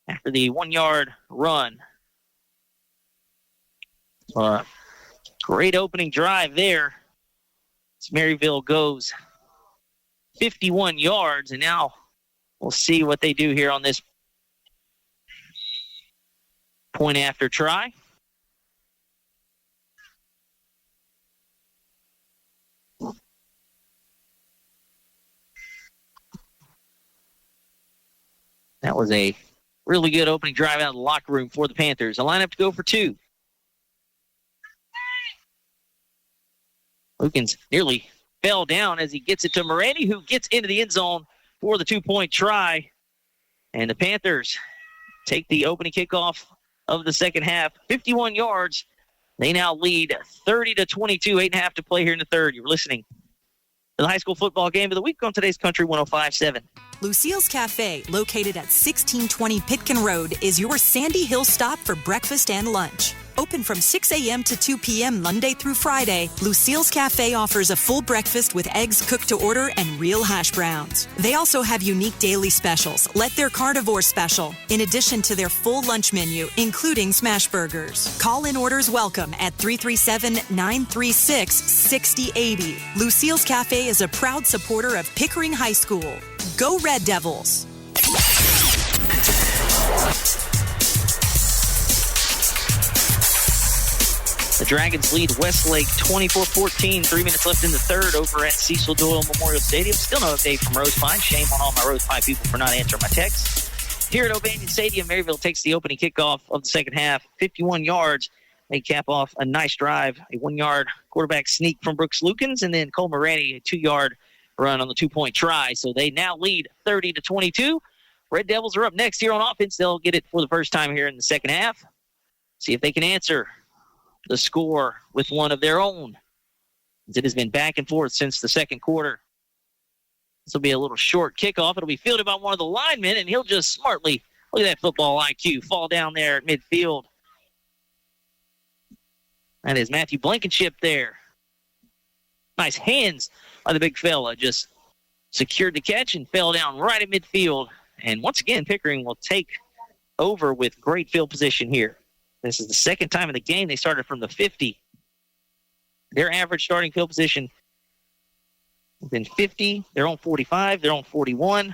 after the 1-yard run. Great opening drive there. As Merryville goes 51 yards, and now we'll see what they do here on this point after try. That was a really good opening drive out of the locker room for the Panthers. A lineup to go for 2. Lukens nearly fell down as he gets it to Moraney, who gets into the end zone for the 2-point try. And the Panthers take the opening kickoff of the second half. 51 yards. They now lead 30-22, 8.5 to play here in the third. You're listening to the high school football game of the week on today's Country 105.7. Lucille's Cafe, located at 1620 Pitkin Road, is your Sandy Hill stop for breakfast and lunch. Open from 6 a.m. to 2 p.m. Monday through Friday, Lucille's Cafe offers a full breakfast with eggs cooked to order and real hash browns. They also have unique daily specials, like their carnivore special, in addition to their full lunch menu, including smash burgers. Call-in orders welcome at 337-936-6080. Lucille's Cafe is a proud supporter of Pickering High School. Go Red Devils! The Dragons lead Westlake 24-14. 3 minutes left in the third over at Cecil Doyle Memorial Stadium. Still no update from Rose Pine. Shame on all my Rose Pine people for not answering my texts. Here at O'Banion Stadium, Merryville takes the opening kickoff of the second half. 51 yards. They cap off a nice drive. A 1-yard quarterback sneak from Brooks Lukens, and then Cole Moretti, a 2-yard run on the 2-point try. So they now lead 30-22. Red Devils are up next here on offense. They'll get it for the first time here in the second half. See if they can answer the score with one of their own. It has been back and forth since the second quarter. This will be a little short kickoff. It'll be fielded by one of the linemen, and he'll just smartly, look at that football IQ, fall down there at midfield. That is Matthew Blankenship there. Nice hands by the big fella. Just secured the catch and fell down right at midfield. And once again, Pickering will take over with great field position here. This is the second time in the game they started from the 50. Their average starting field position has been 50. They're on 45. They're on 41.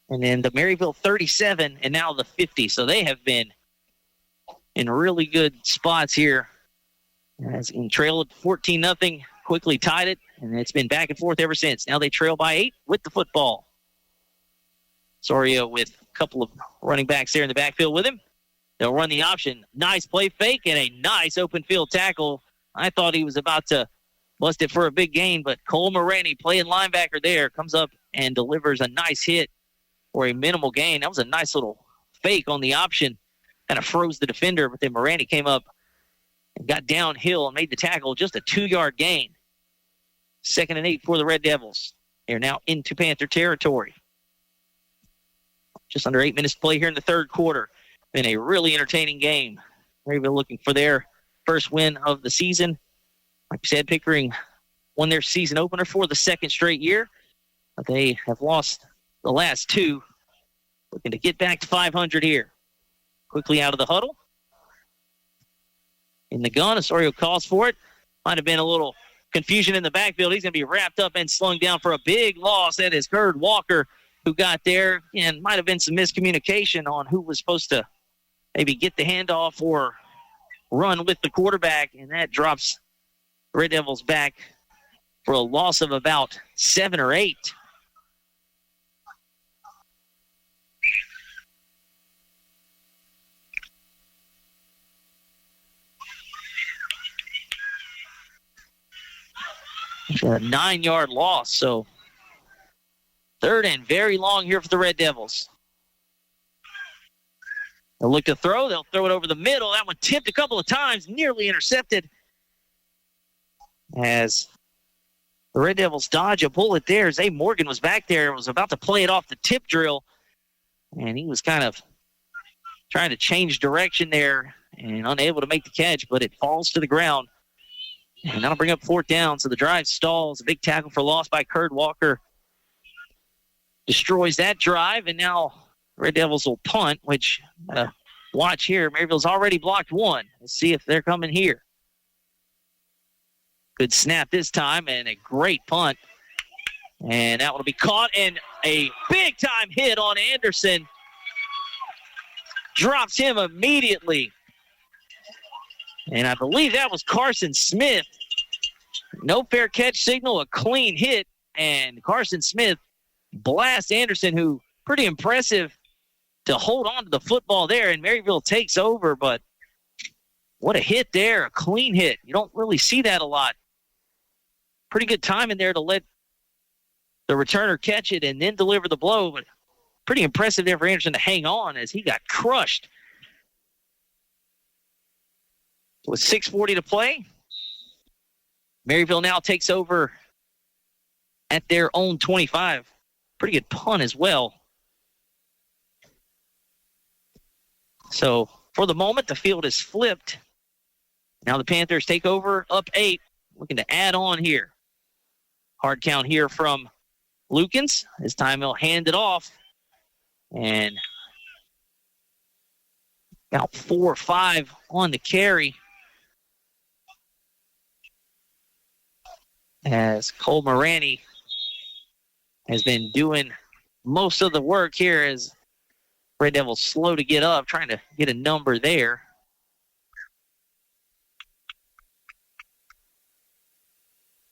And then the Merryville 37 and now the 50. So they have been in really good spots here. As in trailed 14-0, quickly tied it, and it's been back and forth ever since. Now they trail by 8 with the football. Soria with a couple of running backs there in the backfield with him. They'll run the option. Nice play fake and a nice open field tackle. I thought he was about to bust it for a big gain, but Cole Moretti, playing linebacker there, comes up and delivers a nice hit for a minimal gain. That was a nice little fake on the option. Kind of froze the defender, but then Moretti came up and got downhill and made the tackle. Just a 2-yard gain. 2nd and 8 for the Red Devils. They're now into Panther territory. Just under 8 minutes to play here in the third quarter. Been a really entertaining game. Merryville looking for their first win of the season. Like I said, Pickering won their season opener for the second straight year. But they have lost the last 2. Looking to get back to 500 here. Quickly out of the huddle. In the gun, Osorio calls for it. Might have been a little confusion in the backfield. He's going to be wrapped up and slung down for a big loss. That is Curd Walker, who got there, and might have been some miscommunication on who was supposed to maybe get the handoff or run with the quarterback, and that drops the Red Devils back for a loss of about 7 or 8. A 9-yard loss, so third and very long here for the Red Devils. They'll look to throw. They'll throw it over the middle. That one tipped a couple of times, nearly intercepted. As the Red Devils dodge a bullet there. Zay Morgan was back there and was about to play it off the tip drill. And he was kind of trying to change direction there and unable to make the catch, but it falls to the ground. And that'll bring up 4th down, so the drive stalls. A big tackle for loss by Curd Walker destroys that drive, and now Red Devils will punt, which, watch here, Merryville's already blocked 1. Let's see if they're coming here. Good snap this time, and a great punt. And that will be caught, and a big-time hit on Anderson. Drops him immediately. And I believe that was Carson Smith. No fair catch signal, a clean hit. And Carson Smith blasts Anderson, who pretty impressive to hold on to the football there. And Merryville takes over, but what a hit there, a clean hit. You don't really see that a lot. Pretty good time in there to let the returner catch it and then deliver the blow. But pretty impressive there for Anderson to hang on as he got crushed. With 6:40 to play, Merryville now takes over at their own 25. Pretty good punt as well. So for the moment, the field is flipped. Now the Panthers take over up 8, looking to add on here. Hard count here from Lukens. This time he'll hand it off. And about 4 or 5 on the carry. As Cole Moretti has been doing most of the work here as Red Devils slow to get up, trying to get a number there.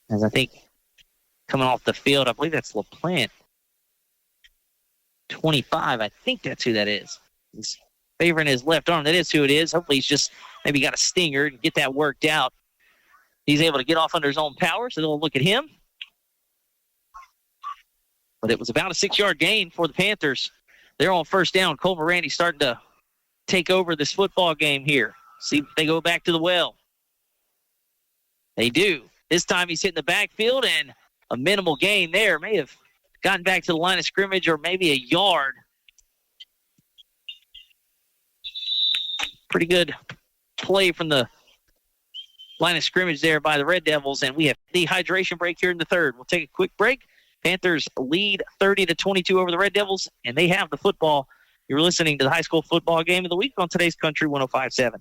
As I think coming off the field, I believe that's LaPlante. 25, I think that's who that is. He's favoring his left arm. That is who it is. Hopefully he's just maybe got a stinger and get that worked out. He's able to get off under his own power, so they'll look at him. But it was about a 6-yard gain for the Panthers. They're on first down. Cole Morandy's starting to take over this football game here. See if they go back to the well. They do. This time he's hitting the backfield, and a minimal gain there. May have gotten back to the line of scrimmage or maybe a yard. Pretty good play from the line of scrimmage there by the Red Devils, and we have the hydration break here in the third. We'll take a quick break. Panthers lead 30-22 over the Red Devils, and they have the football. You're listening to the high school football game of the week on today's Country 105.7.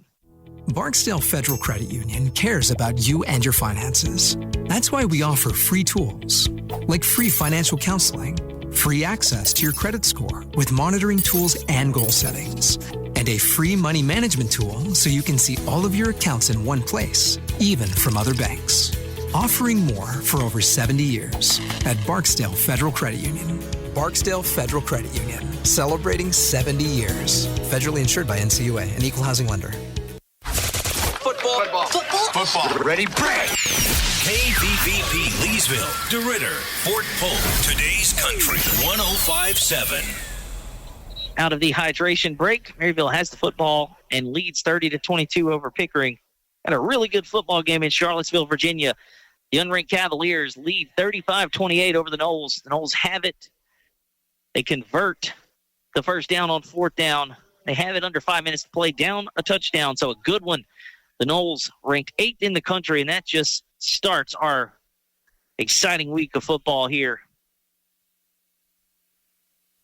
Barksdale Federal Credit Union cares about you and your finances. That's why we offer free tools, like free financial counseling, free access to your credit score with monitoring tools and goal settings, and a free money management tool so you can see all of your accounts in one place, even from other banks. Offering more for over 70 years at Barksdale Federal Credit Union. Barksdale Federal Credit Union, celebrating 70 years. Federally insured by NCUA, an equal housing lender. Football. Ready, break. KVVP Leesville, DeRidder, Fort Polk. Today's Country 105.7. Out of the hydration break, Merryville has the football and leads 30-22 over Pickering. Had a really good football game in Charlottesville, Virginia. The unranked Cavaliers lead 35-28 over the Noles. The Noles have it. They convert the first down on fourth down. They have it under 5 minutes to play, down a touchdown, so a good one. The Noles ranked 8th in the country, and that just starts our exciting week of football here.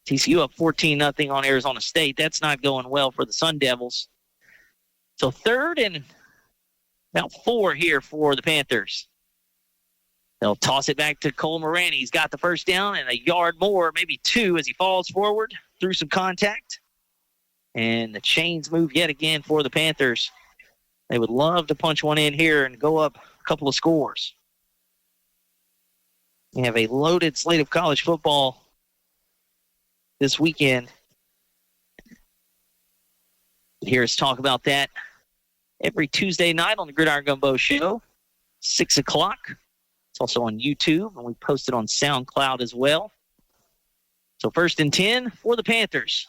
TCU up 14-0 on Arizona State. That's not going well for the Sun Devils. So third and about 4 here for the Panthers. They'll toss it back to Cole Morandy. He's got the first down and a yard more, maybe 2 as he falls forward through some contact. And the chains move yet again for the Panthers. They would love to punch one in here and go up a couple of scores. We have a loaded slate of college football this weekend. Here's talk about that every Tuesday night on the Gridiron Gumbo Show, 6 o'clock. It's also on YouTube, and we post it on SoundCloud as well. So 1st and 10 for the Panthers.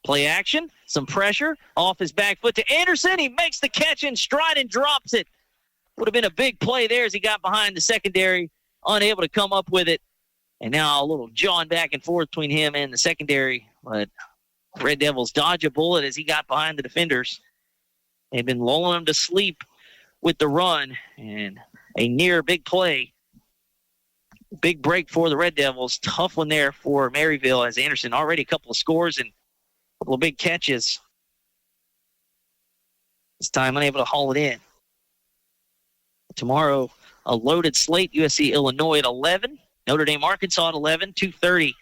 Play action, some pressure, off his back foot to Anderson. He makes the catch in stride and drops it. Would have been a big play there as he got behind the secondary, unable to come up with it. And now a little jawing back and forth between him and the secondary. But Red Devils dodge a bullet as he got behind the defenders. They've been lulling him to sleep with the run, and a near big play. Big break for the Red Devils. Tough one there for Merryville as Anderson already a couple of scores and a couple of big catches. This time unable to haul it in. Tomorrow, a loaded slate. USC Illinois at 11. Notre Dame Arkansas at 11. 2:30.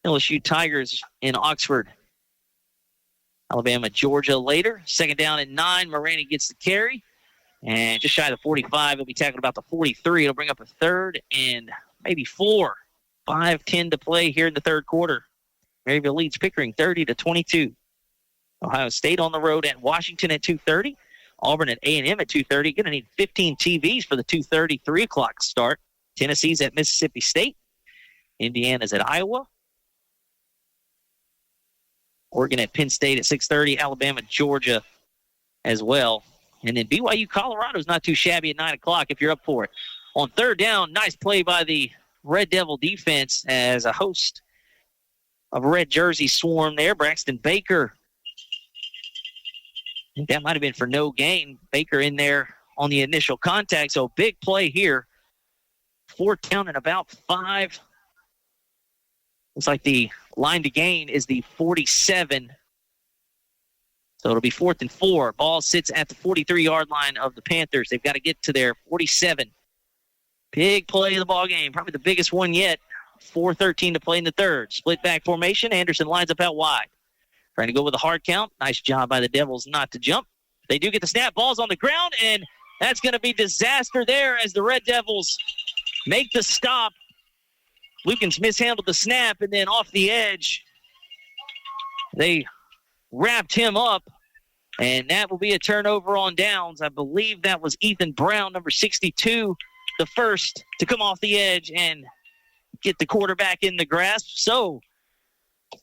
LSU Tigers in Oxford. Alabama Georgia later. 2nd down and 9. Morandy gets the carry. And just shy of the 45. He'll be tackled about the 43. It'll bring up a 3rd and maybe 4. 5:10 to play here in the third quarter. Merryville leads Pickering 30-22. Ohio State on the road at Washington at 2:30. Auburn at A&M at 2:30. Going to need 15 TVs for the 2:30, 3 o'clock start. Tennessee's at Mississippi State. Indiana's at Iowa. Oregon at Penn State at 6:30. Alabama, Georgia as well. And then BYU, Colorado's not too shabby at 9 o'clock if you're up for it. On 3rd down, nice play by the Red Devil defense as a host of red jersey swarm there. Braxton Baker. I think that might have been for no gain. Baker in there on the initial contact. So big play here. 4th down and about 5. Looks like the line to gain is the 47. So it'll be 4th and 4. Ball sits at the 43-yard line of the Panthers. They've got to get to their 47. Big play of the ball game. Probably the biggest one yet. 4:13 to play in the third. Split back formation. Anderson lines up out wide. Trying to go with a hard count. Nice job by the Devils not to jump. They do get the snap. Ball's on the ground, and that's going to be disaster there as the Red Devils make the stop. Lukens mishandled the snap, and then off the edge, they wrapped him up, and that will be a turnover on downs. I believe that was Ethan Brown, number 62, the first to come off the edge and get the quarterback in the grasp. So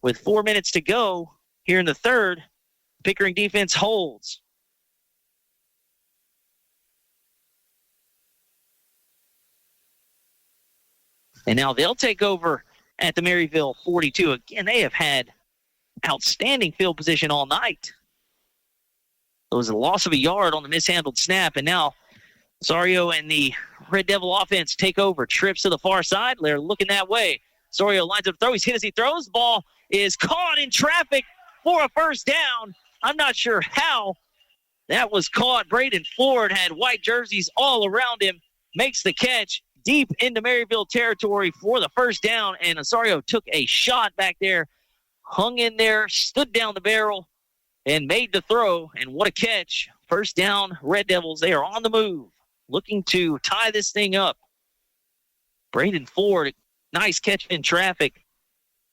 with 4 minutes to go here in the third, Pickering defense holds. And now they'll take over at the Merryville 42. Again, they have had outstanding field position all night. It was a loss of a yard on the mishandled snap, and now Osorio and the Red Devil offense take over. Trips to the far side. They're looking that way. Osorio lines up the throw. He's hit as he throws. Ball is caught in traffic for a first down. I'm not sure how that was caught. Braden Ford had white jerseys all around him. Makes the catch deep into Merryville territory for the first down, and Osorio took a shot back there, hung in there, stood down the barrel, and made the throw. And what a catch. First down, Red Devils. They are on the move, looking to tie this thing up. Braden Ford, nice catch in traffic.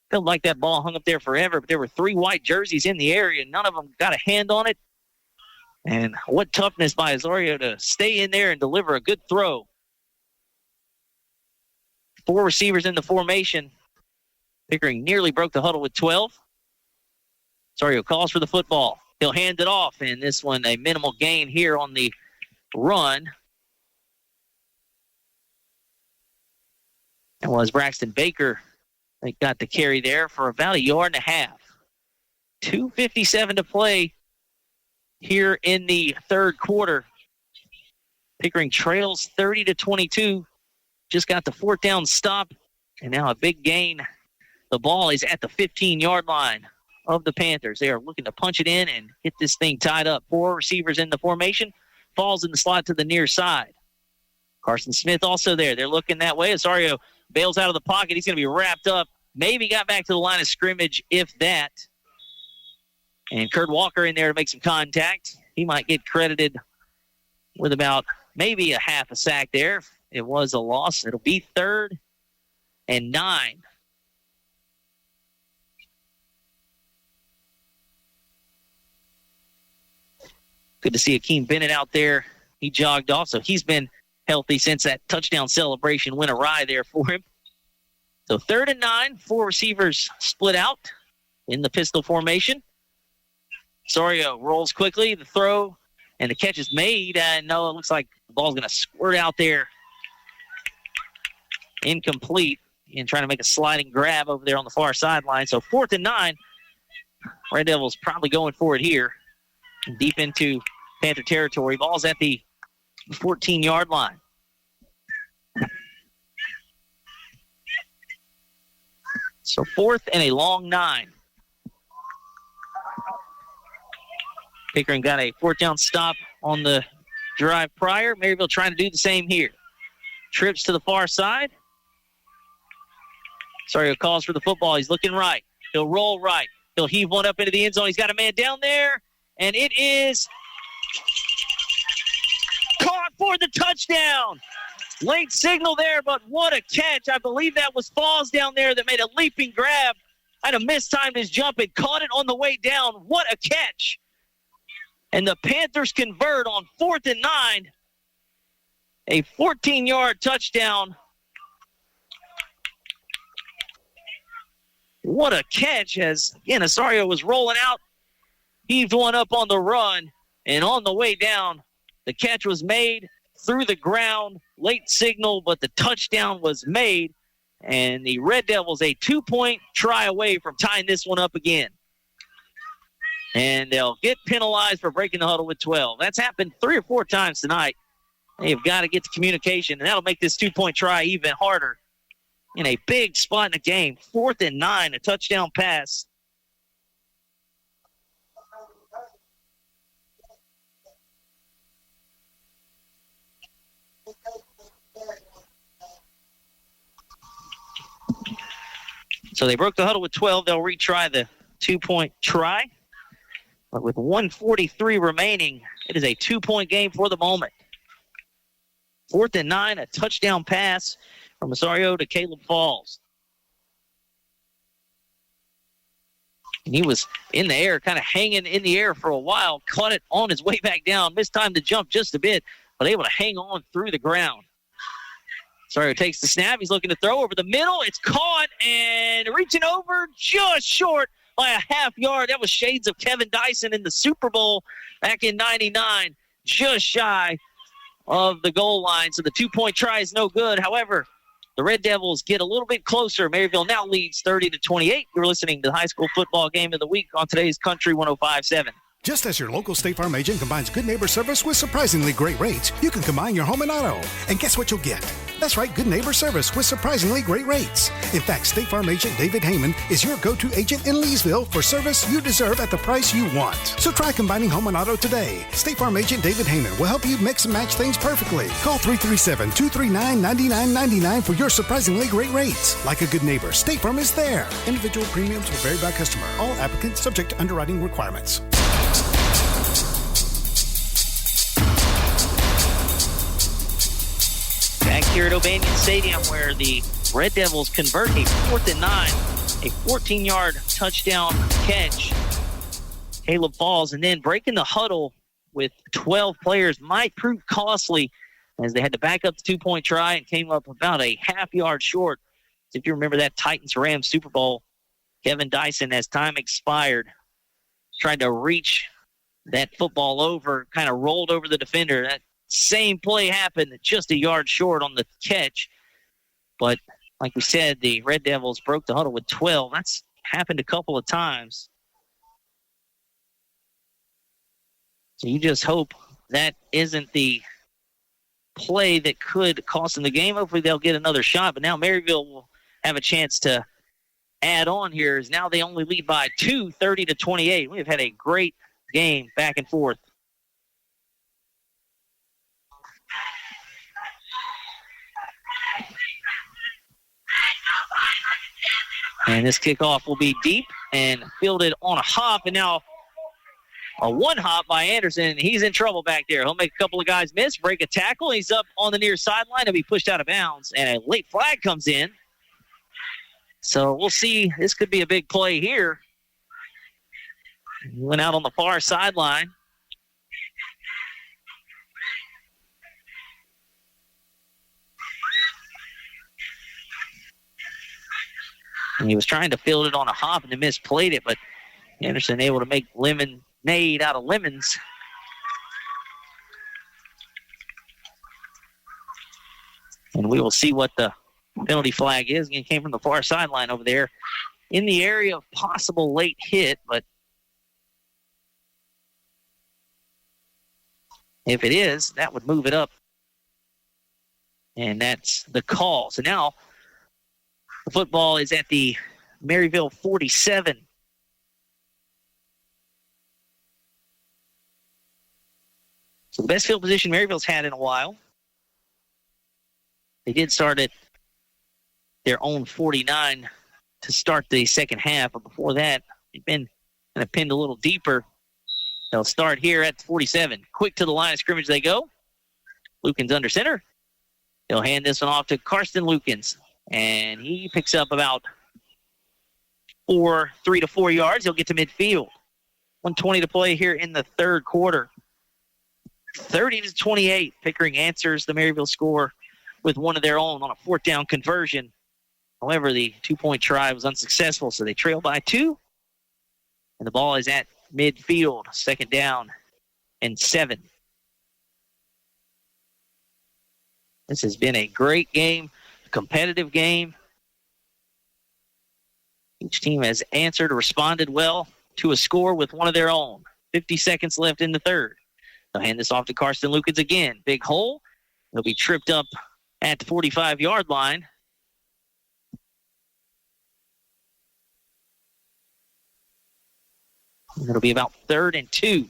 Felt like that ball hung up there forever, but there were 3 white jerseys in the area. None of them got a hand on it. And what toughness by Osorio to stay in there and deliver a good throw. 4 receivers in the formation. Pickering nearly broke the huddle with 12. Osorio calls for the football. He'll hand it off, and this one a minimal gain here on the run. It was Braxton Baker that got the carry there for about 1.5 yards. 2:57 to play here in the third quarter. Pickering trails 30-22. Just got the 4th down stop, and now a big gain. The ball is at the 15-yard line of the Panthers. They are looking to punch it in and get this thing tied up. 4 receivers in the formation. Falls in the slot to the near side. Carson Smith also there. They're looking that way. Osorio bails out of the pocket. He's going to be wrapped up. Maybe got back to the line of scrimmage, if that. And Kurt Walker in there to make some contact. He might get credited with about maybe a half a sack there. It was a loss. It'll be 3rd and 9. Good to see Akeem Bennett out there. He jogged off, so he's been healthy since that touchdown celebration went awry there for him. So 3rd and 9, 4 receivers split out in the pistol formation. Osorio rolls quickly, the throw, and the catch is made. No, it looks like the ball's going to squirt out there. Incomplete, and trying to make a sliding grab over there on the far sideline. So 4th and 9. Red Devils probably going for it here. Deep into Panther territory. Ball's at the 14-yard line. So 4th and a long 9. Pickering got a 4th down stop on the drive prior. Merryville trying to do the same here. Trips to the far side. Osorio calls for the football. He's looking right. He'll roll right. He'll heave one up into the end zone. He's got a man down there, and it is caught for the touchdown. Late signal there, but what a catch. I believe that was Falls down there that made a leaping grab. I'd have mistimed his jump and caught it on the way down. What a catch. And the Panthers convert on 4th and 9. A 14-yard touchdown. What a catch, as, again, Osorio was rolling out, heaved one up on the run, and on the way down, the catch was made through the ground. Late signal, but the touchdown was made, and the Red Devils a 2-point try away from tying this one up again. And they'll get penalized for breaking the huddle with 12. That's happened 3 or 4 times tonight. They've got to get the communication, and that'll make this 2-point try even harder. In a big spot in the game, 4th and 9, a touchdown pass. So they broke the huddle with 12. They'll retry the 2-point try. But with 1:43 remaining, it is a 2-point game for the moment. 4th and 9, a touchdown pass from Osorio to Caleb Falls. And he was in the air, kind of hanging in the air for a while, caught it on his way back down, missed time to jump just a bit, but able to hang on through the ground. Osorio takes the snap. He's looking to throw over the middle. It's caught and reaching over just short by a half yard. That was shades of Kevin Dyson in the Super Bowl back in '99, just shy of the goal line. So the 2-point try is no good. However, the Red Devils get a little bit closer. Merryville now leads 30-28. You're listening to the high school football game of the week on today's Country 105.7. Just as your local State Farm agent combines good neighbor service with surprisingly great rates, you can combine your home and auto. And guess what you'll get? That's right, good neighbor service with surprisingly great rates. In fact, State Farm agent David Heyman is your go-to agent in Leesville for service you deserve at the price you want. So try combining home and auto today. State Farm agent David Heyman will help you mix and match things perfectly. Call 337-239-9999 for your surprisingly great rates. Like a good neighbor, State Farm is there. Individual premiums will vary by customer. All applicants subject to underwriting requirements. Back here at O'Banion Stadium, where the Red Devils convert a 4th and 9, a 14-yard touchdown catch. Caleb Falls, and then breaking the huddle with 12 players might prove costly as they had to back up the 2-point try and came up about a half yard short. So if you remember that Titans-Rams Super Bowl, Kevin Dyson, as time expired, tried to reach that football over, kind of rolled over the defender. That same play happened just a yard short on the catch. But like we said, the Red Devils broke the huddle with 12. That's happened a couple of times. So you just hope that isn't the play that could cost them the game. Hopefully they'll get another shot. But now Merryville will have a chance to add on here, as now they only lead by 2, 30-28. We've had a great game back and forth. And this kickoff will be deep and fielded on a hop, and now a one hop by Anderson. He's in trouble back there. He'll make a couple of guys miss, break a tackle. He's up on the near sideline. He'll be pushed out of bounds, and a late flag comes in. So we'll see. This could be a big play here. He went out on the far sideline. And he was trying to field it on a hop and misplayed it, but Anderson able to make lemonade out of lemons. And we will see what the penalty flag is. Again, came from the far sideline over there in the area of possible late hit, but if it is, that would move it up. And that's the call. So now the football is at the Merryville 47. So the best field position Merryville's had in a while. They did start at their own 49 to start the second half, but before that, they've been kind of pinned a little deeper. They'll start here at 47. Quick to the line of scrimmage they go. Lukens under center. He'll hand this one off to Karsten Lukens, and he picks up about 3 to 4 yards. He'll get to midfield. 1:20 to play here in the third quarter. 30-28. Pickering answers the Merryville score with one of their own on a 4th down conversion. However, the 2-point try was unsuccessful, so they trail by 2. And the ball is at midfield, 2nd down and 7. This has been a great game, competitive game. Each team has answered, responded well to a score with one of their own. 50 seconds left in the third. They'll hand this off to Karsten Lukens again. Big hole. He'll be tripped up at the 45-yard line. It'll be about 3rd and 2.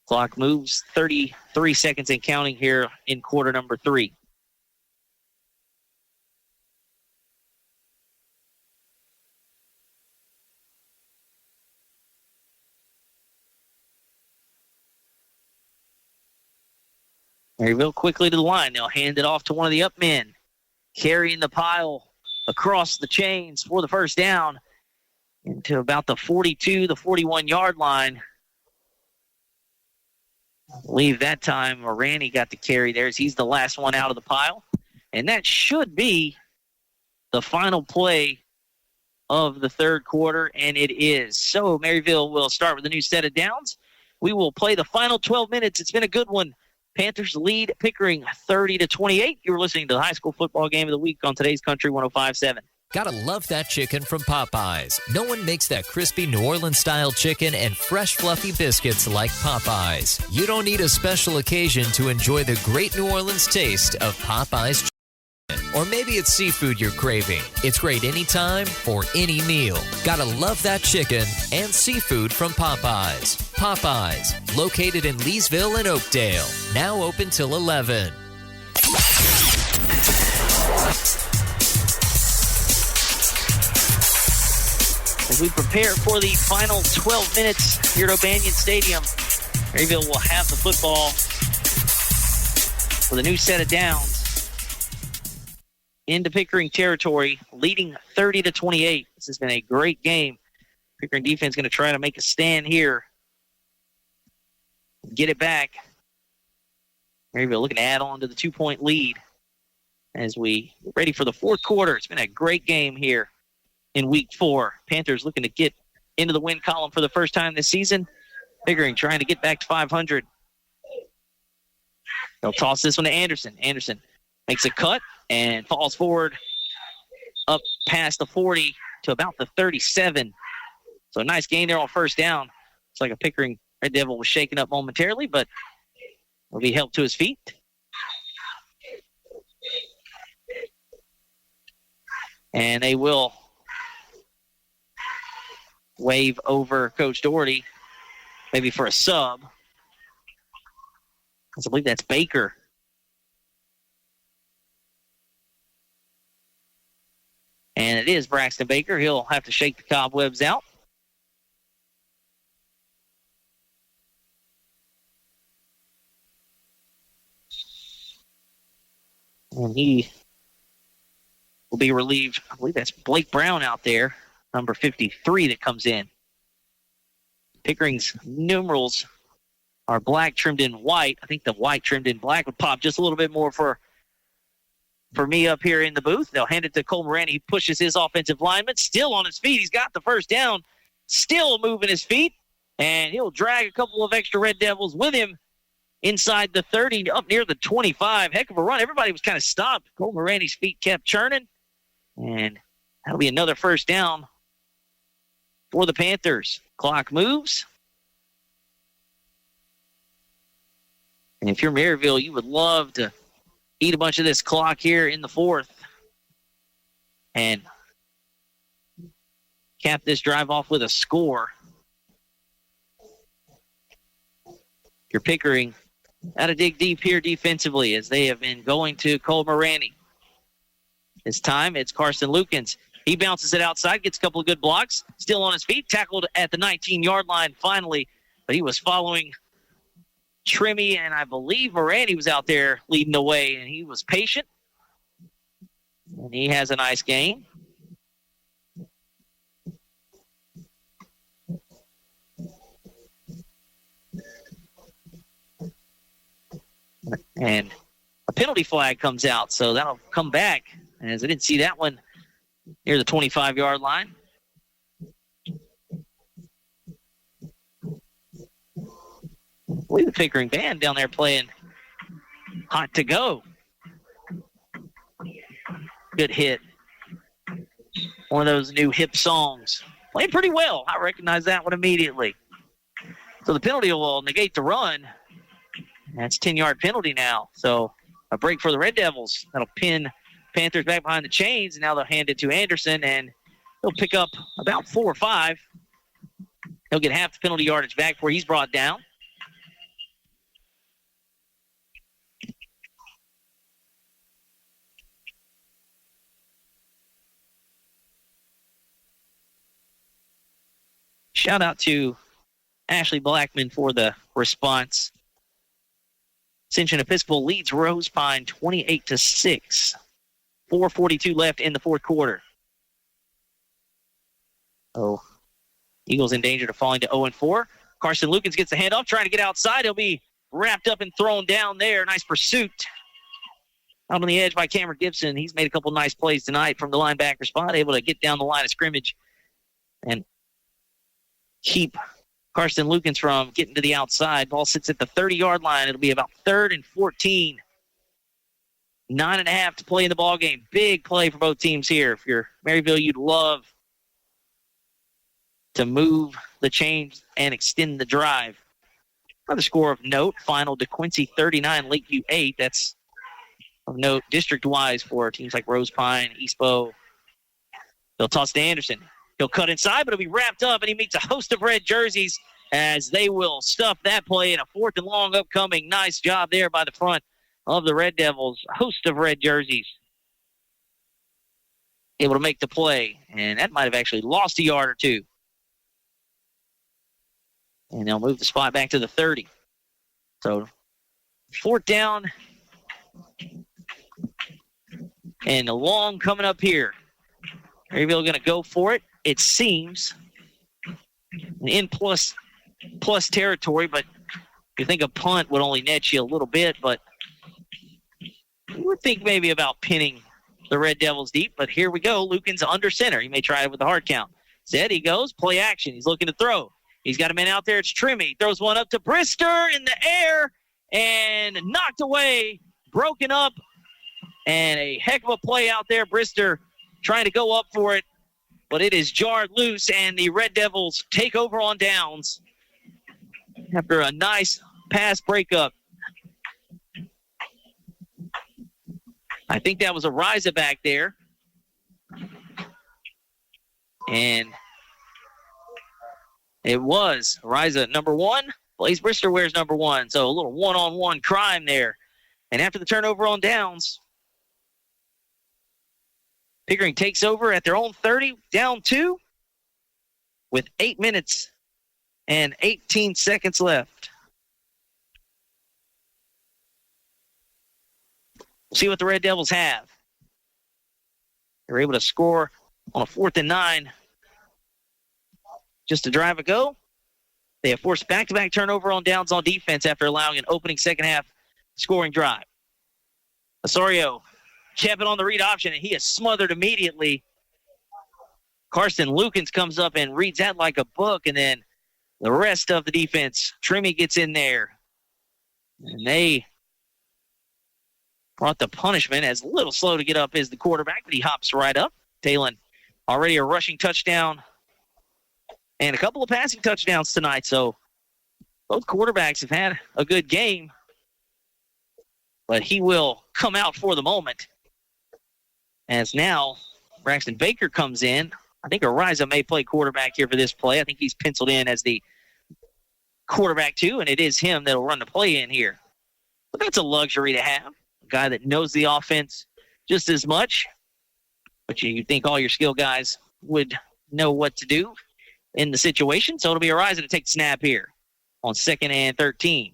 Clock moves, 33 seconds and counting here in quarter number 3. Merryville quickly to the line. They'll hand it off to one of the up men, carrying the pile across the chains for the first down into about the 42, the 41-yard line. I believe that time Morani got the carry there as he's the last one out of the pile. And that should be the final play of the third quarter, and it is. So Merryville will start with a new set of downs. We will play the final 12 minutes. It's been a good one. Panthers lead Pickering 30-28. You're listening to the high school football game of the week on today's Country 105.7. Gotta love that chicken from Popeyes. No one makes that crispy New Orleans-style chicken and fresh, fluffy biscuits like Popeyes. You don't need a special occasion to enjoy the great New Orleans taste of Popeyes chicken. Or maybe it's seafood you're craving. It's great anytime for any meal. Gotta love that chicken and seafood from Popeyes. Popeyes, located in Leesville and Oakdale. Now open till 11. As we prepare for the final 12 minutes here at O'Banion Stadium, Merryville will have the football with a new set of downs into Pickering territory, leading 30-28. This has been a great game. Pickering defense going to try to make a stand here, get it back. Merryville looking to add on to the 2-point lead as we get ready for the fourth quarter. It's been a great game here in week 4. Panthers looking to get into the win column for the first time this season. Pickering trying to get back to 500. They'll toss this one to Anderson. Anderson makes a cut and falls forward up past the 40 to about the 37. So a nice gain there on first down. It's like a Pickering Red Devil was shaken up momentarily, but will be helped to his feet. And they will wave over Coach Doherty, maybe for a sub. I believe that's Baker. And it is Braxton Baker. He'll have to shake the cobwebs out. And he will be relieved. I believe that's Blake Brown out there, number 53 that comes in. Pickering's numerals are black trimmed in white. I think the white trimmed in black would pop just a little bit more for me up here in the booth. They'll hand it to Cole Moran. He pushes his offensive lineman. Still on his feet. He's got the first down. Still moving his feet. And he'll drag a couple of extra Red Devils with him inside the 30, up near the 25. Heck of a run. Everybody was kind of stopped. Cole Moran's feet kept churning. And that'll be another first down for the Panthers. Clock moves. And if you're Merryville, you would love to eat a bunch of this clock here in the fourth and cap this drive off with a score. You're Pickering got to dig deep here defensively as they have been going to Cole Morani. This time it's Carson Lukens. He bounces it outside, gets a couple of good blocks, still on his feet, tackled at the 19-yard line finally, but he was following Trimmy, and I believe Morani was out there leading the way, and he was patient. And he has a nice gain. And a penalty flag comes out, so that'll come back, as I didn't see that one near the 25-yard line. I believe the Pickering band down there playing Hot to Go. Good hit. One of those new hip songs. Playing pretty well. I recognize that one immediately. So the penalty will negate the run. That's 10-yard penalty now. So a break for the Red Devils. That'll pin Panthers back behind the chains. And now they'll hand it to Anderson, and he'll pick up about 4 or 5. He'll get half the penalty yardage back before he's brought down. Shout out to Ashley Blackman for the response. Ascension Episcopal leads Rose Pine 28-6. 4:42 left in the fourth quarter. Oh, Eagles in danger of falling to 0-4. Carson Lukens gets the handoff, trying to get outside. He'll be wrapped up and thrown down there. Nice pursuit. Out on the edge by Cameron Gibson. He's made a couple nice plays tonight from the linebacker spot, able to get down the line of scrimmage and keep Carson Lukens from getting to the outside. Ball sits at the 30-yard line. It'll be about 3rd and 14. 9.5 to play in the ball game. Big play for both teams here. If you're Merryville, you'd love to move the chains and extend the drive. Another score of note, final DeQuincy 39, Lakeview 8. That's of note district-wise for teams like Rose Pine, Eastbow. They'll toss to Anderson. He'll cut inside, but it'll be wrapped up, and he meets a host of red jerseys as they will stuff that play in a 4th and long upcoming. Nice job there by the front of the Red Devils. A host of red jerseys able to make the play, and that might have actually lost a yard or two. And they'll move the spot back to the 30. So 4th down and a long coming up here. Merryville going to go for it. It seems in plus territory, but you think a punt would only net you a little bit, but you would think maybe about pinning the Red Devils deep. But here we go. Lukens under center. He may try it with the hard count. Instead, he goes, play action. He's looking to throw. He's got a man out there. It's Trimmy. Throws one up to Brister in the air and knocked away, broken up, and a heck of a play out there. Brister trying to go up for it, but it is jarred loose, and the Red Devils take over on downs after a nice pass breakup. I think that was a Riza back there. And it was Riza, number 1. Blaze Brister wears number 1, so a little one-on-one crime there. And after the turnover on downs, Pickering takes over at their own 30, down 2, with 8 minutes and 18 seconds left. We'll see what the Red Devils have. They're able to score on a 4th and 9 just a drive ago. They have forced back-to-back turnover on downs on defense after allowing an opening second-half scoring drive. Osorio kept it on the read option, and he is smothered immediately. Carson Lukens comes up and reads that like a book, and then the rest of the defense, Trimmy gets in there. And they brought the punishment. As a little slow to get up is the quarterback, but he hops right up. Talon already a rushing touchdown and a couple of passing touchdowns tonight. So both quarterbacks have had a good game, but he will come out for the moment. As now Braxton Baker comes in. I think Ariza may play quarterback here for this play. I think he's penciled in as the quarterback too, and it is him that will run the play in here. But that's a luxury to have. A guy that knows the offense just as much. But you think all your skill guys would know what to do in the situation. So it'll be Ariza to take the snap here on 2nd and 13.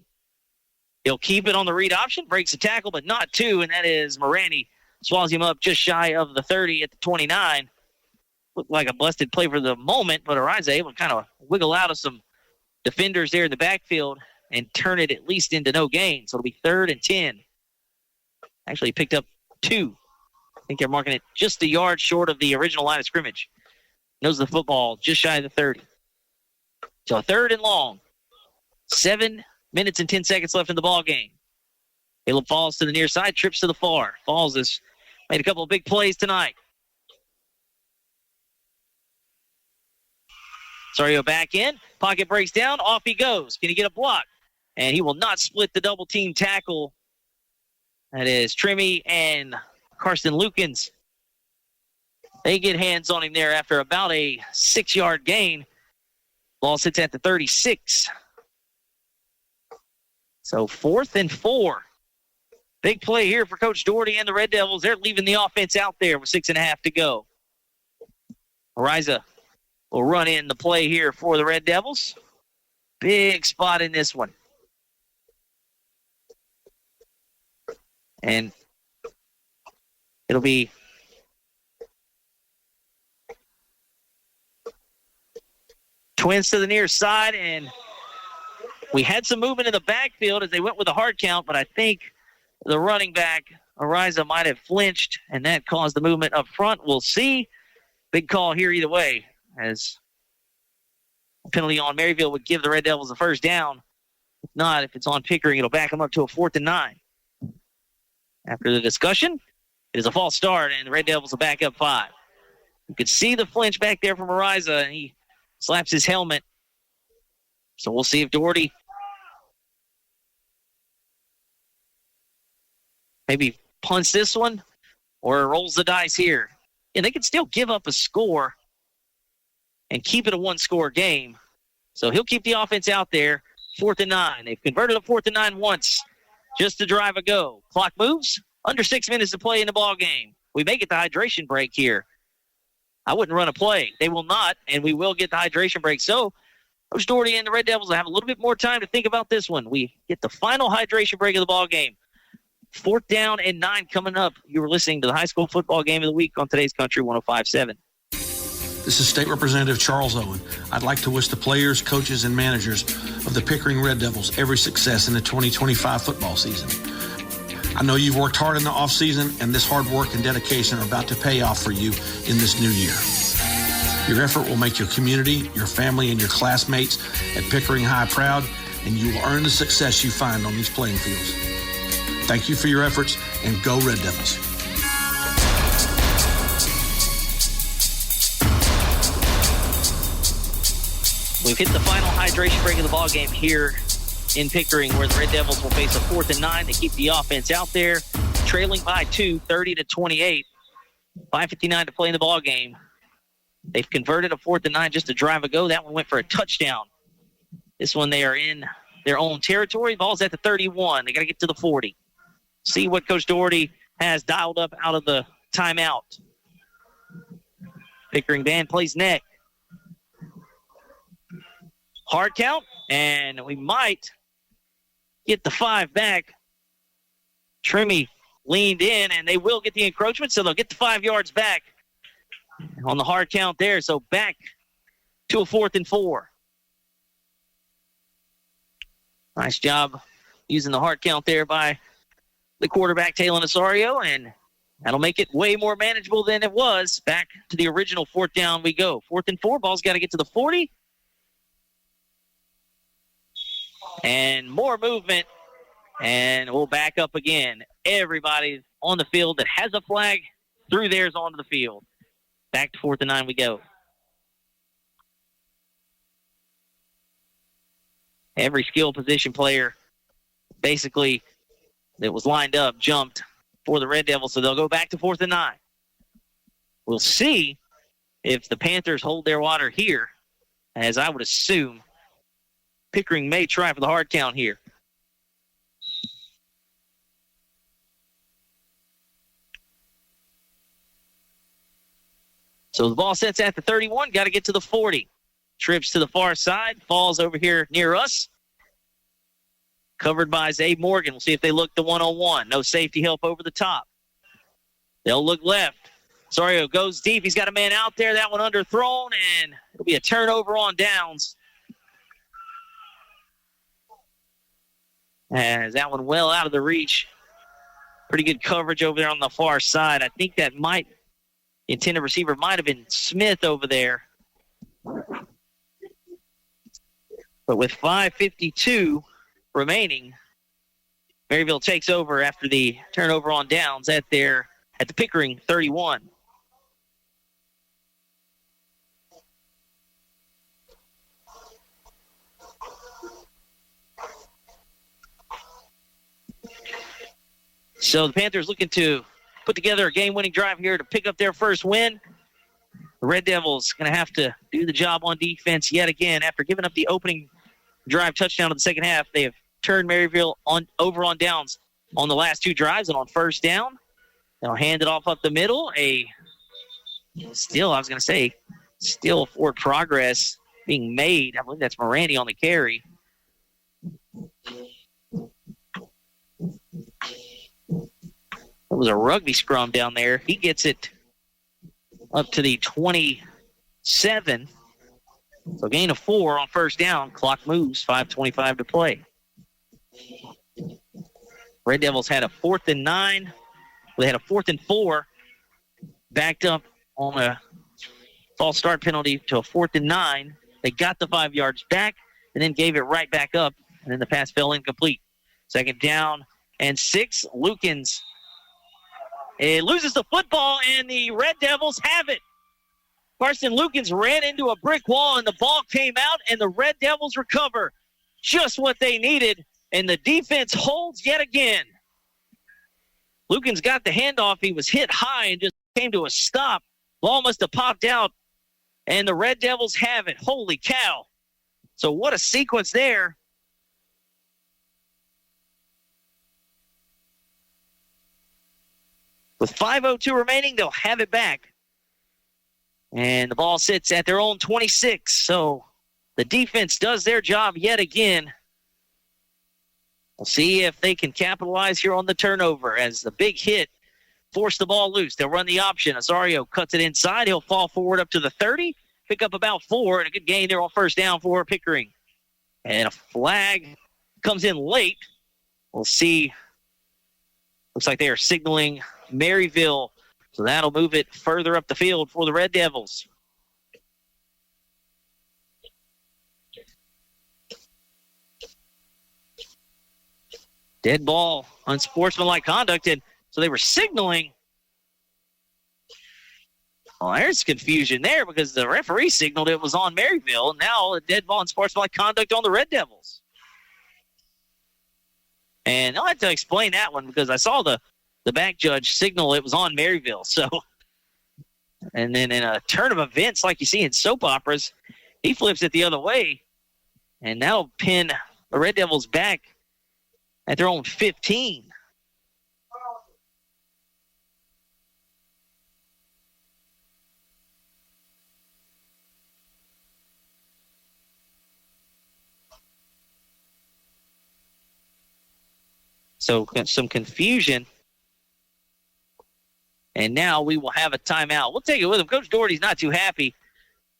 He'll keep it on the read option, breaks the tackle, but not 2, and that is Morandi. Swallows him up just shy of the 30 at the 29. Looked like a busted play for the moment, but Ariza able to kind of wiggle out of some defenders there in the backfield and turn it at least into no gain. So it'll be 3rd and 10. Actually, he picked up 2. I think they're marking it just a yard short of the original line of scrimmage. Knows the football just shy of the 30. So 3rd and long. 7 minutes and 10 seconds left in the ball game. Caleb Falls to the near side, trips to the far. Falls has made a couple of big plays tonight. Sario back in. Pocket breaks down. Off he goes. Can he get a block? And he will not split the double team tackle. That is Trimmy and Carson Lukens. They get hands on him there after about a 6-yard gain. Ball sits at the 36. So 4th and 4. Big play here for Coach Doherty and the Red Devils. They're leaving the offense out there with 6.5 to go. Ariza will run in the play here for the Red Devils. Big spot in this one. And it'll be Twins to the near side, and we had some movement in the backfield as they went with a hard count, but I think the running back, Ariza, might have flinched, and that caused the movement up front. We'll see. Big call here either way, as a penalty on Merryville would give the Red Devils a first down. If not, if it's on Pickering, it'll back them up to a 4th and 9. After the discussion, it is a false start, and the Red Devils will back up 5. You could see the flinch back there from Ariza, and he slaps his helmet. So we'll see if Doherty maybe punts this one or rolls the dice here. And they could still give up a score and keep it a one-score game. So he'll keep the offense out there. 4th and 9. They've converted a 4th and 9 once. Just a drive ago. Clock moves. Under 6 minutes to play in the ball game. We may get the hydration break here. I wouldn't run a play. They will not, and we will get the hydration break. So Coach Doherty and the Red Devils will have a little bit more time to think about this one. We get the final hydration break of the ball game. 4th down and 9 coming up. You were listening to the high school football game of the week on today's Country 105.7. This is State Representative Charles Owen. I'd like to wish the players, coaches, and managers of the Pickering Red Devils every success in the 2025 football season. I know you've worked hard in the offseason, and this hard work and dedication are about to pay off for you in this new year. Your effort will make your community, your family, and your classmates at Pickering High proud, and you will earn the success you find on these playing fields. Thank you for your efforts, and go Red Devils. We've hit the final hydration break of the ball game here in Pickering, where the Red Devils will face a 4th and 9 to keep the offense out there, trailing by 2, 30-28. 5:59 to play in the ball game. They've converted a 4th and 9 just a drive ago. That one went for a touchdown. This one, they are in their own territory. Ball's at the 31. They got to get to the 40. See what Coach Doherty has dialed up out of the timeout. Pickering band plays neck. Hard count, and we might get the 5 back. Trimmy leaned in, and they will get the encroachment, so they'll get the 5 yards back on the hard count there. So back to a 4th and 4. Nice job using the hard count there by the quarterback, Taylor Nasario, and that'll make it way more manageable than it was. Back to the original 4th down we go. 4th and 4, ball's got to get to the 40. And more movement, and we'll back up again. Everybody on the field that has a flag threw theirs onto the field. Back to 4th and 9 we go. Every skill position player basically that was lined up jumped for the Red Devils, so they'll go back to 4th and 9. We'll see if the Panthers hold their water here, as I would assume Pickering may try for the hard count here. So the ball sets at the 31, got to get to the 40. Trips to the far side, falls over here near us. Covered by Zabe Morgan. We'll see if they look the one-on-one. No safety help over the top. They'll look left. Sorio goes deep. He's got a man out there. That one underthrown, and it'll be a turnover on downs. As that one well out of the reach. Pretty good coverage over there on the far side. I think that the intended receiver might have been Smith over there. But with 5:52 remaining, Merryville takes over after the turnover on downs at the Pickering 31. So the Panthers looking to put together a game-winning drive here to pick up their first win. The Red Devils going to have to do the job on defense yet again. After giving up the opening drive touchdown in the second half, they have turned Merryville over on downs on the last 2 drives, and on first down, they'll hand it off up the middle. Still forward progress being made. I believe that's Morandi on the carry. It was a rugby scrum down there. He gets it up to the 27. So gain of 4 on first down. Clock moves, 5:25 to play. Red Devils had a 4th and 9. They had a 4th and 4. Backed up on a false start penalty to a 4th and 9. They got the 5 yards back and then gave it right back up. And then the pass fell incomplete. 2nd down and 6. Lukens. It loses the football, and the Red Devils have it. Carson Lukens ran into a brick wall, and the ball came out, and the Red Devils recover. Just what they needed, and the defense holds yet again. Lukens got the handoff. He was hit high and just came to a stop. Ball must have popped out, and the Red Devils have it. Holy cow. So what a sequence there. With 5:02 remaining, they'll have it back. And the ball sits at their own 26. So the defense does their job yet again. We'll see if they can capitalize here on the turnover as the big hit forced the ball loose. They'll run the option. Osorio cuts it inside. He'll fall forward up to the 30, pick up about 4, and a good gain there on first down for Pickering. And a flag comes in late. We'll see. Looks like they are signaling Merryville. So that'll move it further up the field for the Red Devils. Dead ball, unsportsmanlike conduct, and so they were signaling. Well, there's confusion there because the referee signaled it was on Merryville. Now a dead ball, unsportsmanlike conduct on the Red Devils. And I'll have to explain that one because I saw the back judge signal it was on Merryville. So, and then in a turn of events like you see in soap operas, he flips it the other way, and that'll pin the Red Devils back at their own 15. So some confusion. And now we will have a timeout. We'll take it with him. Coach Doherty's not too happy.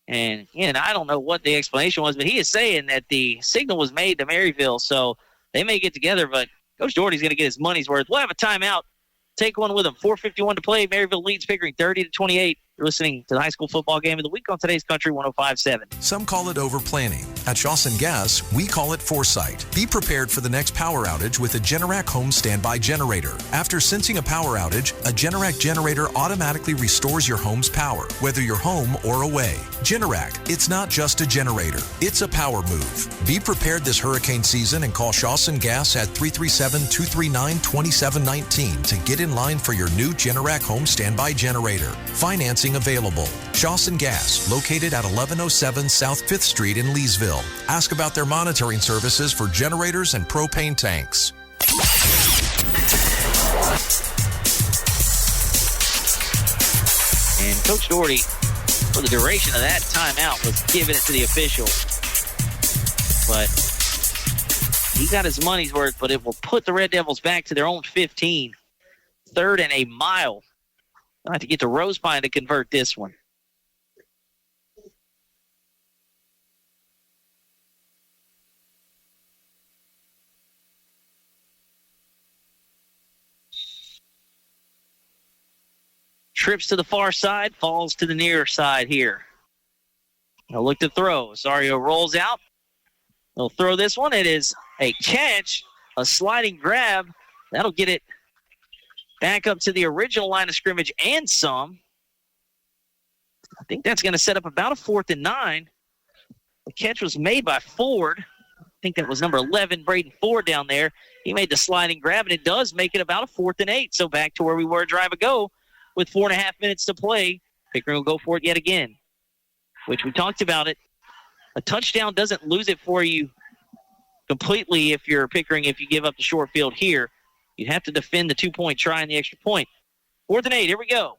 And, I don't know what the explanation was, but he is saying that the signal was made to Merryville, so they may get together, but Coach Doherty's going to get his money's worth. We'll have a timeout. Take one with him. 4:51 to play. Merryville leads Pickering 30-28. You're listening to the high school football game of the week on today's Country 105.7. Some call it over-planning. At Shawson Gas, we call it foresight. Be prepared for the next power outage with a Generac home standby generator. After sensing a power outage, a Generac generator automatically restores your home's power, whether you're home or away. Generac, it's not just a generator. It's a power move. Be prepared this hurricane season and call Shawson Gas at 337-239-2719 to get in line for your new Generac home standby generator. Financing available. Shawson Gas, located at 1107 South 5th Street in Leesville. Ask about their monitoring services for generators and propane tanks. And Coach Doherty, for the duration of that timeout, was giving it to the official. But he got his money's worth, but it will put the Red Devils back to their own 15. 3rd and a mile. I'll have to get to Rose Pine to convert this one. Trips to the far side, falls to the near side here. They'll look to throw. Osorio rolls out. They'll throw this one. It is a catch, a sliding grab. That'll get it back up to the original line of scrimmage and some. I think that's going to set up about a 4th and 9. The catch was made by Ford. I think that was number 11, Braden Ford down there. He made the sliding grab, and it does make it about a 4th and 8. So back to where we were a drive ago with 4.5 minutes to play. Pickering will go for it yet again, which we talked about it. A touchdown doesn't lose it for you completely if you're Pickering, if you give up the short field here. You have to defend the 2-point try and the extra point. 4th and 8, here we go.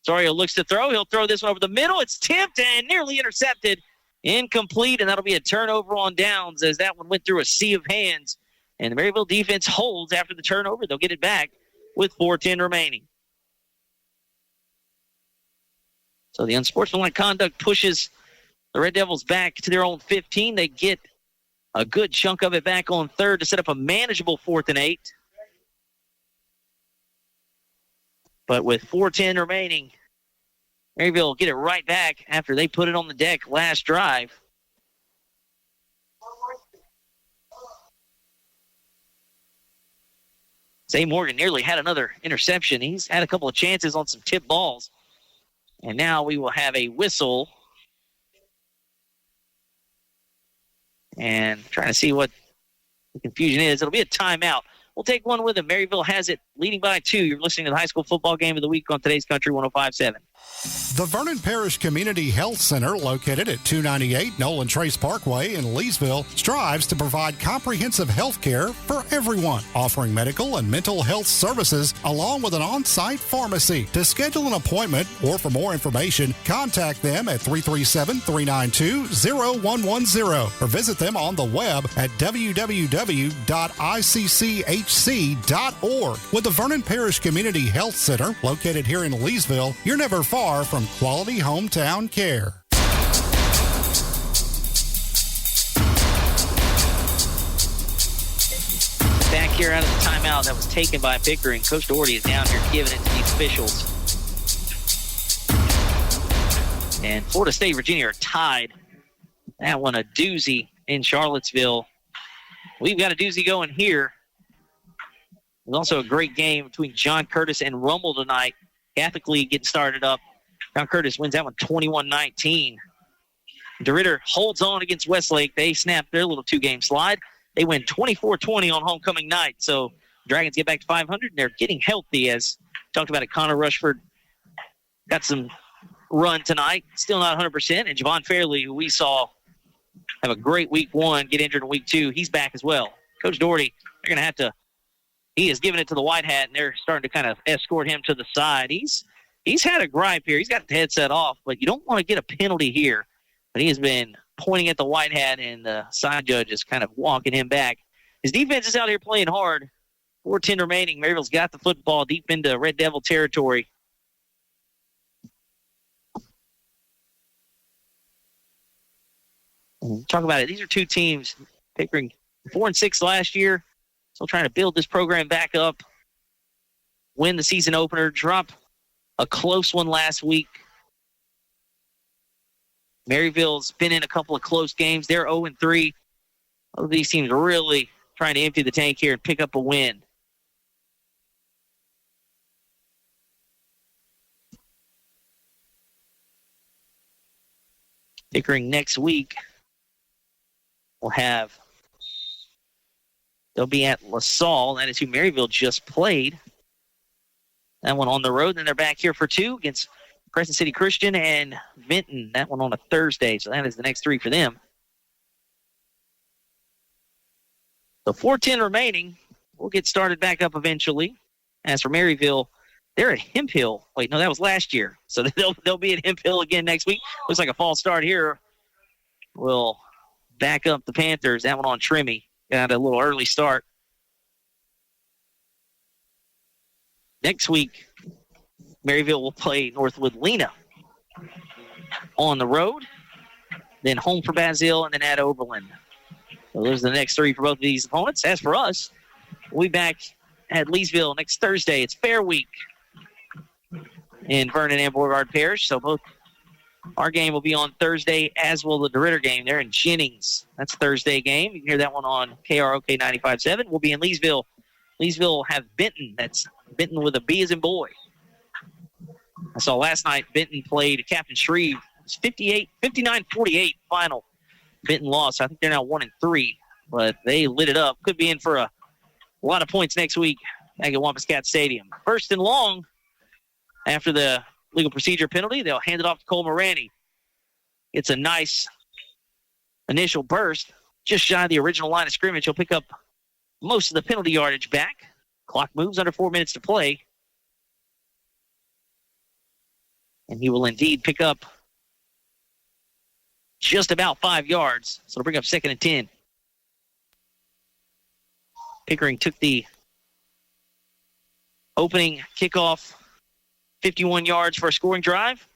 Osorio looks to throw. He'll throw this one over the middle. It's tipped and nearly intercepted. Incomplete, and that'll be a turnover on downs as that one went through a sea of hands. And the Merryville defense holds after the turnover. They'll get it back with 4:10 remaining. So the unsportsmanlike conduct pushes the Red Devils back to their own 15. They get a good chunk of it back on third to set up a manageable 4th and 8. But with 4:10 remaining, Merryville will get it right back after they put it on the deck last drive. Zay Morgan nearly had another interception. He's had a couple of chances on some tip balls. And now we will have a whistle. And trying to see what the confusion is. It'll be a timeout. We'll take one with it. Merryville has it leading by 2. You're listening to the high school football game of the week on today's Country 105.7. The Vernon Parish Community Health Center, located at 298 Nolan Trace Parkway in Leesville, strives to provide comprehensive health care for everyone, offering medical and mental health services along with an on-site pharmacy. To schedule an appointment or for more information, contact them at 337-392-0110 or visit them on the web at www.icchc.org. With the Vernon Parish Community Health Center, located here in Leesville, you're never far from quality hometown care. Back here out of the timeout that was taken by Pickering. Coach Doherty is down here giving it to these officials. And Florida State, Virginia are tied. That one a doozy in Charlottesville. We've got a doozy going here. There's also a great game between John Curtis and Rummel tonight. Catholic League getting started up. John Curtis wins that one 21-19. DeRidder holds on against Westlake. They snap their little 2-game slide. They win 24-20 on homecoming night. So Dragons get back to 500, and they're getting healthy, as talked about it. Connor Rushford got some run tonight. Still not 100%. And Javon Fairley, who we saw have a great week 1, get injured in week 2, he's back as well. Coach Doherty, they're going to have to – he has given it to the White Hat, and they're starting to kind of escort him to the side. He's had a gripe here. He's got the headset off, but you don't want to get a penalty here. But he has been pointing at the White Hat, and the side judge is kind of walking him back. His defense is out here playing hard. 4:10 remaining. Maryville's got the football deep into Red Devil territory. Talk about it. These are two teams. Pickering 4-6 last year. Still trying to build this program back up. Win the season opener. Drop a close one last week. Merryville's been in a couple of close games. They're 0-3. Both of these teams are really trying to empty the tank here and pick up a win. Pickering next week will have, they'll be at LaSalle. That is who Merryville just played. That one on the road. Then they're back here for 2 against Crescent City Christian and Vinton. That one on a Thursday. So that is the next 3 for them. So 4:10 remaining. We'll get started back up eventually. As for Merryville, they're at Hemphill. Wait, no, that was last year. So they'll be at Hemphill again next week. Looks like a false start here. We'll back up the Panthers. That one on Trimmy. Got a little early start. Next week, Merryville will play Northwood Lena on the road, then home for Basile, and then at Oberlin. So those are the next 3 for both of these opponents. As for us, we'll be back at Leesville next Thursday. It's Fair Week in Vernon and Beauregard Parish. So both our game will be on Thursday, as will the DeRidder game. They're in Jennings. That's Thursday game. You can hear that one on KROK 95.7. We'll be in Leesville. Leesville will have Benton. That's Benton with a B as in boy. I saw last night Benton played Captain Shreve. It was 59-48 final. Benton lost. I think they're now 1-3, but they lit it up. Could be in for a lot of points next week back at Wampuscat Stadium. First and long after the legal procedure penalty. They'll hand it off to Cole Morani. It's a nice initial burst. Just shy of the original line of scrimmage. He'll pick up most of the penalty yardage back. Clock moves under 4 minutes to play. And he will indeed pick up just about 5 yards. So it'll bring up 2nd and 10. Pickering took the opening kickoff, 51 yards for a scoring drive.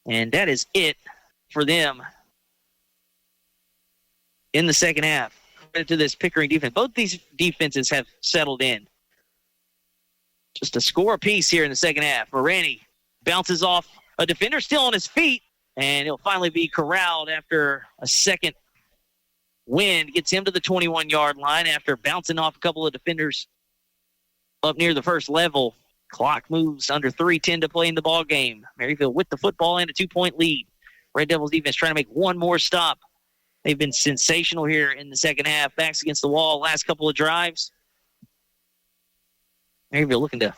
And that is it for them in the second half. Credit to this Pickering defense. Both these defenses have settled in. Just a score apiece here in the second half. Morani bounces off a defender still on his feet, and he'll finally be corralled after a second wind. Gets him to the 21-yard line after bouncing off a couple of defenders up near the first level. Clock moves under 3:10 to play in the ball game. Merryville with the football and a 2-point lead. Red Devils defense trying to make one more stop. They've been sensational here in the second half. Backs against the wall last couple of drives. Merryville looking to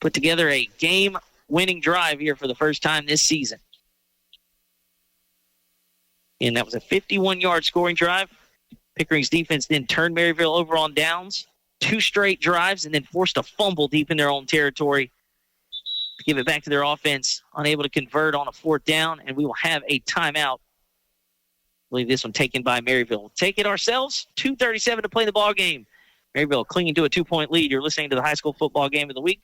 put together a game-winning drive here for the first time this season. And that was a 51-yard scoring drive. Pickering's defense then turned Merryville over on downs. 2 straight drives and then forced a fumble deep in their own territory to give it back to their offense. Unable to convert on a 4th down, and we will have a timeout. I believe this one taken by Merryville. We'll take it ourselves. 2:37 to play the ball game. Merryville clinging to a 2-point lead. You're listening to the high school football game of the week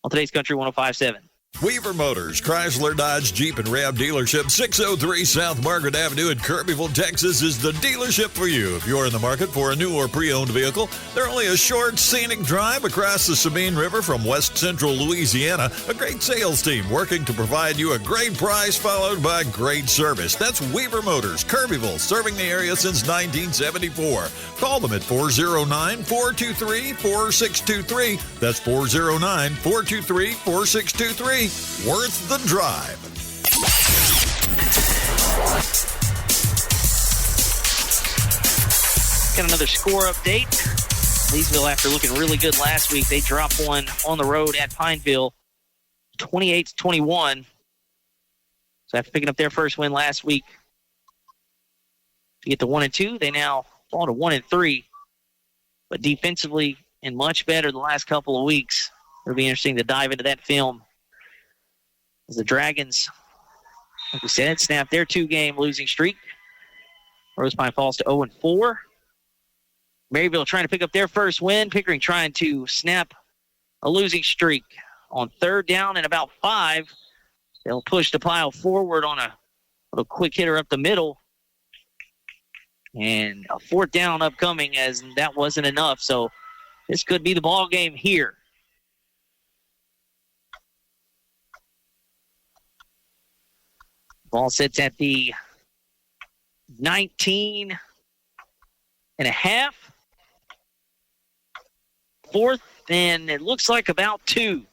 on today's Country 105.7. Weaver Motors, Chrysler, Dodge, Jeep, and Ram dealership, 603 South Margaret Avenue in Kirbyville, Texas, is the dealership for you. If you're in the market for a new or pre-owned vehicle, they're only a short, scenic drive across the Sabine River from west central Louisiana. A great sales team working to provide you a great price followed by great service. That's Weaver Motors, Kirbyville, serving the area since 1974. Call them at 409-423-4623. That's 409-423-4623. Worth the drive. Got another score update. Leesville, after looking really good last week, they dropped one on the road at Pineville, 28-21. So after picking up their first win last week, to get to 1-2, they now fall to 1-3. But defensively and much better the last couple of weeks. It'll be interesting to dive into that film. As the Dragons, like we said, snapped their 2-game losing streak. Rose Pine falls to 0-4. Merryville trying to pick up their first win. Pickering trying to snap a losing streak. On 3rd down and about 5, they'll push the pile forward on a little quick hitter up the middle. And a 4th down upcoming, as that wasn't enough. So this could be the ball game here. Ball sits at the 19 and a half. 4th, and it looks like about 2.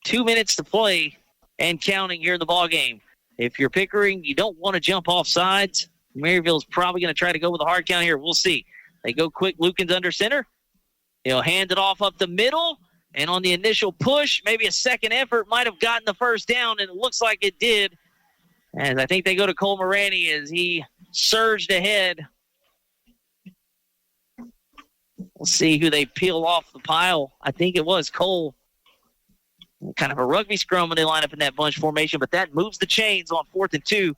2 minutes to play and counting here in the ball game. If you're Pickering, you don't want to jump off sides. Merryville's probably going to try to go with a hard count here. We'll see. They go quick. Lucan's under center. He'll hand it off up the middle. And on the initial push, maybe a second effort might have gotten the first down, and it looks like it did. And I think they go to Cole Morani as he surged ahead. We'll see who they peel off the pile. I think it was Cole. Kind of a rugby scrum when they line up in that bunch formation, but that moves the chains on 4th and 2.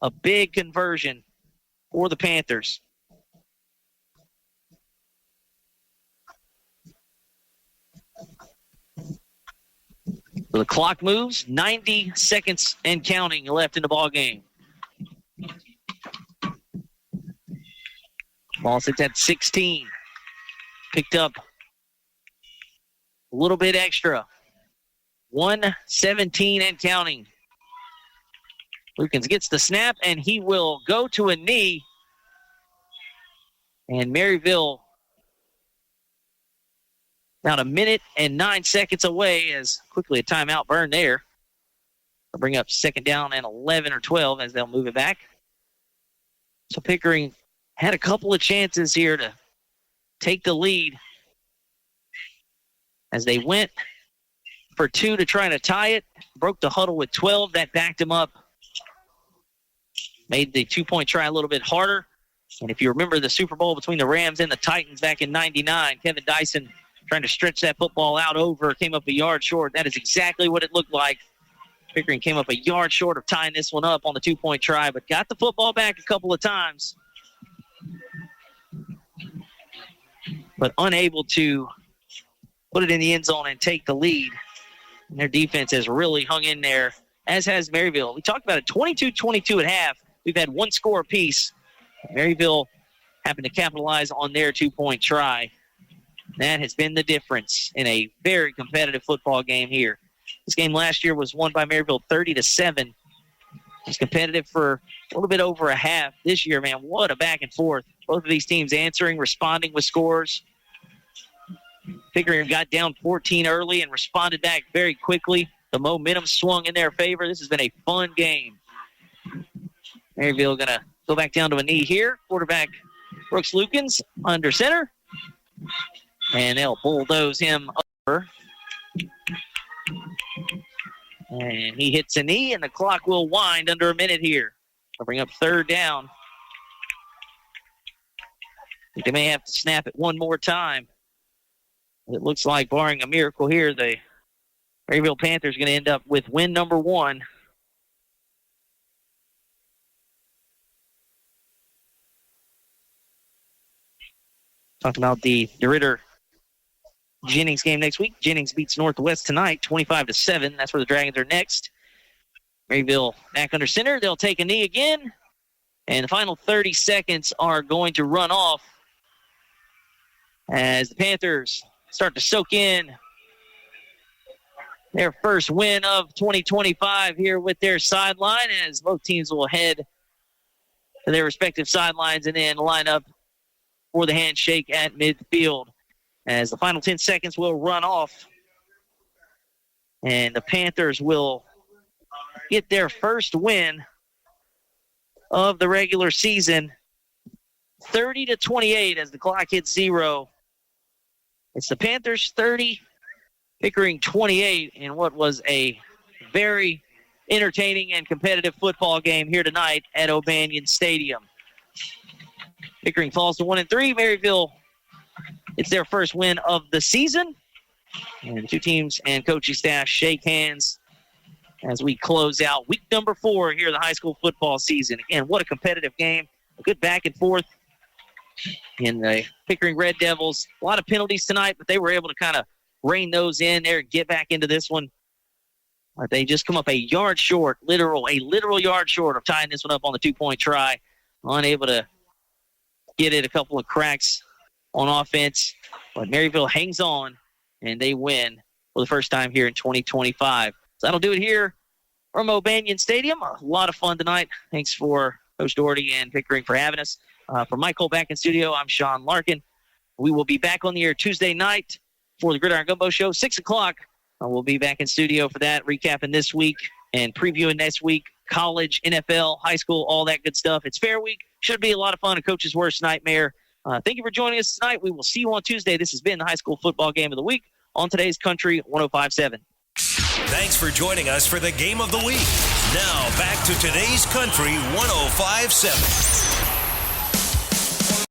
A big conversion for the Panthers. So the clock moves, 90 seconds and counting left in the ball game. Ball sits at 16. Picked up a little bit extra. 1:17 and counting. Lukens gets the snap, and he will go to a knee. And Merryville about 1 minute and 9 seconds away, as quickly a timeout burned there. They'll bring up 2nd down and 11 or 12 as they'll move it back. So Pickering had a couple of chances here to take the lead as they went for 2 to try to tie it. Broke the huddle with 12. That backed him up. Made the 2-point try a little bit harder. And if you remember the Super Bowl between the Rams and the Titans back in '99, Kevin Dyson trying to stretch that football out over, came up a yard short. That is exactly what it looked like. Pickering came up a yard short of tying this one up on the 2-point try, but got the football back a couple of times. but unable to put it in the end zone and take the lead. And their defense has really hung in there, as has Merryville. We talked about it, 22-22 at half. We've had one score apiece. Merryville happened to capitalize on their 2-point try. That has been the difference in a very competitive football game here. This game last year was won by Merryville 30-7. It's competitive for a little bit over a half. This year, man, what a back and forth. Both of these teams answering, responding with scores. Pickering got down 14 early and responded back very quickly. The momentum swung in their favor. This has been a fun game. Merryville going to go back down to a knee here. Quarterback Brooks Lukens under center. And they'll bulldoze him over. And he hits a knee, and the clock will wind under a minute here. They'll bring up third down. They may have to snap it one more time. It looks like, barring a miracle here, the Merryville Panthers are going to end up with win number 1. Talking about the DeRidder Jennings game next week. Jennings beats Northwest tonight, 25-7. That's where the Dragons are next. Merryville back under center. They'll take a knee again. And the final 30 seconds are going to run off as the Panthers start to soak in their first win of 2025 here with their sideline, as both teams will head to their respective sidelines and then line up for the handshake at midfield. As the final 10 seconds will run off, and the Panthers will get their first win of the regular season, 30-28 as the clock hits 0. It's the Panthers 30, Pickering 28, in what was a very entertaining and competitive football game here tonight at O'Banion Stadium. Pickering falls to 1-3. Merryville, it's their first win of the season. And the two teams and coaching staff shake hands as we close out week number 4 here in the high school football season. Again, what a competitive game. A good back and forth in the Pickering Red Devils. A lot of penalties tonight, but they were able to kind of rein those in there and get back into this one. But they just come up a yard short, a literal yard short of tying this one up on the 2-point try. Unable to get it a couple of cracks on offense. But Merryville hangs on, and they win for the first time here in 2025. So that'll do it here from O'Banion Stadium. A lot of fun tonight. Thanks for Coach Doherty and Pickering for having us. For Michael back in studio, I'm Sean Larken. We will be back on the air Tuesday night for the Gridiron Gumbo Show, 6 o'clock. We'll be back in studio for that, recapping this week and previewing next week. College, NFL, high school, all that good stuff. It's Fair Week. Should be a lot of fun. A coach's worst nightmare. Thank you for joining us tonight. We will see you on Tuesday. This has been the high school football game of the week on today's Country 105.7. Thanks for joining us for the game of the week. Now back to today's Country 105.7.